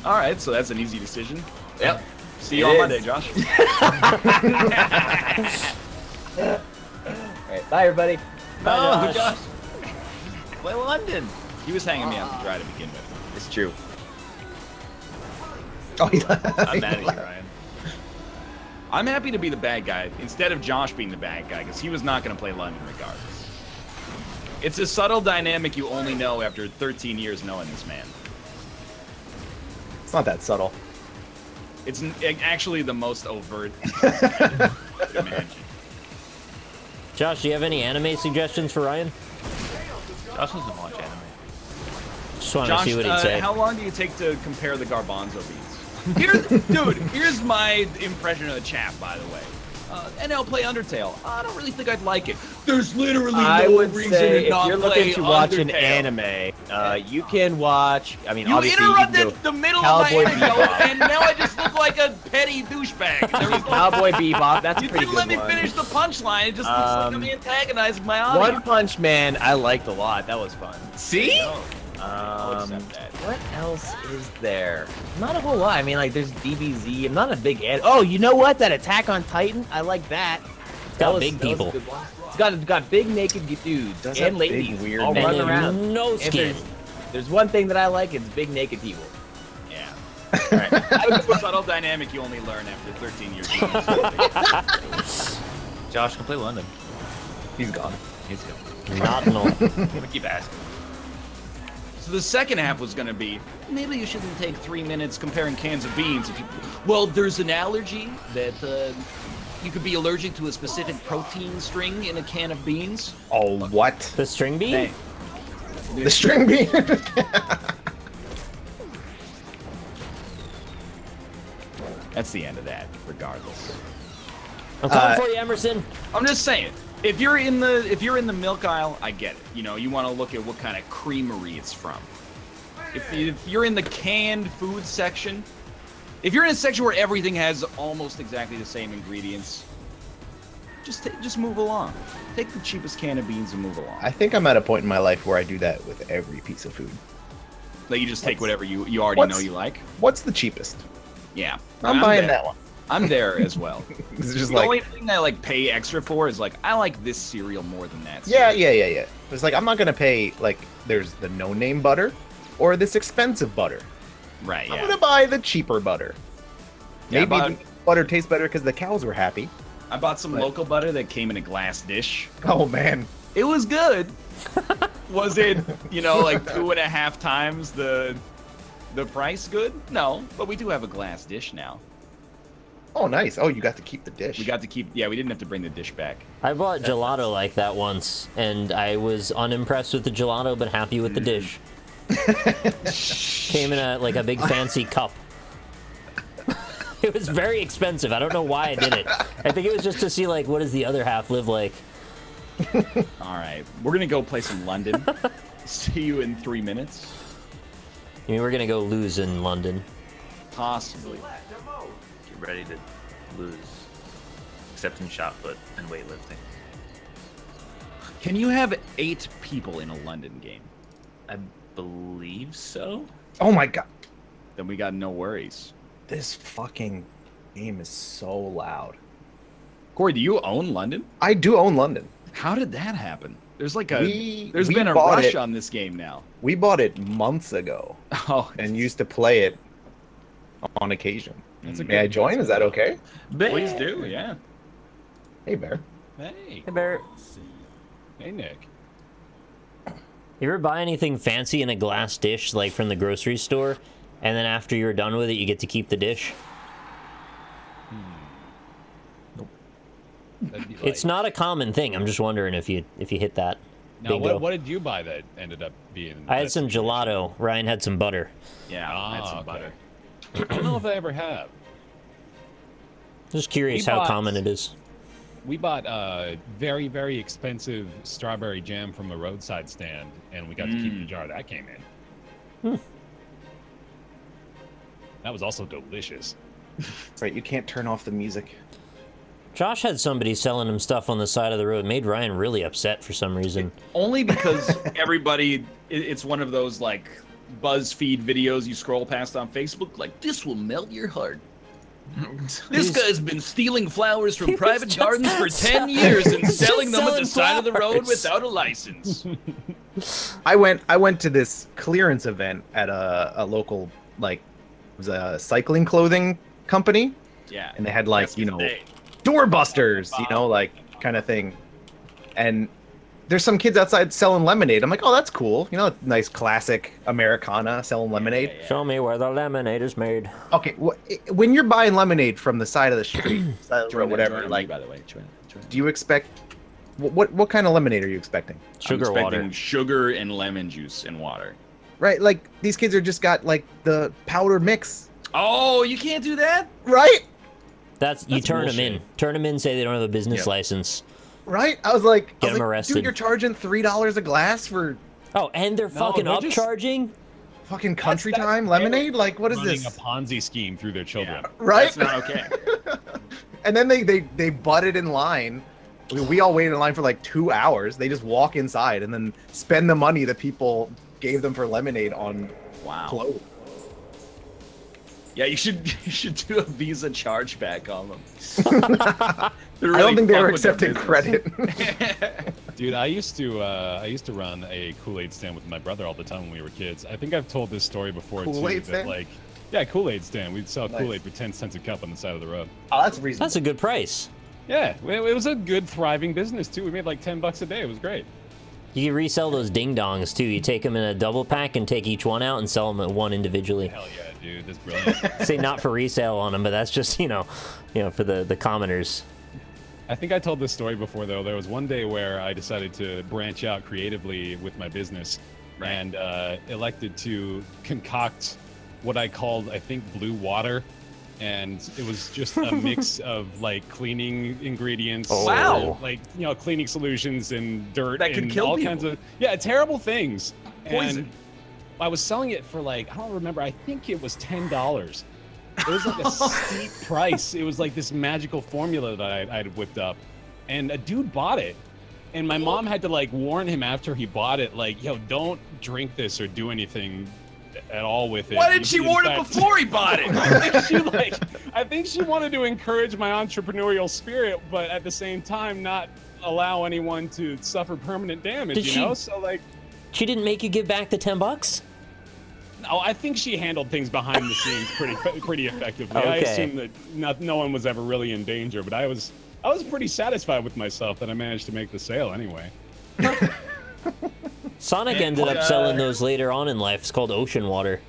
All right, so that's an easy decision. Yep. See you on Monday, Josh. Alright, bye everybody. Bye, Josh. Play London. He was hanging me out to dry to begin with. It's true. Oh, I'm mad at you, Ryan. I'm happy to be the bad guy instead of Josh being the bad guy, because he was not going to play London regardless. It's a subtle dynamic you only know after 13 years knowing this man. It's not that subtle. It's actually the most overt. Imagine. Josh, do you have any anime suggestions for Ryan? Josh doesn't watch anime. Just want to Josh, see what he'd say. how long do you take to compare the garbanzo beans? Here's my impression of the chat, by the way. NL play Undertale. I don't really think I'd like it. There's literally I no would reason say to not if you're play looking to watch an Undertale. anime, you can watch. I mean, You obviously interrupted you can the go middle Cowboy of my intro, Bebop. and now I just look like a petty douchebag. There was no- Cowboy Bebop. That's a You pretty didn't let good me one. finish the punchline. It just looks like I'm antagonizing my audience. One Punch Man, I liked a lot. That was fun. See? What else is there? Not a whole lot. I mean, like, there's DBZ. I'm not a big ad. Oh, you know what? That Attack on Titan, I like that. got big people. It's got big naked dudes Does have and big, ladies weird all And running then around. no And skin. there's one thing that I like. It's big naked people. Yeah. All right. That's a subtle dynamic you only learn after 13 years. Josh can play London. He's gone. He's good. Not no. I'm gonna keep asking. So the second half was going to be, maybe you shouldn't take 3 minutes comparing cans of beans. Well, there's an allergy that you could be allergic to a specific protein string in a can of beans. Oh, what? The string bean? Hey. The string bean? That's the end of that, regardless. I'm coming for you, Emerson. I'm just saying, if you're in the milk aisle, I get it. You know, you want to look at what kind of creamery it's from. If you're in the canned food section, if you're in a section where everything has almost exactly the same ingredients, just move along. Take the cheapest can of beans and move along. I think I'm at a point in my life where I do that with every piece of food. Like you just take whatever you already know you like. What's the cheapest? Yeah, I'm buying there. that one. I'm there as well. It's just The like, only thing I like pay extra for is like I like this cereal more than that. yeah. Cereal. It's like I'm not gonna pay like there's the no-name butter or this expensive butter. Right. I'm Yeah. gonna buy the cheaper butter. Yeah, Maybe the butter tastes better because the cows were happy. I bought some Right. local butter that came in a glass dish. Oh man, It was good. Was it, like 2.5 times the price good? No, but we do have a glass dish now. oh nice. Oh, you got to keep the dish. We got to keep, we didn't have to bring the dish back. I bought gelato like that once, and I was unimpressed with the gelato, but happy with the dish. Came in a big fancy cup. It was very expensive. I don't know why I did it. I think it was just to see what does the other half live like. All right, we're gonna go play some London. See you in 3 minutes. I mean, we're gonna go lose in London. Possibly. Get ready to lose. Except in shot put and weightlifting. Can you have 8 people in a London game? I believe so. Oh my god, Then we got no worries. this fucking game is so loud. Corey, do you own London? I do own London. How did that happen? There's like We been a bought rush it. on this game now. We bought it months ago Oh, and used to play it on occasion. That's a May I join? Is that okay? please do, yeah. Hey, Bear. Hey. Hey, Bear. Hey, Nick. You ever buy anything fancy in a glass dish, like from the grocery store, and then after you're done with it, you get to keep the dish? That'd be It's not a common thing. I'm just wondering if you hit that. Now, bingo. what did you buy that ended up being? I had that some situation? gelato. Ryan had some butter. Yeah, I had some okay. butter. I don't know if I ever have. Just curious We how bought- common it is. We bought very, very expensive strawberry jam from a roadside stand, and we got to keep the jar that came in. That was also delicious. Right, you can't turn off the music. Josh had somebody selling him stuff on the side of the road. Made Ryan really upset for some reason. Only because it's one of those like BuzzFeed videos you scroll past on Facebook. Like, this will melt your heart. This guy's been stealing flowers from private just- gardens for 10 years and was selling just them at the selling side of the road flowers. without a license. I went to this clearance event at a local, like, it was a cycling clothing company, Yeah. And they had like, That's you know, good. doorbusters, you know, like kind of thing. And there's some kids outside selling lemonade. I'm like, oh, that's cool. You know, nice classic Americana selling lemonade. Show me where the lemonade is made. Okay, when you're buying lemonade from the side of the street, side of the road, Join whatever, me, like, by the way, join. do you expect what kind of lemonade are you expecting? Sugar I'm expecting water. sugar and lemon juice and water. Right, like these kids are just got like the powder mix. Oh, you can't do that? Right? You turn them bullshit. in. Turn them in. Say they don't have a business license. Right? I was like, Get 'em arrested. dude, you're charging $3 a glass for Oh, and they're fucking they're just- upcharging. fucking country That's time lemonade? Like, what is Running this? a Ponzi scheme through their children. Right? That's not okay. And then they butted in line. We all waited in line for like 2 hours. They just walk inside and then spend the money that people gave them for lemonade on Wow. clothes. Yeah, you should do a Visa chargeback on them. I don't think they were accepting credit. Dude, I used to run a Kool-Aid stand with my brother all the time when we were kids. I think I've told this story before Kool-Aid too. stand? That like, yeah, Kool-Aid stand. We'd sell Nice. Kool-Aid for 10 cents a cup on the side of the road. Oh, that's reasonable. That's a good price. Yeah, it was a good, thriving business too. We made like $10 a day. It was great. You can resell those ding dongs too. You take them in a double pack and take each one out and sell them at one individually. Hell yeah, dude, that's brilliant. Say not for resale on them, but that's just you know for the commoners. I think I told this story before though. There was one day where I decided to branch out creatively with my business, and elected to concoct what I called, I think, blue water. And it was just a mix of like cleaning ingredients, Wow. like cleaning solutions and dirt That could and kill all people. kinds of terrible things. Poison. And I was selling it for like, I don't remember, I think it was $10. It was like a steep price. It was like this magical formula that I'd whipped up, and a dude bought it. And my mom had to like warn him after he bought it, like, yo, don't drink this or do anything at all with it. Why didn't she In warn him fact- before he bought it? I think she wanted to encourage my entrepreneurial spirit, but at the same time not allow anyone to suffer permanent damage. Did you she- know, so like, She didn't make you give back the $10? no, I think she handled things behind the scenes pretty effectively. I Okay. assume that no one was ever really in danger, but I was pretty satisfied with myself that I managed to make the sale anyway. Sonic ended up selling those later on in life. It's called Ocean Water.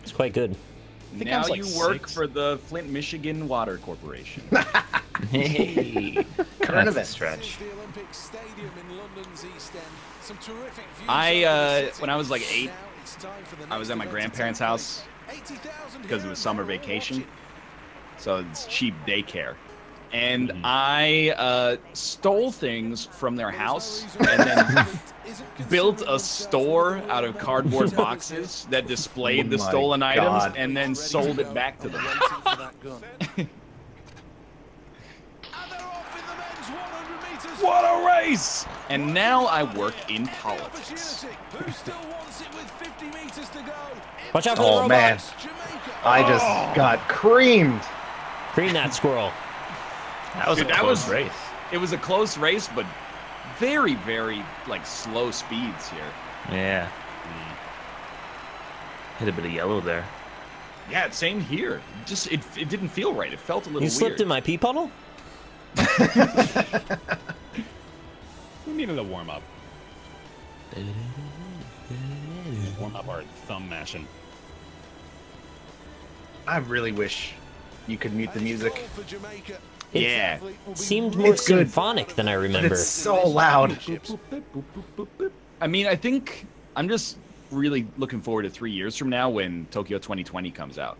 It's quite good. I think I Now was, like, you work 6. for the Flint, Michigan Water Corporation. Hey, Current that's a event. stretch. When I was like 8, I was at my grandparents' house because it was summer vacation, so it's cheap daycare. And I stole things from their house and then built a store out of cardboard boxes that displayed the Oh my stolen items God. and then sold it back to them. What a race! And now I work in politics. Watch out for the Oh robot. man, I just got creamed. Cream that squirrel. That was Dude, a that close was- race. It was a close race, but very, very like slow speeds here. Yeah. Hit a bit of yellow there. Yeah, same here. Just it didn't feel right. It felt a little You weird. slipped in my pee puddle? We needed a warm up. Warm up our thumb mashing. I really wish you could mute the music. Yeah. Seemed more It's good. symphonic than I But remember. it's so loud. I mean, I think I'm just really looking forward to 3 years from now when Tokyo 2020 comes out.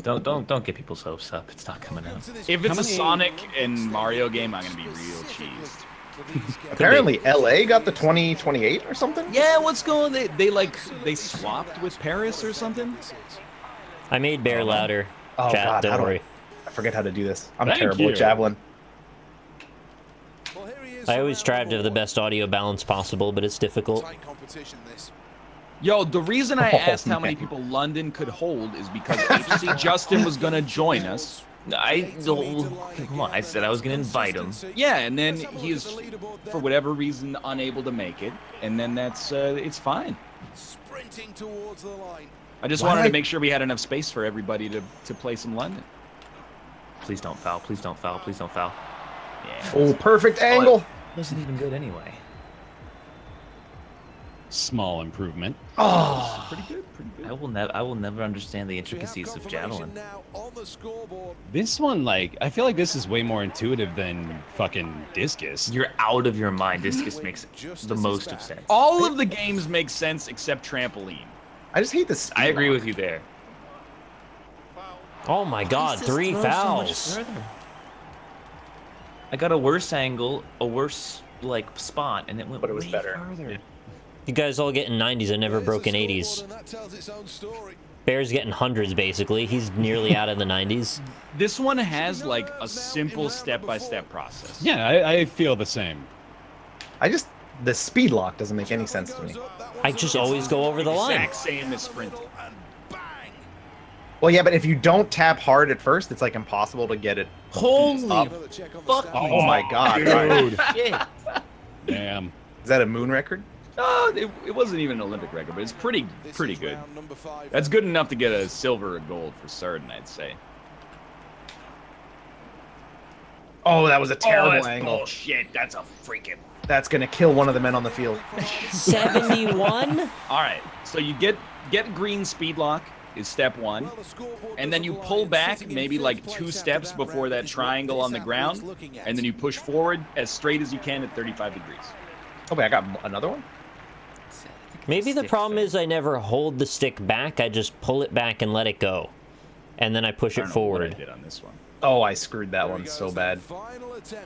Don't get people's hopes up. It's not coming out. If it's a Sonic and Mario game, I'm gonna be real cheesed. Apparently, LA got the 2028 or something. Yeah, what's going? They swapped with Paris or something. I made Bear louder. Oh Chat, God, don't how do worry. I forget how to do this. I'm Thank terrible you. at javelin. I always strive to have the best audio balance possible, but it's difficult. Yo, the reason I asked how many people London could hold is because HC Justin was gonna join us. Come on, I said I was gonna invite him. Yeah, and then he's, for whatever reason, unable to make it, and then that's it's fine. I just Why wanted did to make sure we had enough space for everybody to play some London. Please don't foul. Please don't foul. Please don't foul. Yeah. Oh, perfect angle. It wasn't even good anyway. Small improvement. Oh, Pretty good, pretty good. I will never understand the intricacies of javelin. This one, like, I feel like this is way more intuitive than fucking discus. You're out of your mind. Discus makes the most of sense. All of the games make sense except trampoline. I just hate this. I agree with you there. Oh my God, 3 fouls. I got a worse angle, a worse like spot, and it went But it was way better. farther. You guys all getting 90s. I never broken 80s. Bear's getting hundreds, basically. He's nearly out of the 90s. This one has like a simple step-by-step process. Yeah, I feel the same. The speed lock doesn't make any sense to me. I just always go over the line. Exact same as sprinting. Well, yeah, but if you don't tap hard at first, it's like impossible to get it. Holy up. fuck! Oh my God, Dude. Shit. Damn. Is that a moon record? It wasn't even an Olympic record, but it's pretty good. That's good enough to get a silver or gold for certain, I'd say. Oh, that was a terrible that's angle. bullshit. That's a freaking... That's gonna kill one of the men on the field. 71? All right, so you get green speed lock is step 1, and then you pull back maybe like 2 steps before that triangle on the ground, and then you push forward as straight as you can at 35 degrees. Oh wait, I got another one? Maybe the problem is I never hold the stick back. I just pull it back and let it go. And then I push I it don't know what I forward. did on this one. Oh, I screwed that one so bad.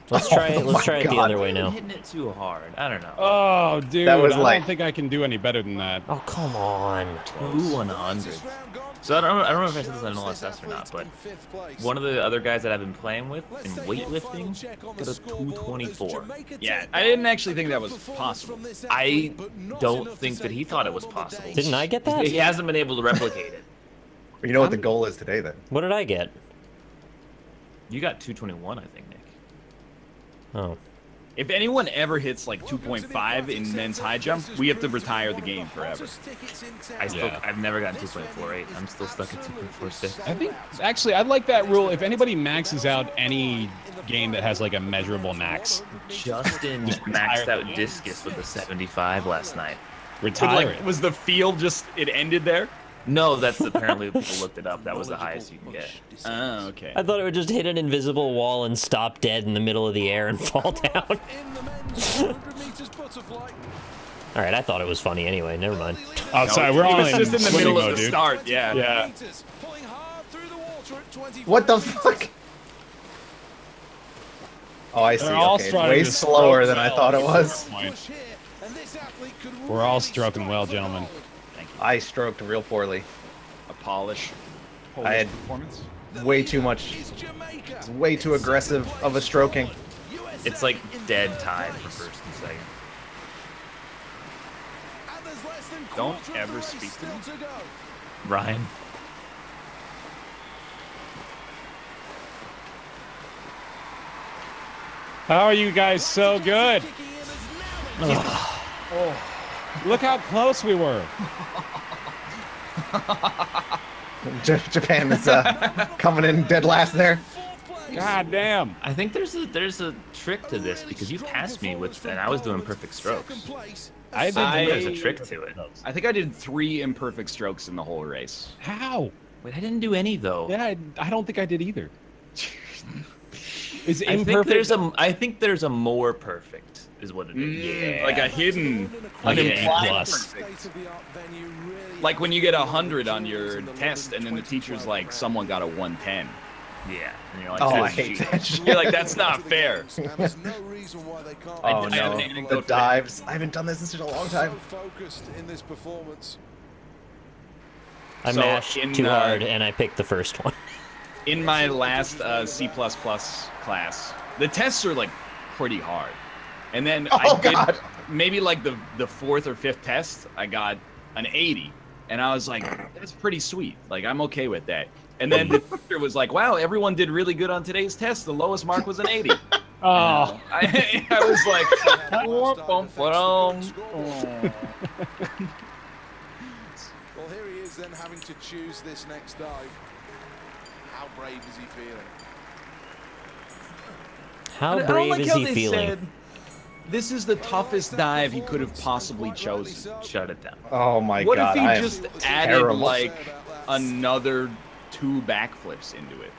Let's try it. Oh Let's try my it the God. other way now. Hitting it too hard. I don't know. Oh, dude, That was I like- don't think I can do any better than that. Oh, come on. 200. So I don't know if I said this on LSS or not, but one of the other guys that I've been playing with in weightlifting got a 224. Yeah, I didn't actually think that was possible. I don't think that he thought it was possible. Didn't I get that? He hasn't been able to replicate it. You know what the goal is today, then? What did I get? You got 221, I think, Nick. Oh. If anyone ever hits like 2.5 in men's high jump, we have to retire the game forever. I've never gotten 2.48. I'm still stuck at 2.46. I think, actually, I'd like that rule. If anybody maxes out any game that has like a measurable max, Justin maxed out discus with a 75 last night. retire Like, it. was the field just, it ended there? No, that's apparently people looked it up. That was the highest you can get. Oh, okay. I thought it would just hit an invisible wall and stop dead in the middle of the air and fall down. Alright, I thought it was funny anyway. Never mind. Oh, sorry, we're It all was in just in the swimming middle mode, of the dude. start, yeah. Yeah. What the fuck? Oh, I see. They're all Okay, starting way to slower stroke than I well thought at it this was. point. We're all stroking well, gentlemen. I stroked real poorly. A polish. I had performance. way too much. It's way too aggressive of a stroking. It's like dead tied for first and second. Don't ever speak to me. Ryan. How are you guys so good? Oh, look how close we were. Japan is coming in dead last there. God damn. I think there's a trick to this because you passed me with, and I was doing perfect strokes. I I think there's a did. trick to it. I think I did 3 imperfect strokes in the whole race. How? Wait, I didn't do any though. Yeah, I don't think I did either. Is I think imperfect? I think there's a more perfect is what it is. Yeah. Like a hidden, Like an an A implied plus. perfect. Like when you get 100 on your test and then the teacher's like, someone got a 110. Yeah. And you're like, Oh, I that's hate cheating. that shit. You're like, that's not fair. Oh I have no, an the anecdote for that. dives. I haven't done this in such a long time. I So, mashed in, too hard and I picked the first one. In my last C++ class, the tests are like pretty hard. And then Oh, I did God. maybe like the 4th or 5th test, I got an 80. And I was like, that's pretty sweet. Like, I'm okay with that. And then the teacher was like, wow, everyone did really good on today's test. The lowest mark was an 80. Oh, I was like, Well, here he is then having to choose this next dive. How brave is he feeling? How I don't brave like is how he they feeling? said, this is the toughest dive he could have possibly chosen. Shut it down. Oh my What god, if I he am just added terrible. like another 2 backflips into it?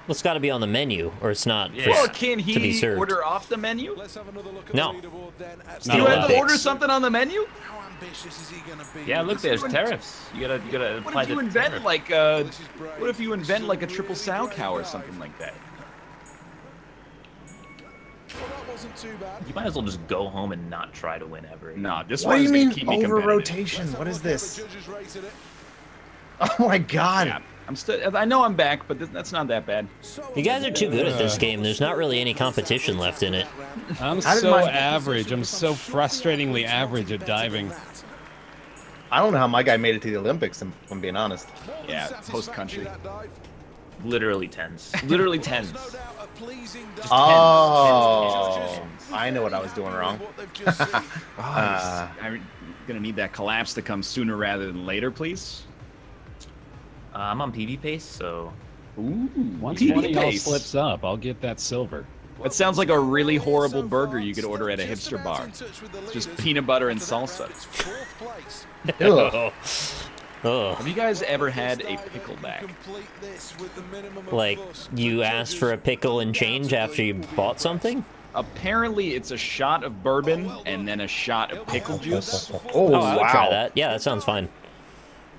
Well, it's got to be on the menu, or it's not. Yeah. for- Well, can to be he served. order off the menu? No. Not Do you have to Olympics. order something on the menu? Yeah, look, there's tariffs. You gotta What apply if you the invent tariff. like what if you invent like a triple sow cow or something like that? You might as well just go home and not try to win ever. Nah, this What do one's you gonna mean keep me over competitive. rotation? What is this? Oh my god. Yeah, I'm still. I know I'm back, but that's not that bad. You guys are too good at this game. There's not really any competition left in it. I'm How did so my- average. I'm so frustratingly average at diving. I don't know how my guy made it to the Olympics, if I'm being honest. Yeah, host country. Literally tens. Literally tens. Just Oh, I know what I was doing wrong. I'm gonna need that collapse to come sooner rather than later, please. I'm on PB pace, so Ooh, Once PB one of y'all pace. slips up, I'll get that silver. That sounds like a really horrible burger you could order at a hipster bar. Just peanut butter and salsa. Ugh. Ugh. Have you guys ever had a pickleback? Like, you asked for a pickle and change after you bought something? Apparently, it's a shot of bourbon and then a shot of pickle juice. Oh, Oh, I would try wow. that. Yeah, that sounds fine.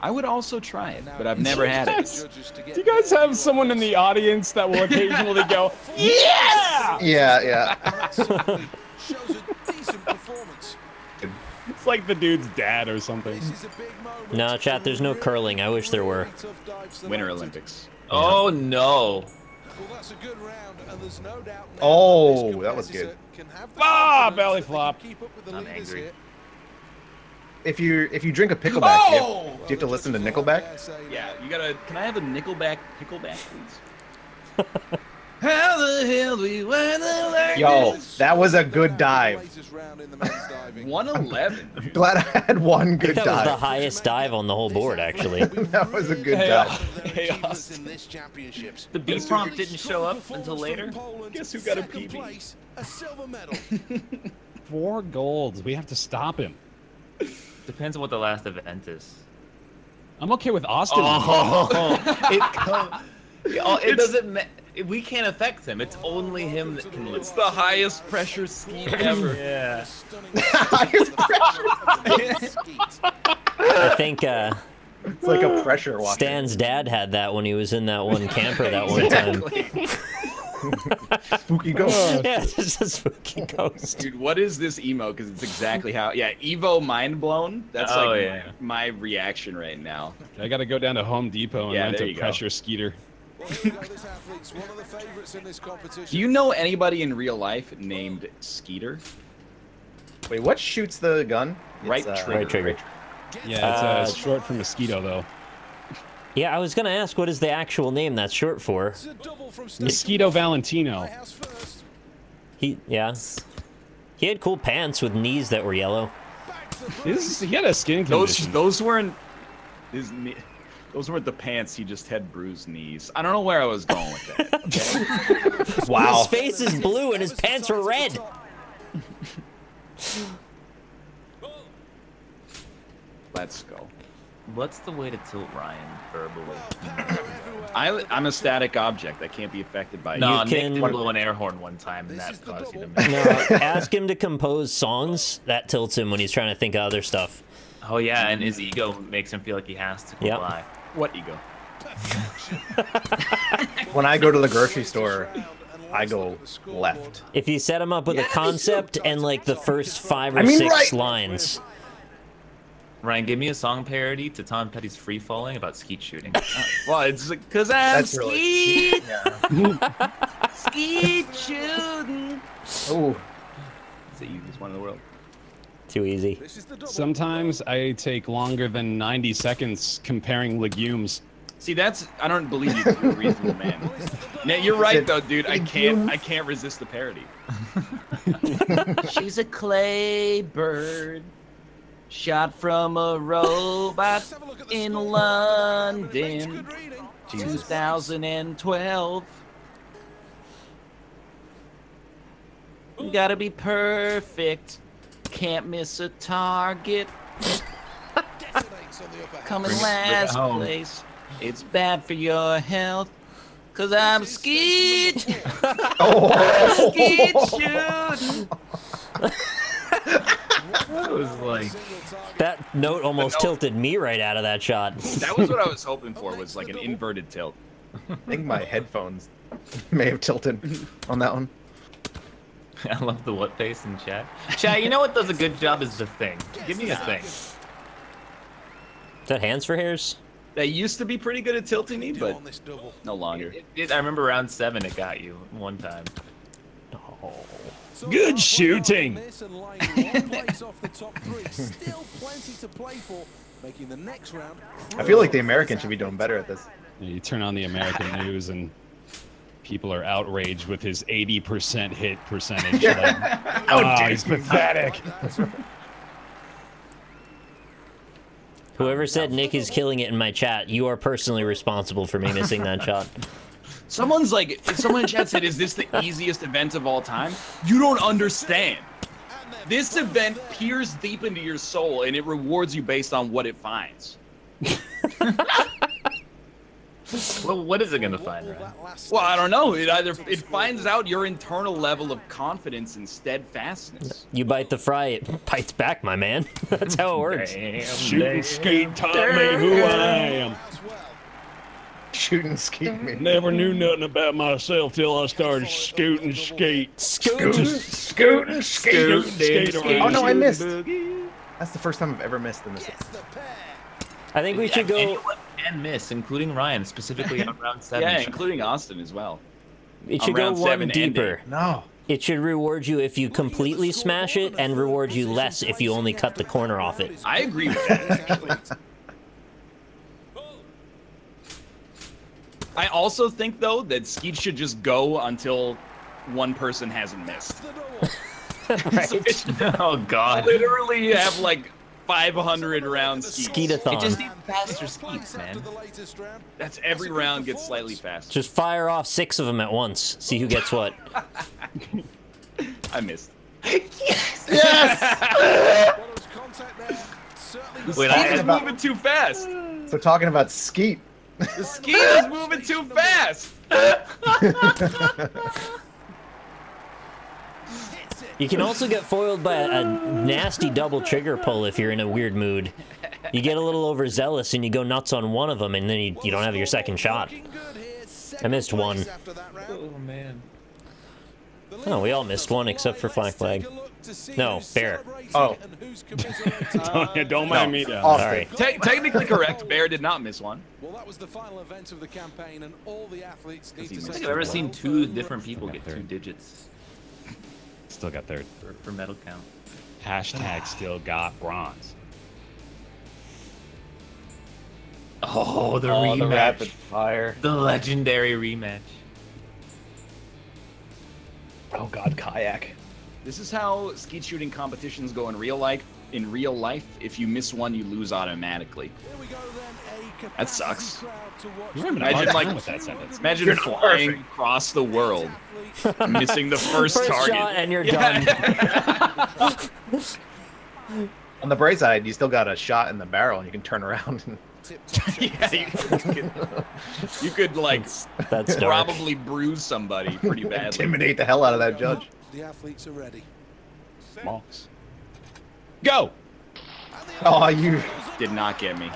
I would also try it, but I've never had it. Do you guys have someone in the audience that will occasionally go, yeah? Yeah, yeah. It's like the dude's dad or something. No, chat, there's no curling. I wish there were. Winter Olympics. oh no. Oh, that was good. Ah, belly flop. I'm angry. If you drink a pickleback, do Oh! you have to listen to Nickelback? Yeah, you gotta. Can I have a Nickelback pickleback, please? How the hell do we weather like Yo, this? that was a good dive. 111. Glad I had one good That was the dive. highest dive on the whole board, actually. That was a good Hey, dive. hey, Austin. The B prompt didn't show up until later. Guess who got a PB? 4 golds. We have to stop him. Depends on what the last event is. I'm okay with Austin. It doesn't. We can't affect him. It's only him that can It's lose. the highest pressure ski ever. Yeah. Highest pressure. I think It's like a pressure washer. Stan's dad had that when he was in that one camper that one time. Spooky ghost. Yeah, it's just a spooky ghost. Dude, what is this emo? Because it's exactly how. Yeah, Evo mind blown. That's Oh, like yeah. my reaction right now. I gotta go down to Home Depot and Yeah, rent there a you go. pressure skeeter. Do you know anybody in real life named Skeeter? Wait, what shoots the gun? Right It's, trigger. Right trigger. Yeah, it's short for mosquito though. Yeah, I was gonna ask, what is the actual name that's short for? Mosquito Valentino. He had cool pants with knees that were yellow. He had a skin condition. Those weren't those weren't the pants. He just had bruised knees. I don't know where I was going with that. Okay? Wow. His face is blue and his pants were red. Let's go. What's the way to tilt Ryan verbally? I'm a static object. I can't be affected by No, You Nick can- did blow an air horn one time, and that caused you to miss. No, ask him to compose songs. That tilts him when he's trying to think of other stuff. Oh yeah, and his ego makes him feel like he has to Yep. comply. What ego? When I go to the grocery store, I go left. If you set him up with a concept and like the first 5 or I mean, 6 right. lines. Ryan, give me a song parody to Tom Petty's "Free Falling" about skeet shooting. Well, it's because I'm That's really Skeet. Yeah. Skeet shooting. Oh, It's the easiest one in the world. Too easy. Sometimes I take longer than 90 seconds comparing legumes. See, I don't believe you're a reasonable man. Now, you're right though, dude. I can't resist the parody. She's a clay bird, shot from a robot in London, 2012. You gotta be perfect. Can't miss a target. Come in last place. It's bad for your health. Cause I'm Skeet. Skeet shooting. That was like... That note almost tilted me right out of that shot. That was what I was hoping for, was like an inverted tilt. I think my headphones may have tilted on that one. I love the what face in chat. Chat, you know what does a good job is the thing. Give me a thing. Is that hands for hairs? They used to be pretty good at tilting me, but no longer. I remember round 7 it got you one time. Oh. Good shooting. I feel like the Americans should be doing better at this. You turn on the American news and people are outraged with his 80% hit percentage. Like, oh, he's pathetic. Whoever said Nick is killing it in my chat, you are personally responsible for me missing that shot. Someone's like, someone in chat said, is this the easiest event of all time? You don't understand. This event peers deep into your soul and it rewards you based on what it finds. Well, what is it gonna find, Ryan? Well, I don't know. It finds out your internal level of confidence and steadfastness. You bite the fry, it bites back, my man. That's how it works. Shooting Skeet taught me who I am. Shooting Skeet me. Never knew nothing about myself till I started scooting Skeet. Scooting Skeet. Oh no, I missed. That's the first time I've ever missed in this. I think we should go... And miss, including Ryan, specifically on round 7. Yeah, including Austin as well. It should go one deeper. No. It should reward you if you completely smash it, and reward you less if you only cut the corner off it. I agree with that, actually. I also think, though, that Skeet should just go until one person hasn't missed. Right. So oh, God. Literally have, like, 500 round Skeets. Skeetathon. It just needs faster Skeets, man. That's every round gets slightly faster. Just fire off 6 of them at once. See who gets what. I missed. Yes! Yes! The Wait, Skeet is moving too fast. So talking about Skeet. The Skeet is moving too fast. You can also get foiled by a nasty double trigger pull if you're in a weird mood. You get a little overzealous and you go nuts on one of them, and then you don't have your second shot. I missed one. Oh, man. Oh, we all missed one except for FlackBlag. No, Bear. Oh. Don't mind me now. Sorry. Technically correct. Bear did not miss one. Well, that was the final event of the campaign, and all the athletes need to I don't think I've ever seen 2 different people get 2 digits Still got third. for medal count. Hashtag still got bronze. Oh, the Oh, rematch. the rapid fire. The legendary rematch. Oh god, kayak. This is how skeet shooting competitions go in real life. In real life, if you miss one, you lose automatically. That sucks. You're having a Imagine, hard time like, with that sentence. Imagine flying across the world, missing the first target. Shot and you're done. On the bright side, you still got a shot in the barrel, and you can turn around. And... Yeah, you could like That's dark. probably bruise somebody pretty badly. Intimidate the hell out of that judge. The athletes are ready. Monks. Go! Oh, you Did not get me.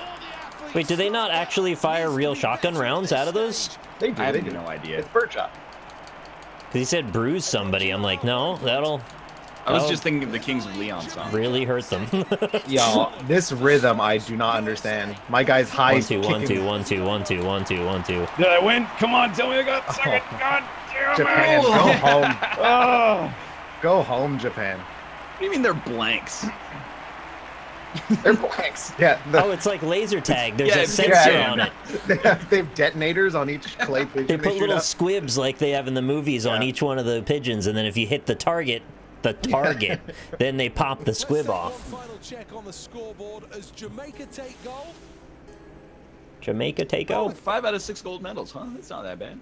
Wait, do they not actually fire real shotgun rounds out of those? They do. I They have do. no idea. It's birdshot. Because he said bruise somebody. I'm like, no, that'll I was just thinking of the Kings of Leon song. really hurt them. Yo, this rhythm I do not understand. My guy's high. 1 2 1 2 1 2 1 2 1 2 1 2. Did I win? Come on, tell me I got second. God damn Japan, it! go home. Oh. Go home, Japan. What do you mean they're blanks? They're blanks. Yeah. Oh, it's like laser tag. There's Yeah, a it's- sensor yeah. on it. They have detonators on each clay pigeon. They put shoot little up. squibs like they have in the movies on Yeah. each one of the pigeons, and then if you hit the target, then they pop the squib off. Final check on the scoreboard as Jamaica take gold. Jamaica take Oh, out. 5 out of 6 gold medals, huh? That's not that bad.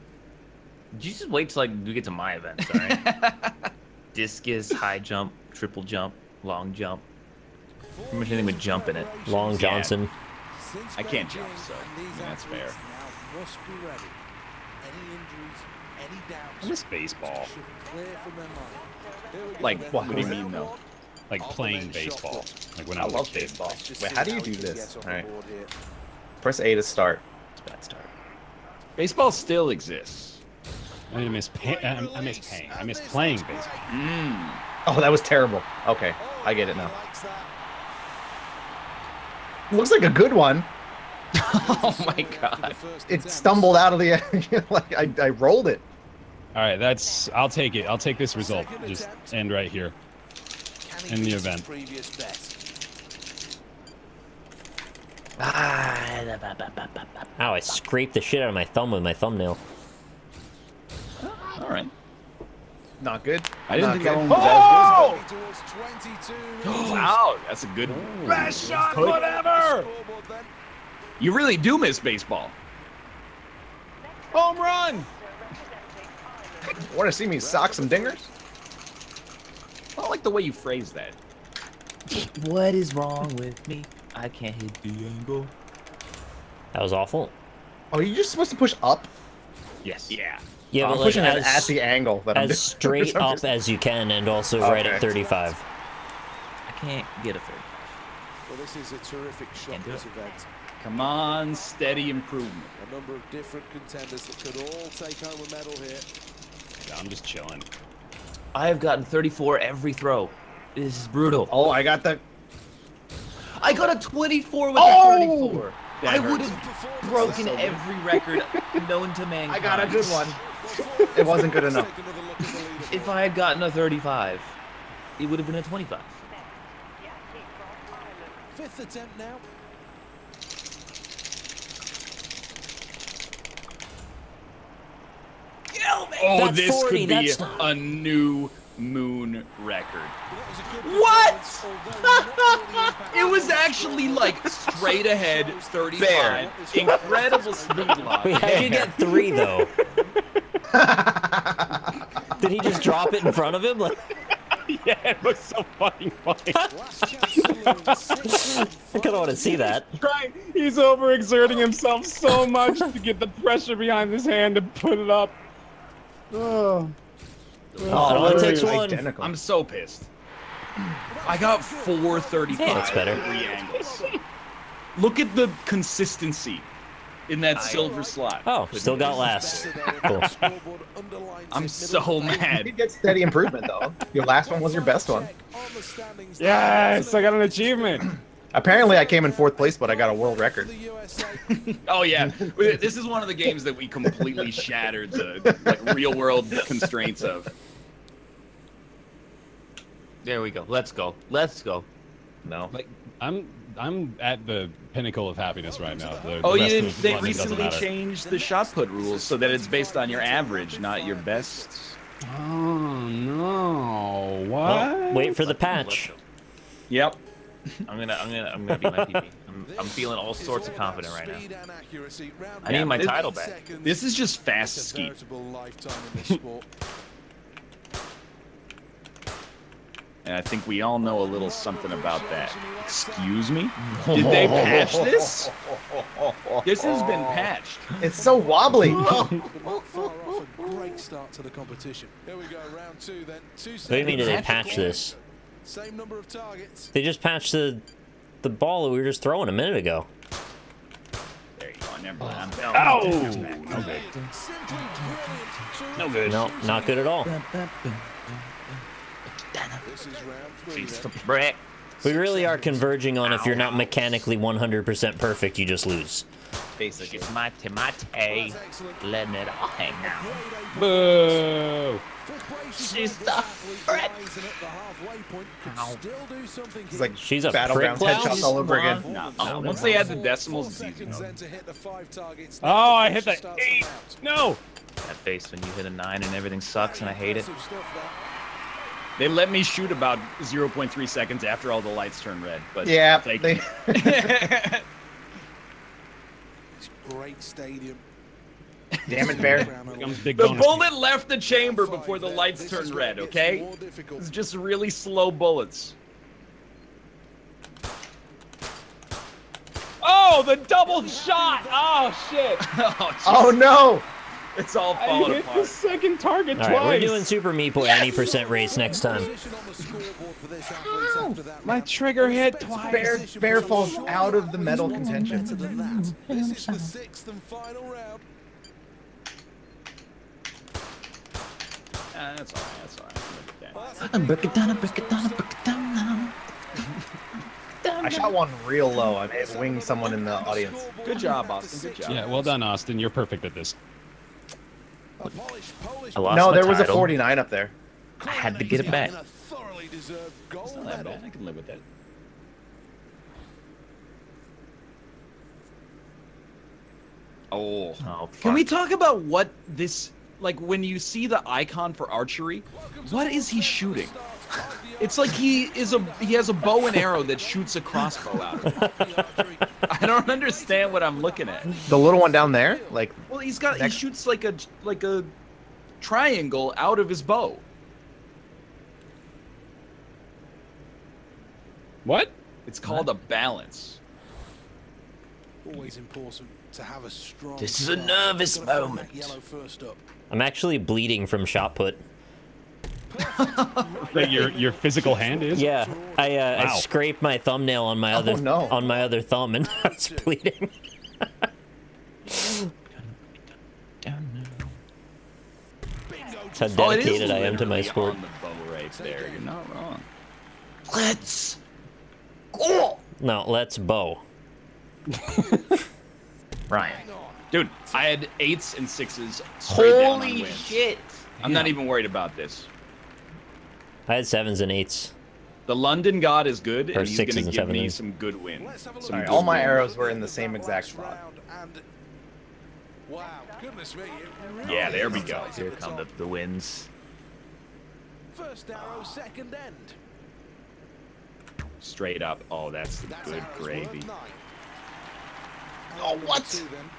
Did you just wait till like we get to my event? Sorry. discus, high jump, triple jump, long jump. Pretty much anything with jump in it. Long Johnson. I can't jump, so I mean, that's fair. I miss baseball. Like, what do you mean, though? Like playing baseball. Like when I I was a love kid. baseball. Wait, how do you do this? All right. Press A to start. It's a bad start. Baseball still exists. I miss playing baseball. Oh, that was terrible. Okay, I get it now. Looks like a good one. Oh my god. It stumbled out of the like I rolled it. All right, I'll take it. I'll take this result. Just end right here. In the event. Ow, I scraped the shit out of my thumb with my thumbnail. All right. Not good. I didn't Not think good. that one was Oh! as good. Wow, that's a good Best shot, whatever! You really do miss baseball. Home run! Want to see me sock some dingers? I don't like the way you phrase that. What is wrong with me? I can't hit the angle. That was awful. Oh, you're just supposed to push up? Yes. Yeah. Yeah, I'm but like pushing it at the angle that I'm doing. as straight up as you can, and also right at 35. I can't get a 35. Well, this is a terrific shot, Can't do this it. event. Come on, steady improvement. A number of different contenders that could all take home a medal here. Yeah, I'm just chilling. I have gotten 34 every throw. This is brutal. Oh, I got the. I got a 24 with Oh! a 34. That I would hurts. have broken every record known to mankind. I got a good one. It wasn't good enough. Take another look at the leaderboard. If I had gotten a 35, it would have been a 25. Fifth attempt now. Oh, That's this 40, could be that's a new moon record. What? It was actually like straight ahead, 35. Incredible speed line. Wait, how'd you get 3 though? Did he just drop it in front of him? Like, Yeah, it looks so fucking funny. I kind of want to see that. He's overexerting himself so much to get the pressure behind his hand to put it up. Oh. It only takes one. Identical. I'm so pissed. I got 435 That's better. degree angles. Look at the consistency in that silver slot. Oh, still got last. Cool. I'm so You mad. did get steady improvement though. Your last one was your best one. Yes, I got an achievement. Apparently, I came in 4th place, but I got a world record. Oh yeah, this is one of the games that we completely shattered the like real world constraints of. There we go. Let's go. Let's go. No. Like I'm at the pinnacle of happiness right now. The Oh, rest you of they London doesn't recently matter. changed the shot put rules so that it's based on your average, not your best. Oh no! What? Well, wait for the patch. Yep. I'm gonna be my PP. I'm feeling all sorts of confident right now. I need my title back. This is just fast Skeet. And I think we all know a little something about that. Excuse me? Did they patch this? This has been patched. It's so wobbly. Great start to the competition. Here we go, round 2 then. What do you mean did they patch this? Same number of targets. They just patched the ball that we were just throwing a minute ago. There you go. Never mind. Ow! No good. No good. No, not good at all. This is round 3 It's then. the brick. We really are converging on if you're not mechanically 100% perfect, you just lose. Basically. It's my tomate. Letting it all hang out. Boo! She's the frick. It's like She's a Battlegrounds prick headshots all over again. No, once they add the decimals, it's easy. Oh, I hit the 8. No! That face when you hit a 9 and everything sucks and I hate it. They let me shoot about 0.3 seconds after all the lights turn red. But Yeah, take they- it. Great stadium. Damn it, Bear. Becomes big The bonus. bullet left the chamber before the lights turned red, okay? It's just really slow bullets. Oh, the double shot! Oh shit! Oh no! It's all I falling hit the apart. second target All twice. right, we're doing Super Meat Boy 90% race next time. My trigger hit twice. Bear falls out of the medal contention. This is the 6th and final round. That's alright, that's alright. Well, that's I break it down, I break it down, I break it down now. I shot one real low. I may have winged someone in the audience. Good job, Austin. Good job. Yeah, well done, Austin. You're perfect at this. a polished Polish I lost No, my there was a title. 49 up there. I had to get it back. and a thoroughly deserved gold It's not that medal. bad. I can live with that. Oh. Oh, Can we fuck. talk about what this, like, when you see the icon for archery, what is he shooting? It's like he has a bow and arrow that shoots a crossbow out of it. I don't understand what I'm looking at. The little one down there, like, Well, he Next- shoots like a triangle out of his bow. What? It's called a balance. Always important to have a strong This is a start. nervous Gotta find moment. that Yellow first up. I'm actually bleeding from shot put. Like your physical hand is? Yeah, I Wow. scraped my thumbnail on my Oh, other no. on my other thumb and I was bleeding. Down now. That's how Oh, it is dedicated I am to my literally sport. on the bow right there. You're not wrong. Let's go. No, let's bow. Ryan. Dude, I had 8s and 6s straight down on Holy wins. shit. I'm not even worried about this. I had 7s and 8s. The London God is good, Or and he's 6s going to and give me 7s. some good wins. Let's have a look. Some Alright, good all my wins. arrows were in the same exact First spot. round and- Wow, goodness me. it Yeah, there we really go. is Here at the come top. the wins. First arrow, second end. Straight up. Oh, that's the That's good arrows gravy. worth 9. Oh, what? Two then.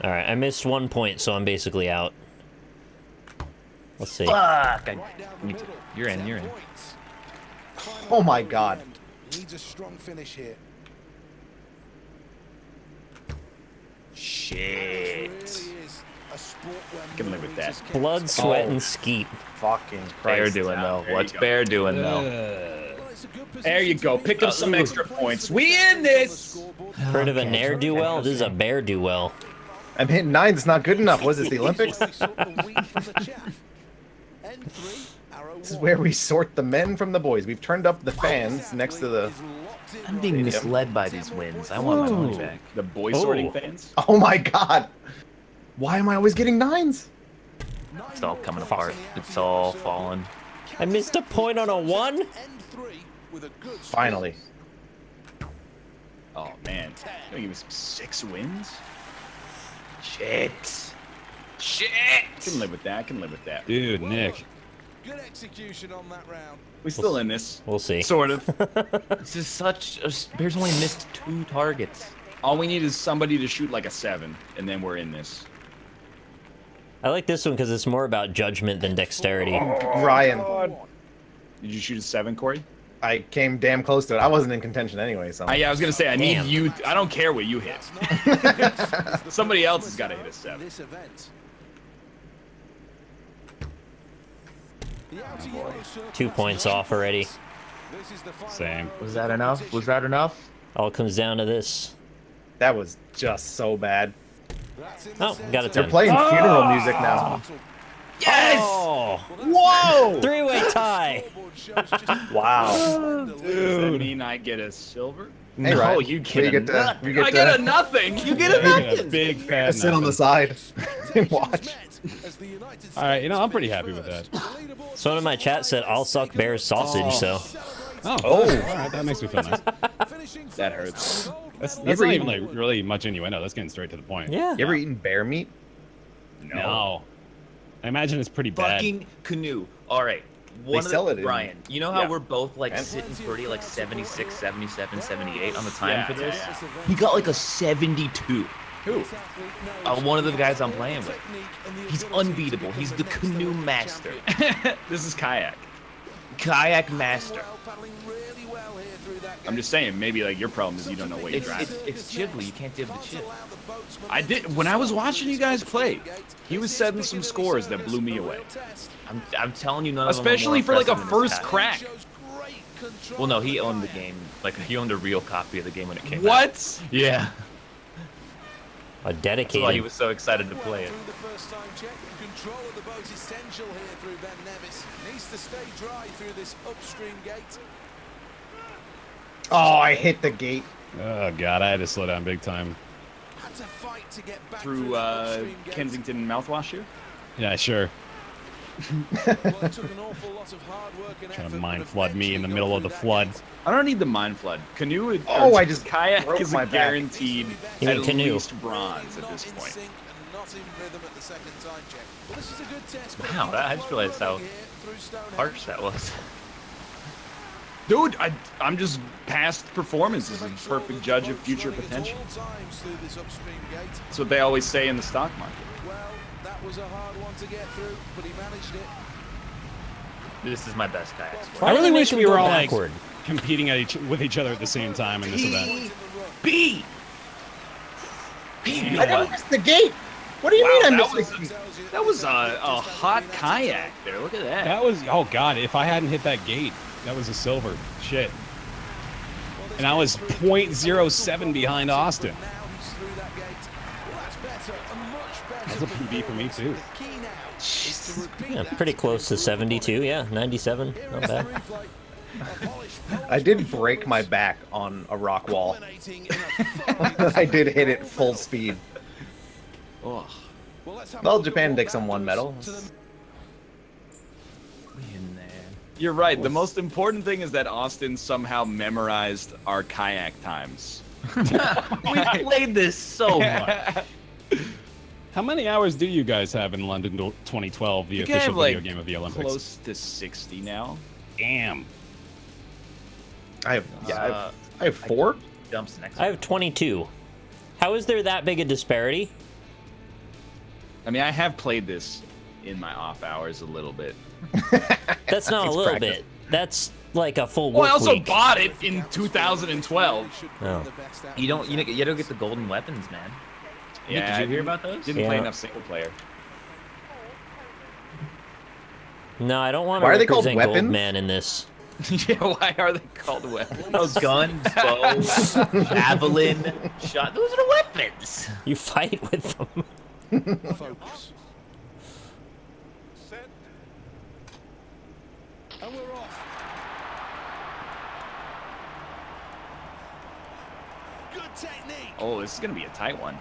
All right, I missed 1 point, so I'm basically out. Let's see. Fuck. Right down the Me too. middle. You're in, 10 you're in. points. Oh my God. Needs a strong finish here. Shit. Really is a sport where Can live with memories that. is king. Blood, sweat, Oh. and skeet. Fucking Bear Christ. doing though. There you What's go. Bear doing though? Well, it's a good There you position go. to Pick be up some in. extra points. We in this! Heard of a ne'er-do-well? This is a bear-do-well. I'm hitting 9s. It's not good enough. Was this the Olympics? Slowly sort the wheat from the chaff. End 3, arrow This is 1. where we sort the men from the boys. We've turned up the fans next to the... Is locked in I'm right being now. misled by these wins. I want my money back. The boy sorting Oh. fans? Oh my God. Why am I always getting 9s? It's all coming apart. It's all falling. I missed a point on a 1? End 3 with a good Finally. Oh, man. Gonna give me some 6 wins? Shit. I Shit. can live with that. I can live with that. Dude, Nick. Good execution on that round. We still in this. We'll see. Sort of. This is such a... Bears only missed 2 targets. All we need is somebody to shoot like a 7, and then we're in this. I like this one because it's more about judgment than dexterity. Ryan, Did you shoot a 7, Corey? I came damn close to it. I wasn't in contention anyway, so... Yeah, I was gonna say I need Damn. you. I don't care what you hit. Somebody else has got to hit a 7. This event. The outer yellow circle 2 points off already. This is the final Same. round. Was that enough? Was that enough? All comes down to this. That was just so bad. That's in the Oh, center. got a They're 10. playing funeral music now. Yes! Oh! Whoa! Three-way tie! Scoreboard shows just Wow. Does that mean I get a silver? Hey, No, Ryan, you we get get to, we get I get a to nothing. You get a You're a nothing. big fat sit on the nothing. side and watch. as the United All right, you know, I'm States pretty finish happy with first. that. The leaderboard Someone in my chat said, I'll suck Bear's sausage, so... Oh, Oh. all right, that makes me feel nice. finishing That first. hurts. That's ever not even eaten- like really much innuendo. That's getting straight to the point. Yeah. You ever eaten bear meat? No. I imagine it's pretty bad. Fucking canoe. All right. One of sell the, it in- Brian, you know how Yeah. we're both like And- sitting pretty like 76, 77, 78 on the time Yeah, for this? yeah, He got like a 72. Who? One of the guys I'm playing with. He's unbeatable. He's the canoe master. This is kayak. Kayak master. I'm just saying, maybe like your problem is you don't know what you're driving. It's Ghibli. You can't give the chip. I did when I was watching you guys play. He was setting some scores that blew me away. I'm telling you, none of them Especially for like a impressive than this first guy. crack. Well, no, he owned the game. Like he owned a real copy of the game when it came out. What? Yeah. A dedicated. That's why he was so excited to play it. Control of the boat essential here through Ben Nevis. Needs to stay dry through this upstream gate. Oh, I hit the gate. Oh god, I had to slow down big time. Had to fight to get back Through the upstream gate. Kensington mouthwash here? Yeah, sure. Well, it took an awful lot of hard work and Trying effort, to mind but flood me in the eventually middle got of the through that flood. gate. I don't need the mind flood. Canoe. Oh, or I just kayak broke is my a back. guaranteed You mean at canoe. least bronze at Not this in point. sync and not in rhythm at the second time check. Well, this is a good test. Wow, I just realized how harsh that was. Dude, I'm just past performance is a perfect judge of future potential. That's what they always say in the stock market. Well, that was a hard one to get through, but he managed it. This is my best kayak sport. I really do they wish make we them were go all backward? like competing with each other at the same time in this event. B. I didn't miss the gate. What do you mean I missed the gate? That was a hot kayak there. Look at that. That was, oh god, if I hadn't hit that gate, that was a silver. Shit. And I was 0.07 behind Austin. That's a PB for me too. Yeah, pretty close to 72. Yeah, 97. Not bad. I did break my back on a rock wall. I did hit it full speed. Oh. Well, Japan takes on 1 medal. You're right. The most important thing is that Austin somehow memorized our kayak times. We played this so much. How many hours do you guys have in London 2012, the I official have, video like, game of the Olympics? Close to 60 now. Damn. I have 4. Dumps next. I have 22. How is there that big a disparity? I mean, I have played this in my off hours a little bit. That's not a It's little practice. bit. That's like a full work Well, I also week. bought it in 2012. Oh. You don't get the golden weapons, man. Nick, Yeah, did you hear about those? Didn't play Yeah. enough single player. No, I don't want to Why are they called represent weapons? Goldman in this. Yeah, why are they called weapons? Oh, guns, bows, javelin, shot. Those are the weapons. You fight with them. Focus. Set. And we're off. Good technique. Oh, this is gonna be a tight one.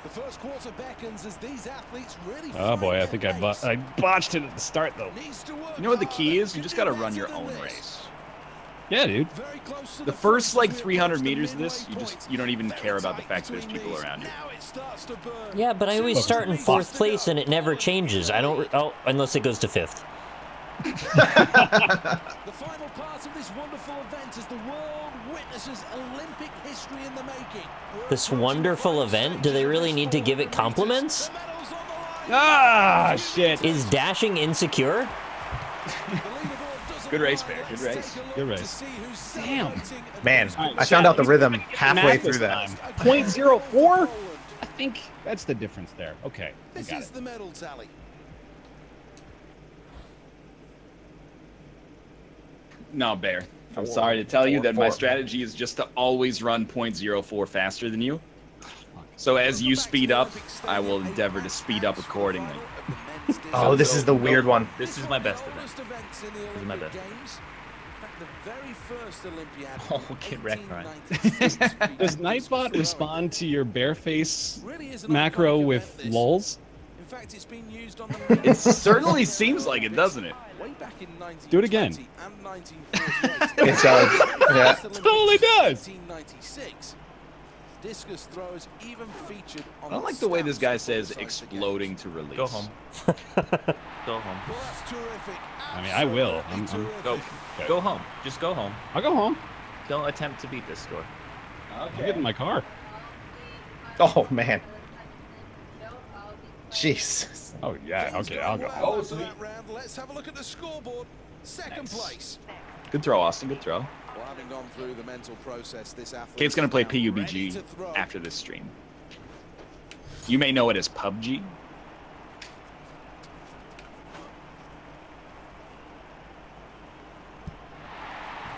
The first quarter beckons as these athletes really Oh boy, I find think their I pace. botched it at the start though. Needs to work You know what the hard, key is? You can just do gotta better run your than own this. race. Yeah, dude. Very close to The first like 300 approach the meters of this, midway you don't even point. care about the Very fact that there's tight people between around you. Now it starts to burn. Yeah, but I always start in 4th place and it never changes. I don't. Oh, unless it goes to 5th. The final part of this wonderful event as the world witnesses Olympic history in the making. This wonderful event. Do they really need to give it compliments? The medals on the line. Ah, shit. Is dashing insecure? Good race, Bear. Good race. Good race. Damn. Man, Alright, I found out the Chad, rhythm you halfway math through this that. time. 0.04? I think that's the difference there. Okay, I This got is it. the medal tally. No, Bear. I'm sorry to tell you that my 4. strategy is just to always run 0.04 faster than you. So as you speed up, I will endeavor to speed up accordingly. Oh, this is the weird one. This is my best event. First events in the is my Olympic best. Games. In fact, the very first Olympiad. Oh, get wrecked, Ryan. 1896 Does Nightbot respond to your bareface Really is an macro iconic with event, this. lulls? In fact, it's been used on the It certainly seems like it, doesn't it? way back in 1920 Do it again. and 1948. It does. Yeah. Totally does. 1996. Discus throws even featured on I don't like the way this guy stamps says outside the exploding games. to release. Go home. Go home. Well, that's terrific. I mean, I will. Absolutely I'm- Go. terrific. Go home. Just go home. I'll go home. Don't attempt to beat this score. I'll get in my car. Oh man. Jesus. Oh yeah, okay, I'll go. Oh, so that round. Let's have a look at the scoreboard. Second place. Good throw, Austin. Good throw. Well, having gone through the mental process, this athlete Kate's gonna play is now ready PUBG to throw. after this stream. You may know it as PUBG.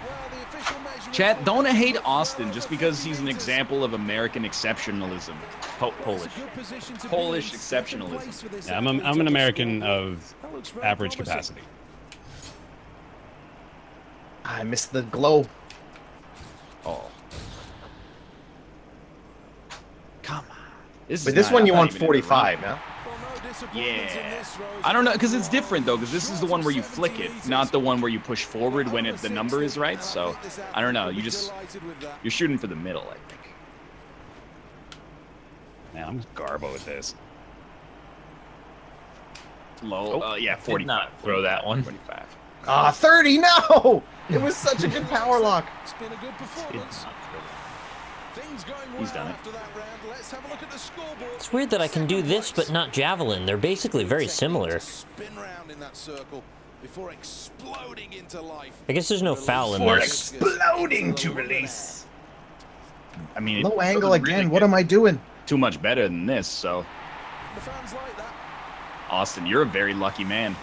Well, the official measurement Chat, of don't the hate foot Austin over just because he's an 50 example of American exceptionalism. Polish. It's a good position to be Polish in. Second exceptionalism. place for this Yeah, I'm athlete an on the American scoreboard. of That looks very average promising. capacity. I missed the glow. Oh. Come on. But this one you want 45, no? Well, no disappointments in Yeah. this throw. I don't know, because it's different though, because this is the one where you flick it, not the one where you push forward when the number is right. So, I don't know. You're shooting for the middle, I think. Man, I'm garbo with this. Low, yeah, 40. Did not throw that one. 45. Ah, 30, no! It was such a good power lock. It's been a good performance. Things going well He's done it. after that round. Let's have a look at the scoreboard. It's weird that I can do this, but not javelin. They're basically very similar. Spin round in that circle before exploding into life. I guess there's no foul in For this. exploding to release. I mean, Low it angle doesn't again. really What get am I doing? too much better than this, so. The fans like that. Austin, you're a very lucky man.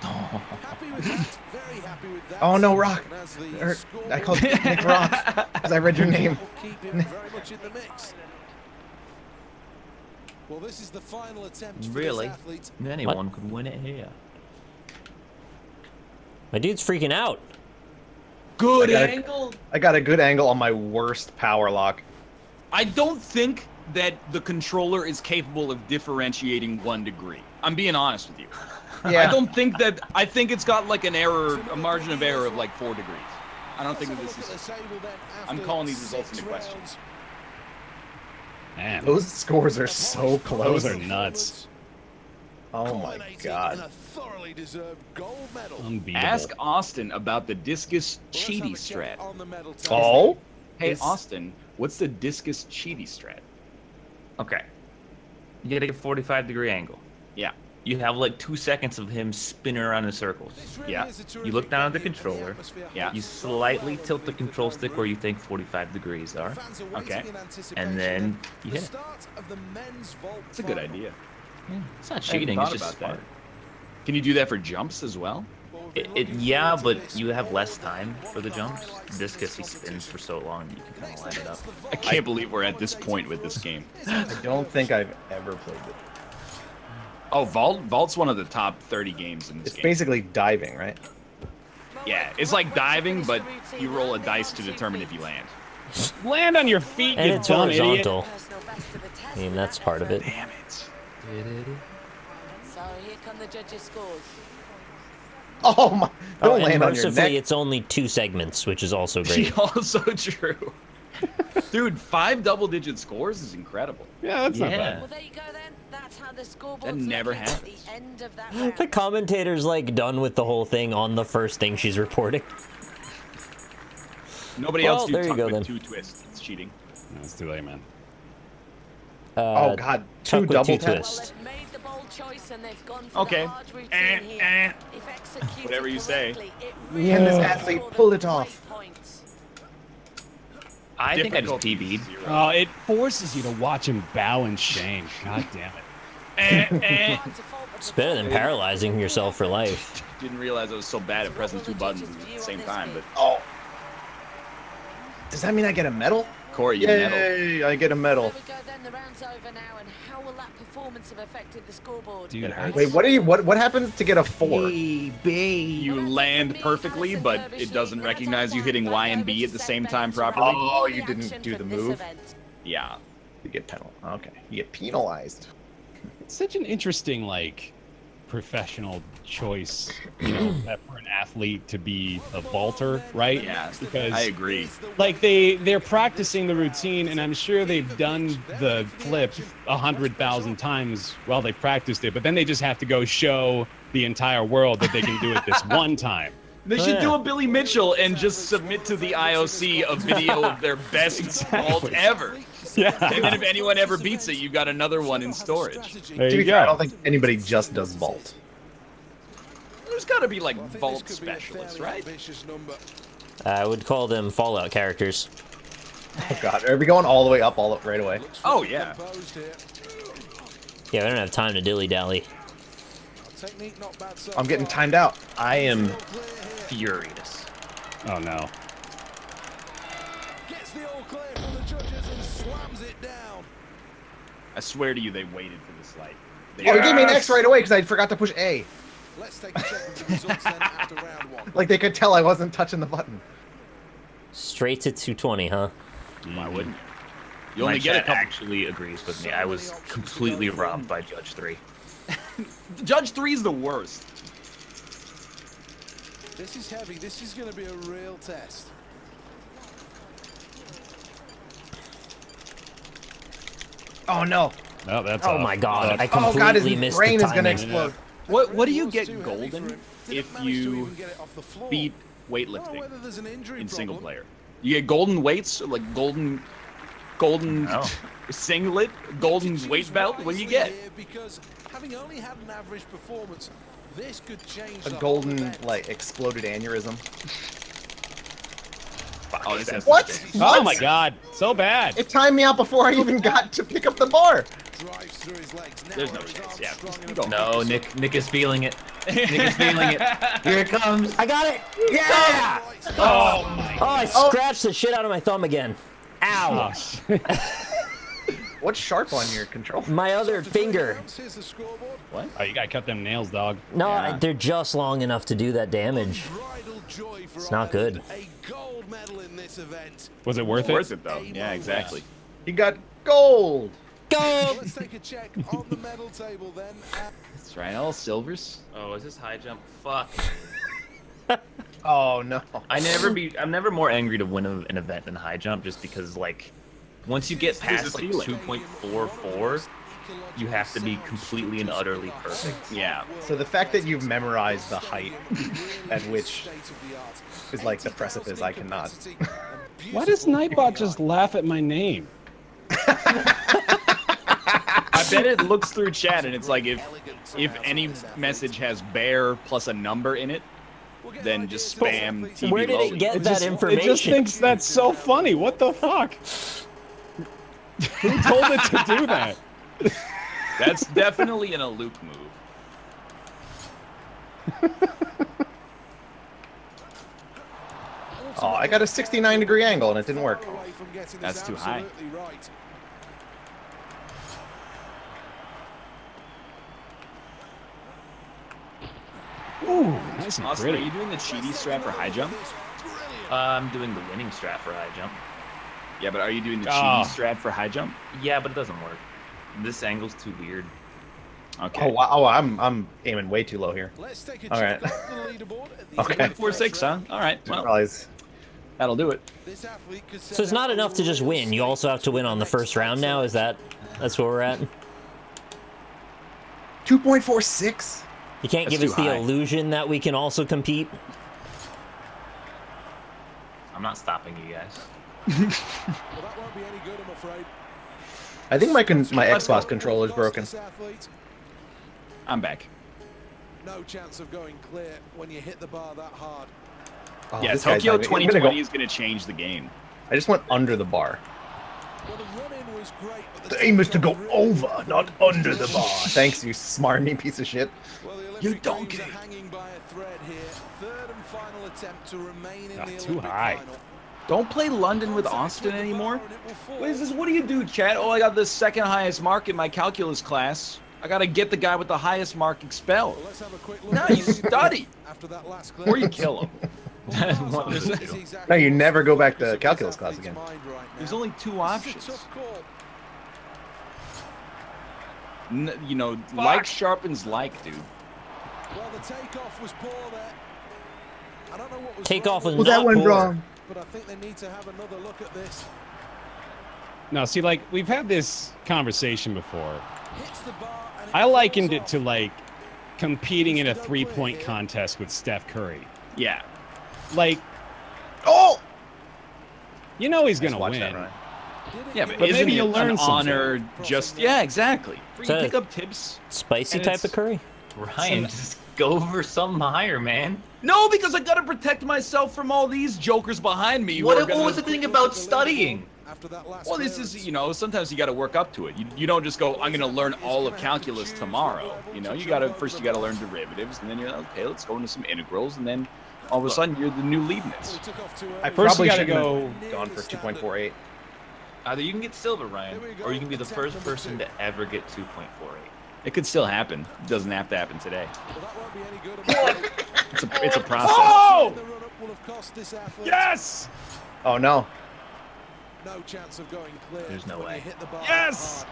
Happy with that. Very happy with that. Oh no, Rock. And as the Or, scoreboard I called Nick Rock because I read your name. will keep him very much in the mix. Well, this is the final attempt for Really? this athlete. Anyone could win it here. My dude's freaking out. Good I got a- angle. I got a good angle on my worst power lock. I don't think that the controller is capable of differentiating 1 degree. I'm being honest with you. Yeah. I don't think that. I think it's got like an error, a margin of error of like 4 degrees. I don't think that this is. I'm calling these results into question. Man, Those scores are so close. those are nuts. Oh my god. A thoroughly deserved gold medal. Unbeatable. Ask Austin about the discus cheaty strat. On the medal table. Oh? Hey Austin, what's the discus cheaty strat? Okay. You gotta get a 45-degree angle. Yeah. You have like 2 seconds of him spinning around in circles. This really Yeah. is a You look terrific down at the venue, and controller. atmosphere Yeah. You holds slightly so tilt the much control for stick where you think 45 degrees are. Fans are waiting Okay. in anticipation. And then you The hit it. start of the men's vault That's a good final. idea. It's not I hadn't cheating, thought it's just about that. smart. Can you do that for jumps as well? Well, we've been looking Yeah, forward to but this. you have less time for the jumps. Discus, he spins for so long that you can kind of line it up. I can't believe we're at this point with this game. I don't think I've ever played it. Oh, Vault's one of the top 30 games in this It's game. basically diving, right? Yeah, it's like diving, but you roll a dice to determine if you land. Land on your feet, And you it's dumb idiot. horizontal. I mean, that's part of it. Damn it. So here come the judges' scores. Oh my! Oh, Don't and land on your mercifully, neck. it's only 2 segments, which is also great. Also true. Dude, 5 double-digit scores is incredible. Yeah, that's not Yeah. bad. Well, there you go then. That's how the scoreboard's That never looking at happens. the end of that round. The commentator's like done with the whole thing on the first thing she's reporting. Nobody Well, else do there you tuck go with then. 2 twists. It's cheating. No, it's too late, man. Oh god, tuck 2 with double 2 taps. twists. Well, they've made the bold choice and they've gone for Okay. the hard routine here. If executed Whatever you say. correctly, it Can really this will athlete score the pull it right off? points. I think I just Difficulty PB'd. 0. Oh, it forces you to watch him bow in shame. God damn it. It's better than paralyzing yourself for life. Didn't realize I was so bad at pressing 2 buttons at the same time, but Oh. Does that mean I get a medal? Corey, you medal. Yay! I get a medal. There we go then, the round's over now, and how will that performance have affected the scoreboard? Dude, It hurts. Wait, what are you? What happens to get a 4? You land perfectly, but it doesn't recognize you hitting Y and B at the same time properly. Oh, you didn't do the move? Yeah. You get penalized. Okay, you get penalized. It's such an interesting, like, professional choice, you know, for an athlete to be a vaulter, right? Yeah, Because I agree. like they're practicing the routine, and I'm sure they've done the flip 100,000 times while they practiced it, but then they just have to go show the entire world that they can do it this one time. They Oh, should do yeah. a Billy Mitchell and just submit to the IOC a video of their best vault ever. Yeah. And then if anyone ever beats it, you've got another one in storage. There To you be fair, I go. don't think anybody just does vault. There's got to be like vault specialists, right? I would call them Fallout characters. Oh god, are we going all the way up, all up right away? Oh yeah. Yeah, we don't have time to dilly-dally. I'm getting timed out. I am furious. Oh no. Gets the all clear from the judges and slams it down. I swear to you, they waited for this light. They Oh, he gave me an X right away because I forgot to push A. Let's take a check of the results then after round one. Like they could tell I wasn't touching the button. Straight to 220, huh? Why wouldn't? You My only get a chat couple. actually agrees with me. I was completely robbed by Judge 3. Judge 3 is the worst. This is heavy. This is going to be a real test. Oh no. Oh, that's Oh off. my god, I Oh god, his completely missed brain the is gonna timing. explode. What do you Almost get too heavy golden for him. Didn't if manage to you even get it off the floor. beat Don't know weightlifting whether there's an injury in single problem. player? You get golden weights, like golden No. singlet, golden Choose weight belt. What do you wisely get? here because having only had an average performance, this could change A the whole golden, event. like, exploded aneurysm. Oh, this has What? to Oh my god, so bad. It timed me out before I even got to pick up the bar. Drives through his legs. Now There's no his chance, arms yeah. strong You enough don't to No, Nick is feeling it. Nick is feeling it. Here it comes. I got it! Yeah! Oh my Oh, I scratched the shit out of my thumb again. Ow! gosh. What's sharp on your control? My other finger. Here's the scoreboard. Oh, you gotta cut them nails, dog. No, Yeah. they're just long enough to do that damage. Unbridled joy for It's not Ireland. good. A gold medal in this event. Was it worth It's it? worth it though. Yeah, exactly. You got gold. Go! Let's take a check on the medal table then. That's right. All silvers. Oh, is this high jump? Fuck. Oh no. I'm never more angry to win an event than high jump, just because like, once you get past like 2.44, you have to be completely and utterly perfect. Yeah. So the fact that you've memorized the height at which is like the precipice, I cannot. Why does Nightbot just laugh at my name? I bet it looks through chat and it's like if any message has bear plus a number in it, then just spam TV Where did it loading. get It that just information? thinks that's so funny. What the fuck? Who told it to do that? That's definitely an Luke move. Oh, I got a 69-degree angle and it didn't work. That's too high. Ooh, nice and Austin, are pretty. you doing the cheaty strat for high jump? I'm doing the winning strat for high jump. Yeah, but are you doing the Oh. cheaty strat for high jump? Yeah, but it doesn't work. This angle's too weird. Okay. Oh wow, oh, I'm aiming way too low here. Let's take a All check right. on the leaderboard at the Okay. end of the 4-6, first huh? round. All right. Well, Realize that'll do it. This athlete could set So it's not out enough to just real win. You also have to win on the first round now. Is that's where we're at? 2.46. You can't That's give us too the high. illusion that we can also compete. I'm not stopping you guys. Well, that won't be any good, I'm afraid. I think my Xbox controller is broken. This athlete, I'm back. no chance of going clear when you hit the bar that hard. Oh, Yeah, this guy's Tokyo not even- I'm gonna 2020 go- is going to change the game. I just went under the bar. Well, the run-in was great, but The aim is to go over, not under the bar. Thanks, you smarmy piece of shit. Well, the You Olympic donkey. dreams are hanging by a thread here. Third and final attempt to remain in the too Olympic high. final. Don't play London with Austin anymore. What is this? What do you do, Chad? Oh, I got the second highest mark in my calculus class. I got to get the guy with the highest mark expelled. Well, let's have a quick look No, at you the study. after that last Or you clearance. kill him. Well, One of the this is two. exactly No, you what's never go back focus to of this calculus class athlete's again. mind right There's now. only two This is a options. tough call. You know, like sharpens like, dude. Well, the takeoff was poor there. I don't know what was Takeoff wrong was with not it, poor. but I think they need to have another look at this. No, see, like, we've had this conversation before. Hits the bar and I falls likened it off. to, like, competing in a three-point contest with Steph Curry. Yeah. Like, Oh! you know he's Nice, going to watch win. that, Ryan. Yeah, but maybe isn't you'll it learn an something. honor just... Yeah, exactly. You So- pick up tips. Spicy And type it's- of curry? Ryan, just go for something higher, man. No, because I gotta protect myself from all these jokers behind me. What was the thing about studying? Well, this is, you know, sometimes you gotta work up to it. You don't just go, I'm gonna learn all of calculus tomorrow. You know, you gotta learn derivatives, and then you're like, okay, let's go into some integrals, and then all of a sudden you're the new Leibniz. I First probably you gotta should go. have gone for 2.48. Either you can get silver, Ryan, or you can be the first person to ever get 2.48. It could still happen. It doesn't have to happen today. It's a process. Oh! Yes! Oh no. No chance of going clear. There's no way. Yes!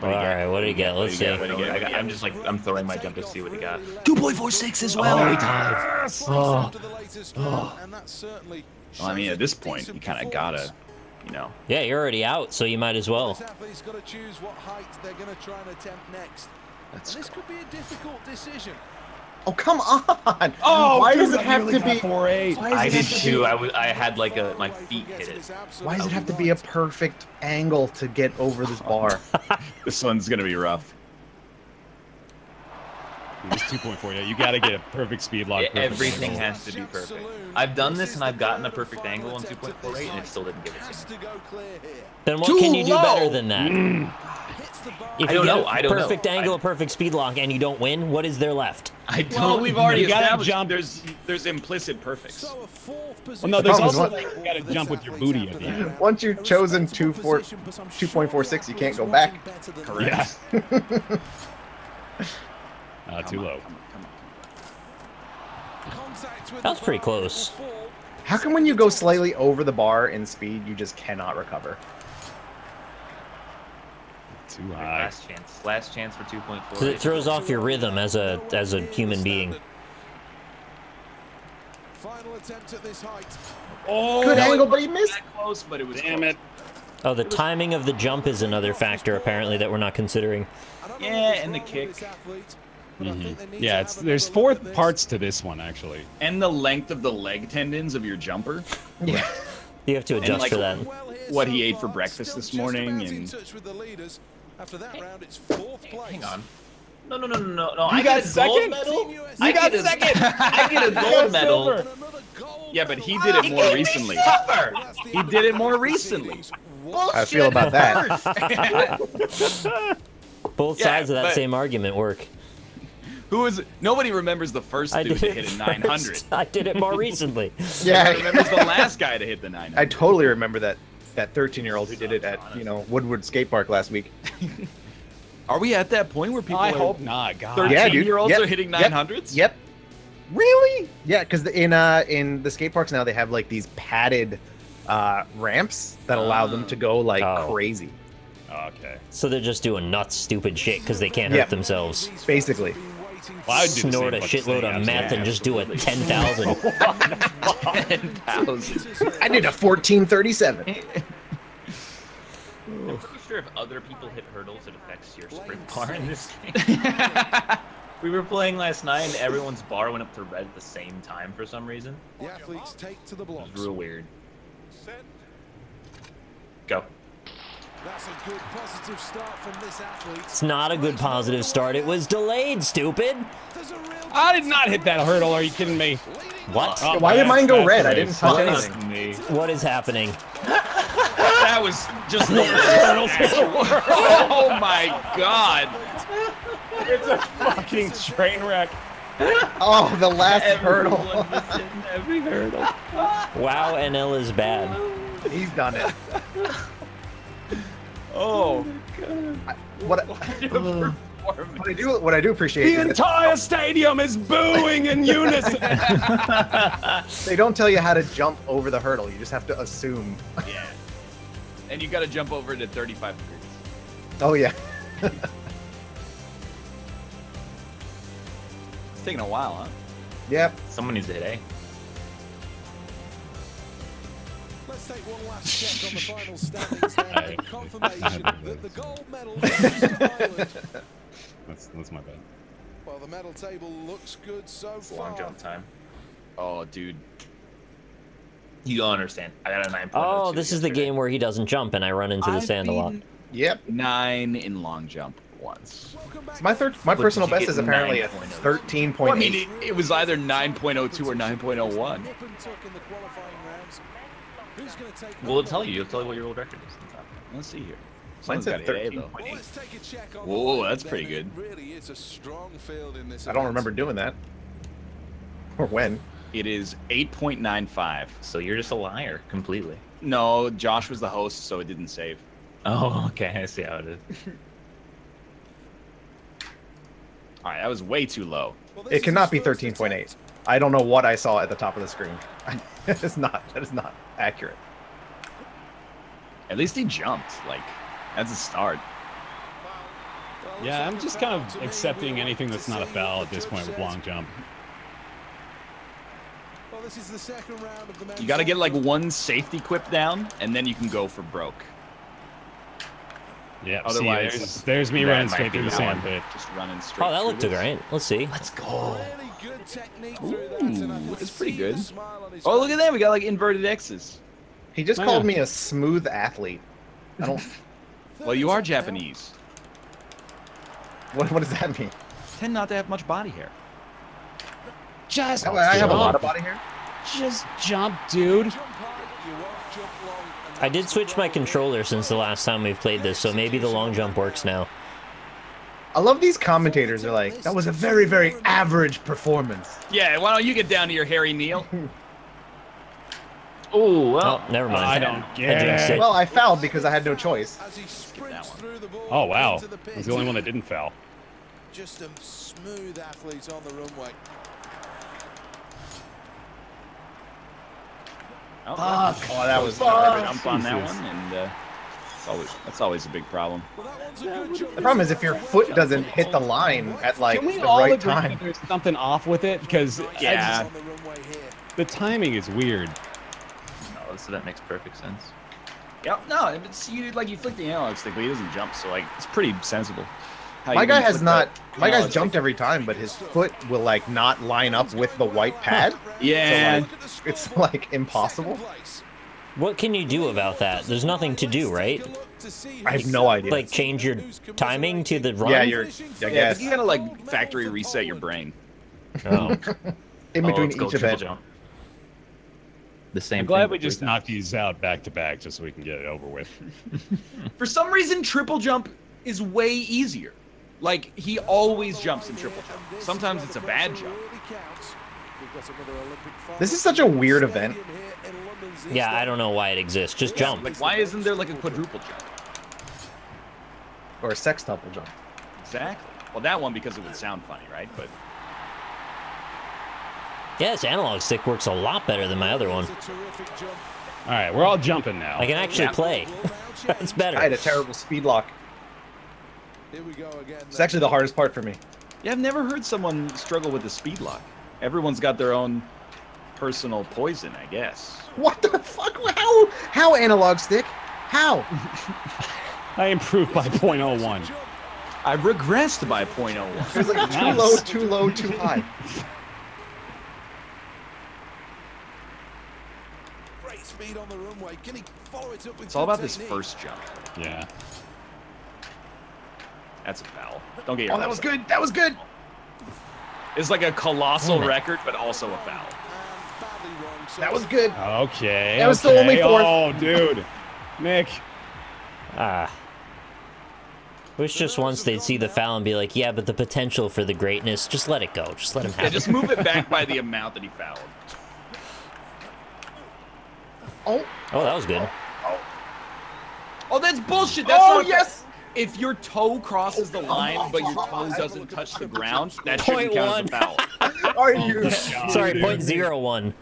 All right, what do you get? Let's see. I'm just like, I'm throwing my jump to see what he got. 2.46 as well. Oh. Well, I mean, at this point, you kind of gotta, you know. Yeah, you're already out, so you might as well. Athlete's got to choose what height they're going to try and attempt next. Let's And this go. could be a difficult decision. Oh come on. Oh, why does dude, it I have nearly to got be? 4.8. Why does I it did have to too. be- I had like my feet hit it. Why does it have to be a perfect angle to get over this bar? This one's gonna be rough. It's 2.4. Yeah, you got to get a perfect speed lock. perfect Everything angle. has to be perfect. I've done this and I've gotten a perfect angle on 2.48 and it still didn't give it to me. Then what Too can you do low. better than that? If I you don't get know, a I don't know. perfect angle, a perfect speed lock, and you don't win, what is there left? I don't. Well, we've already You gotta established jump. there's implicit perfects. Well, no, there's problem is also what- like, you got to jump with your booty at the end. Once you've chosen 2.46, you can't go back. Correct. Too low. That was pretty close. How come when you go slightly over the bar in speed, you just cannot recover? Too high. Last chance for 2.48. Because it throws off your rhythm as a human being. Final attempt at this height. Oh, Good no, angle, it but he missed. that close, but it was Damn close. it. Oh, the timing of the jump is another factor, apparently, that we're not considering. Yeah, and the kick. Yeah, there's 4 parts to this one, actually. And the length of the leg tendons of your jumper. Yeah. You have to adjust like, for that. What he ate for breakfast this morning, and After that round, it's 4th place. Hang on. No. You got second? Medal? You got second! I get a gold medal. yeah, but he did it more recently. He did it more recently. How I feel about that. Both Yeah, sides of that but- same argument work. Who is? Nobody remembers the first I dude did to hit it a 900. first. I did it more recently. Yeah. Nobody remembers the last guy to hit the 900. I totally remember that 13-year-old who did it at, Woodward Skate Park last week. Are we at that point where people I are hope not. God. 13-year-olds Yep. are hitting Yep. 900s? Yep. Really? Yeah, because in the skate parks now they have like these padded ramps that allow them to go like Oh. crazy. Okay. So they're just doing nuts, stupid shit because they can't Yeah. hurt themselves. Basically. Well, I'd do the Snort a same fucking shitload thing, of meth and just do a 10,000. 10,000. I did a 1437. I'm pretty sure if other people hit hurdles, it affects your sprint bar in this game. We were playing last night and everyone's bar went up to red at the same time for some reason. The athletes take to the It blocks. was real weird. Go. That's a good positive start from this athlete. It's not a good positive start. It was delayed, stupid. There's a real I did not hit that hurdle. Are you kidding me? What? Oh, Why did mine go that's red? I right. didn't touch Fuck anything. me. What is happening? That was just the worst. Oh my god. It's a fucking train wreck. Oh, the last hurdle. Everyone was hitting every hurdle. Wow, NL is bad. He's done it. Oh. What I do appreciate The is that entire stadium is booing in unison. they don't tell you how to jump over the hurdle. You just have to assume. Yeah. And you gotta jump over it at 35 degrees. Oh yeah. It's taking a while, huh? Yep. Someone needs to hit A. Let's take one last check on the final standings then. Right. Confirmation that the gold medal goes to Ireland. That's my bad. Well, the medal table looks good so It's far. long jump time. Oh, dude. You don't understand. I got a 9.02. Oh, this is the yesterday. game where he doesn't jump and I run into the sand a lot. Yep. 9 in long jump once. So my personal did you best get is apparently a 9.02? 13.8. Well, I mean, it was either 9.02 or 9.01. Well, it'll tell you. It'll tell you what your world record is. Let's see here. Mine Someone's said got an A, though. 13.8. Whoa, that's pretty good. I don't remember doing that. Or when. It is 8.95. So you're just a liar completely. No, Josh was the host, so it didn't save. Oh, okay. I see how it is. All right, that was way too low. It cannot be 13.8. I don't know what I saw at the top of the screen. That is not accurate. At least he jumped. Like, that's a start. Yeah, I'm just kind of accepting anything that's not a foul at this point with long jump. You got to get like one safety quip down, and then you can go for broke. Yeah, Otherwise, see, there's me that running might straight be through the the sand one. pit. Just running straight. Oh, that through looked this. good, right? Let's see. Let's go. Ooh, it's pretty good. Oh, look at that. We got like inverted X's. He just Oh, called yeah. me a smooth athlete. I don't. Well, you are Japanese. What does that mean? Tend not to have much body hair. Just I have a lot jump. of body hair. Just jump, dude. I did switch my controller since the last time we've played this, so maybe the long jump works now. I love these commentators. They're like, that was a very, very average performance. Yeah, why don't you get down to your hairy Neil? Oh, well. Oh, never mind. I don't I get jinxed it. it. Well, I fouled because I had no choice. Oh, wow. I was the only one that didn't foul. Just a smooth athlete on the runway. Oh, Oh, that was jump on that Jesus. one, and that's always a big problem. The problem is if your foot doesn't hit the line at like Can we the all right agree time. that there's something off with it? Because Yeah. the timing is weird. No, so that makes perfect sense. Yep. No, it's you flick the analog stick, but he doesn't jump, so like it's pretty sensible. How My you guy gonna has flick not. that My guy's analog jumped stick? every time, but his foot will like not line up with the white pad. Yeah. So, like, it's like impossible. What can you do about that? There's nothing to do, right? I have no idea. Like change your timing to the run? yeah, you're. I Yeah, guess but you gotta like factory reset your brain. Oh. in Oh, between let's go each triple event. jump. The same I'm thing. glad we but just three knocked these out back to back just so we can get it over with. For some reason, triple jump is way easier. Like he always jumps in triple jump. Sometimes it's a bad jump. This is such a weird event. Yeah, I don't know why it exists. Just jump. Like why isn't there like a quadruple jump? Or a sextuple jump. Exactly. Well, that one because it would sound funny, right? But Yeah, this analog stick works a lot better than my other one. All right, we're all jumping now. I can actually play. It's better. I had a terrible speed lock. It's actually the hardest part for me. yeah, I've never heard someone struggle with the speed lock. Everyone's got their own personal poison, I guess. What the fuck? How analog stick? How? I improved by 0.01. I regressed by 0.01. It was like too Nice. low, too low, too high. Great speed on the runway. Can he follow it up with It's all good about this technique? first jump. Yeah. That's a foul. Don't get your Oh, that hopes was up. good. That was good. It's like a colossal Damn it. record, but also a foul. And badly wrong. So That was good. Okay. That was still only fourth. Oh, dude. Nick. Ah. Wish just once they'd see the foul and be like, yeah, but the potential for the greatness, just let it go. Just let him Yeah, have just it. move it back by the amount that he fouled. Oh, Oh, that was good. Oh, that's bullshit. That's oh not a- yes. If your toe crosses the line, but your toe doesn't touch the ground, that shouldn't count as a foul. Are you? Sorry, 0.01.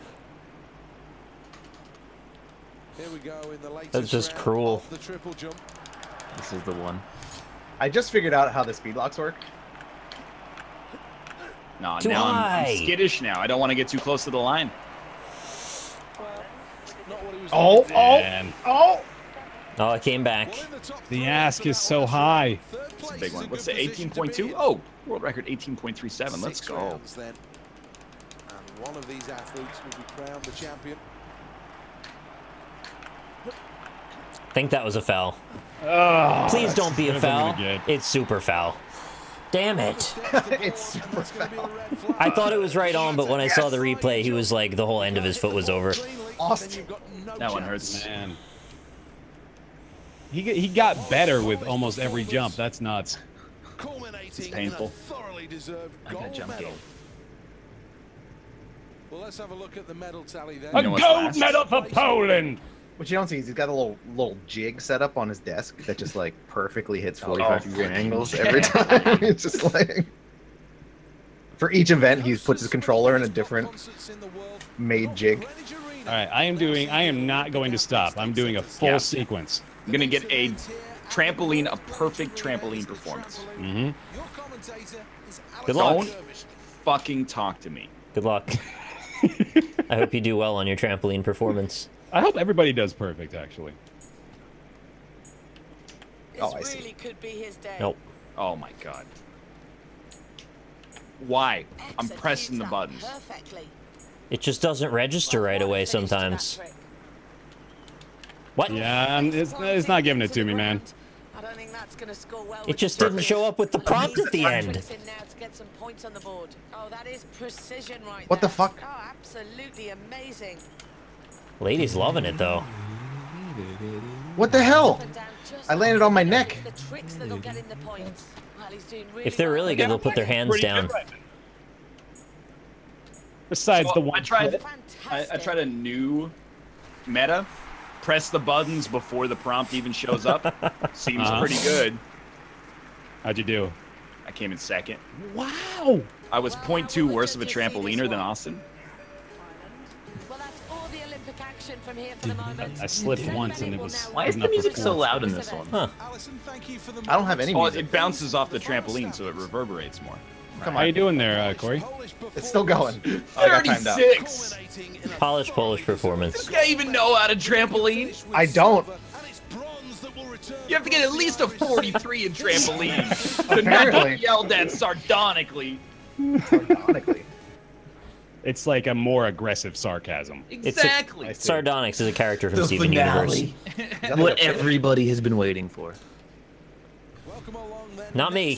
Here we go in the latest That's just round cruel. of the triple jump. This is the one. I just figured out how the speed locks work. No, Too now I'm high. skittish now. I don't want to get too close to the line. Not what he was Oh, looking for. oh, Man. oh. Oh, it came back. Well, in the top The five, ask is so high. third It's a place big is one. a What's good the position to be 18.2? in. Oh, world record 18.37. Let's 6 go. rounds then. And one of these athletes will be crowned the champion. think that was a foul. Oh, Please don't be a should've been foul. good. It's super foul. Damn it. It's super foul. I thought it was right on, but when I saw the replay, he was like, the whole end of his foot was over. Austin. That one hurts. Man. He got better with almost every jump. That's nuts. It's painful. I got jump game. Well, let's have a look at the medal tally then. A know what's gold last? medal for Poland. What you don't see is he's got a little jig set up on his desk that just like perfectly hits 45-degree angles every time. It's just like for each event he puts his controller in a different made jig. All right, I am not going to stop. I'm doing a full sequence. I'm gonna get a trampoline, a perfect trampoline performance. Mm-hmm. Good luck. Don't fucking talk to me. Good luck. I hope you do well on your trampoline performance. I hope everybody does perfect, actually. Oh, I see. Really could be his day. Nope. Oh my god. Why? I'm pressing the buttons. Perfectly. It just doesn't register right away sometimes. What? Yeah, it's not giving it to me, man. I don't think that's gonna score well. It just didn't show up with the prompt at the end. Oh, that is precision right What the there. fuck? Oh, absolutely amazing. Lady's loving it though. What the hell? I landed on my neck. The tricks that'll get in the points. Well, he's doing really If they're well. really good, they'll put their hands down. Besides the Well, one. I tried Fantastic. a new meta. Press the buttons before the prompt even shows up. Seems pretty good. How'd you do? I came in second. Wow. I was 0.2 worse of a trampoliner than Austin. Well, that's all the Olympic action from here for the moment. I slipped once and it was. Why is the music so loud in this one? Huh. Alison, thank you for the I don't have any Oh, music. it bounces off the trampoline, so it reverberates more. Come How you on. doing there, Corey? It's still going. I got timed out. 36! Polished Polish performance. This guy even know how to trampoline? I don't. You have to get at least a 43 in trampoline to not Apparently. get yelled at sardonically. Sardonically. It's like a more aggressive sarcasm. Exactly. Sardonyx is a character from Steven Universe. What everybody has been waiting for. Not me.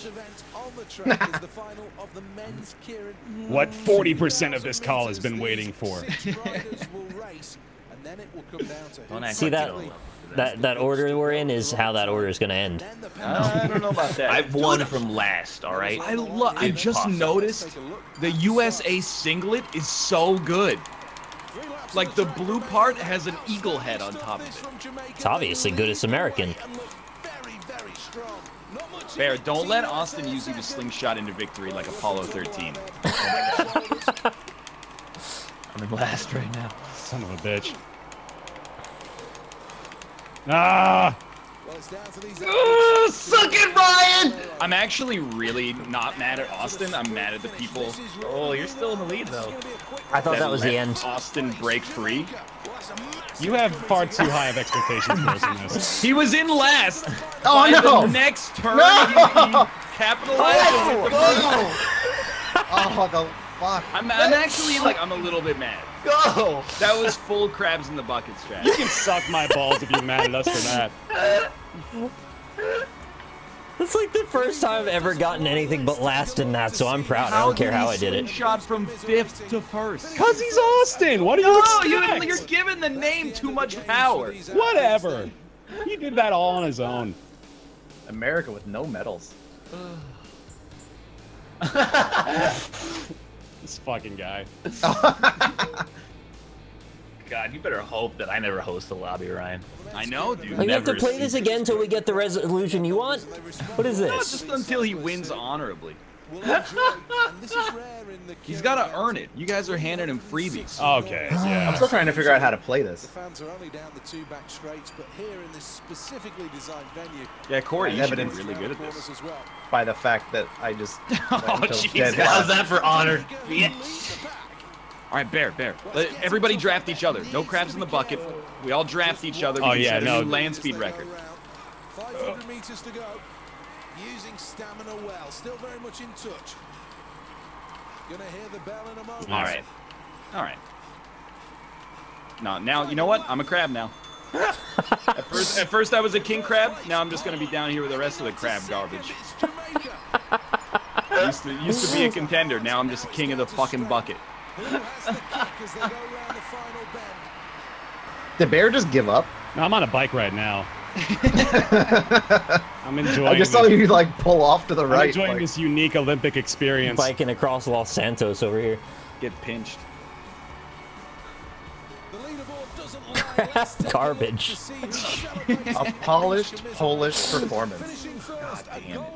What 40% of this call has been waiting for? Don't act See like that? you don't love That order we're in is how that order is going to end. I don't know about that. I've won from last, all right? I just noticed the USA singlet is so good. Like the blue part has an eagle head on top of it. It's obviously good as American. Bear, don't let Austin use you to slingshot into victory like Apollo 13. I'm in last right now. Son of a bitch. Ah! Suck it, Ryan! I'm actually really not mad at Austin. I'm mad at the people. Oh, you're still in the lead, though. I thought that was the let end. Austin break free. You have far too high of expectations for us in this. He was in last. Oh, By no. The next turn, No. he capitalized and hit the button. Oh, the fuck. I'm actually like, I'm a little bit mad. Go. That was full crabs in the bucket strat. You can suck my balls if you're mad at us for that. It's like the first time I've ever gotten anything but last in that, so I'm proud. I don't care how I did it. Shot from 5th to 1st. Cause he's Austin. What do you expect? You're giving the name too much power. Whatever. He did that all on his own. America with no medals. This fucking guy. God, you better hope that I never host a lobby, Ryan. I know, dude. Oh, you have to Never play seen- this again until we get the resolution you want? What is No, this? just until he wins honorably. He's got to earn it. You guys are handing him freebies. Okay, I'm yeah. still trying to figure out how to play this. The fans are only down the two back straights, but here in this specifically designed venue, Yeah, Corey, you should be Evidence. really good at this. as well. By the fact that I just Oh, until Jesus. dead How's last. that for honor? All right, Bear. Let everybody draft each other. No crabs in the bucket. We all draft each other. We Oh, can yeah, set a no. new land speed record. 500 meters to go. Using stamina well. Still very much in touch. Gonna hear the bell in a moment. All right. All right. No, now, you know what? I'm a crab now. At first I was a king crab. Now I'm just gonna be down here with the rest of the crab garbage. Used to be a contender. Now I'm just a king of the fucking bucket. Did Bear just give up? No, I'm on a bike right now. I'm enjoying. I just saw you like pull off to the right. I'm enjoying this unique Olympic experience. Biking across Los Santos over here. Get pinched. Garbage. A polished Polish performance. God damn it.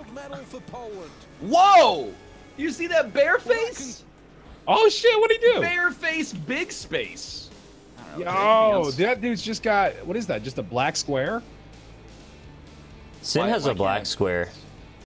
Whoa! You see that bear face? Oh shit, what'd he do? Bear face big space. Yo, that dude's just got, what is that, just a black square? Sin has a black square.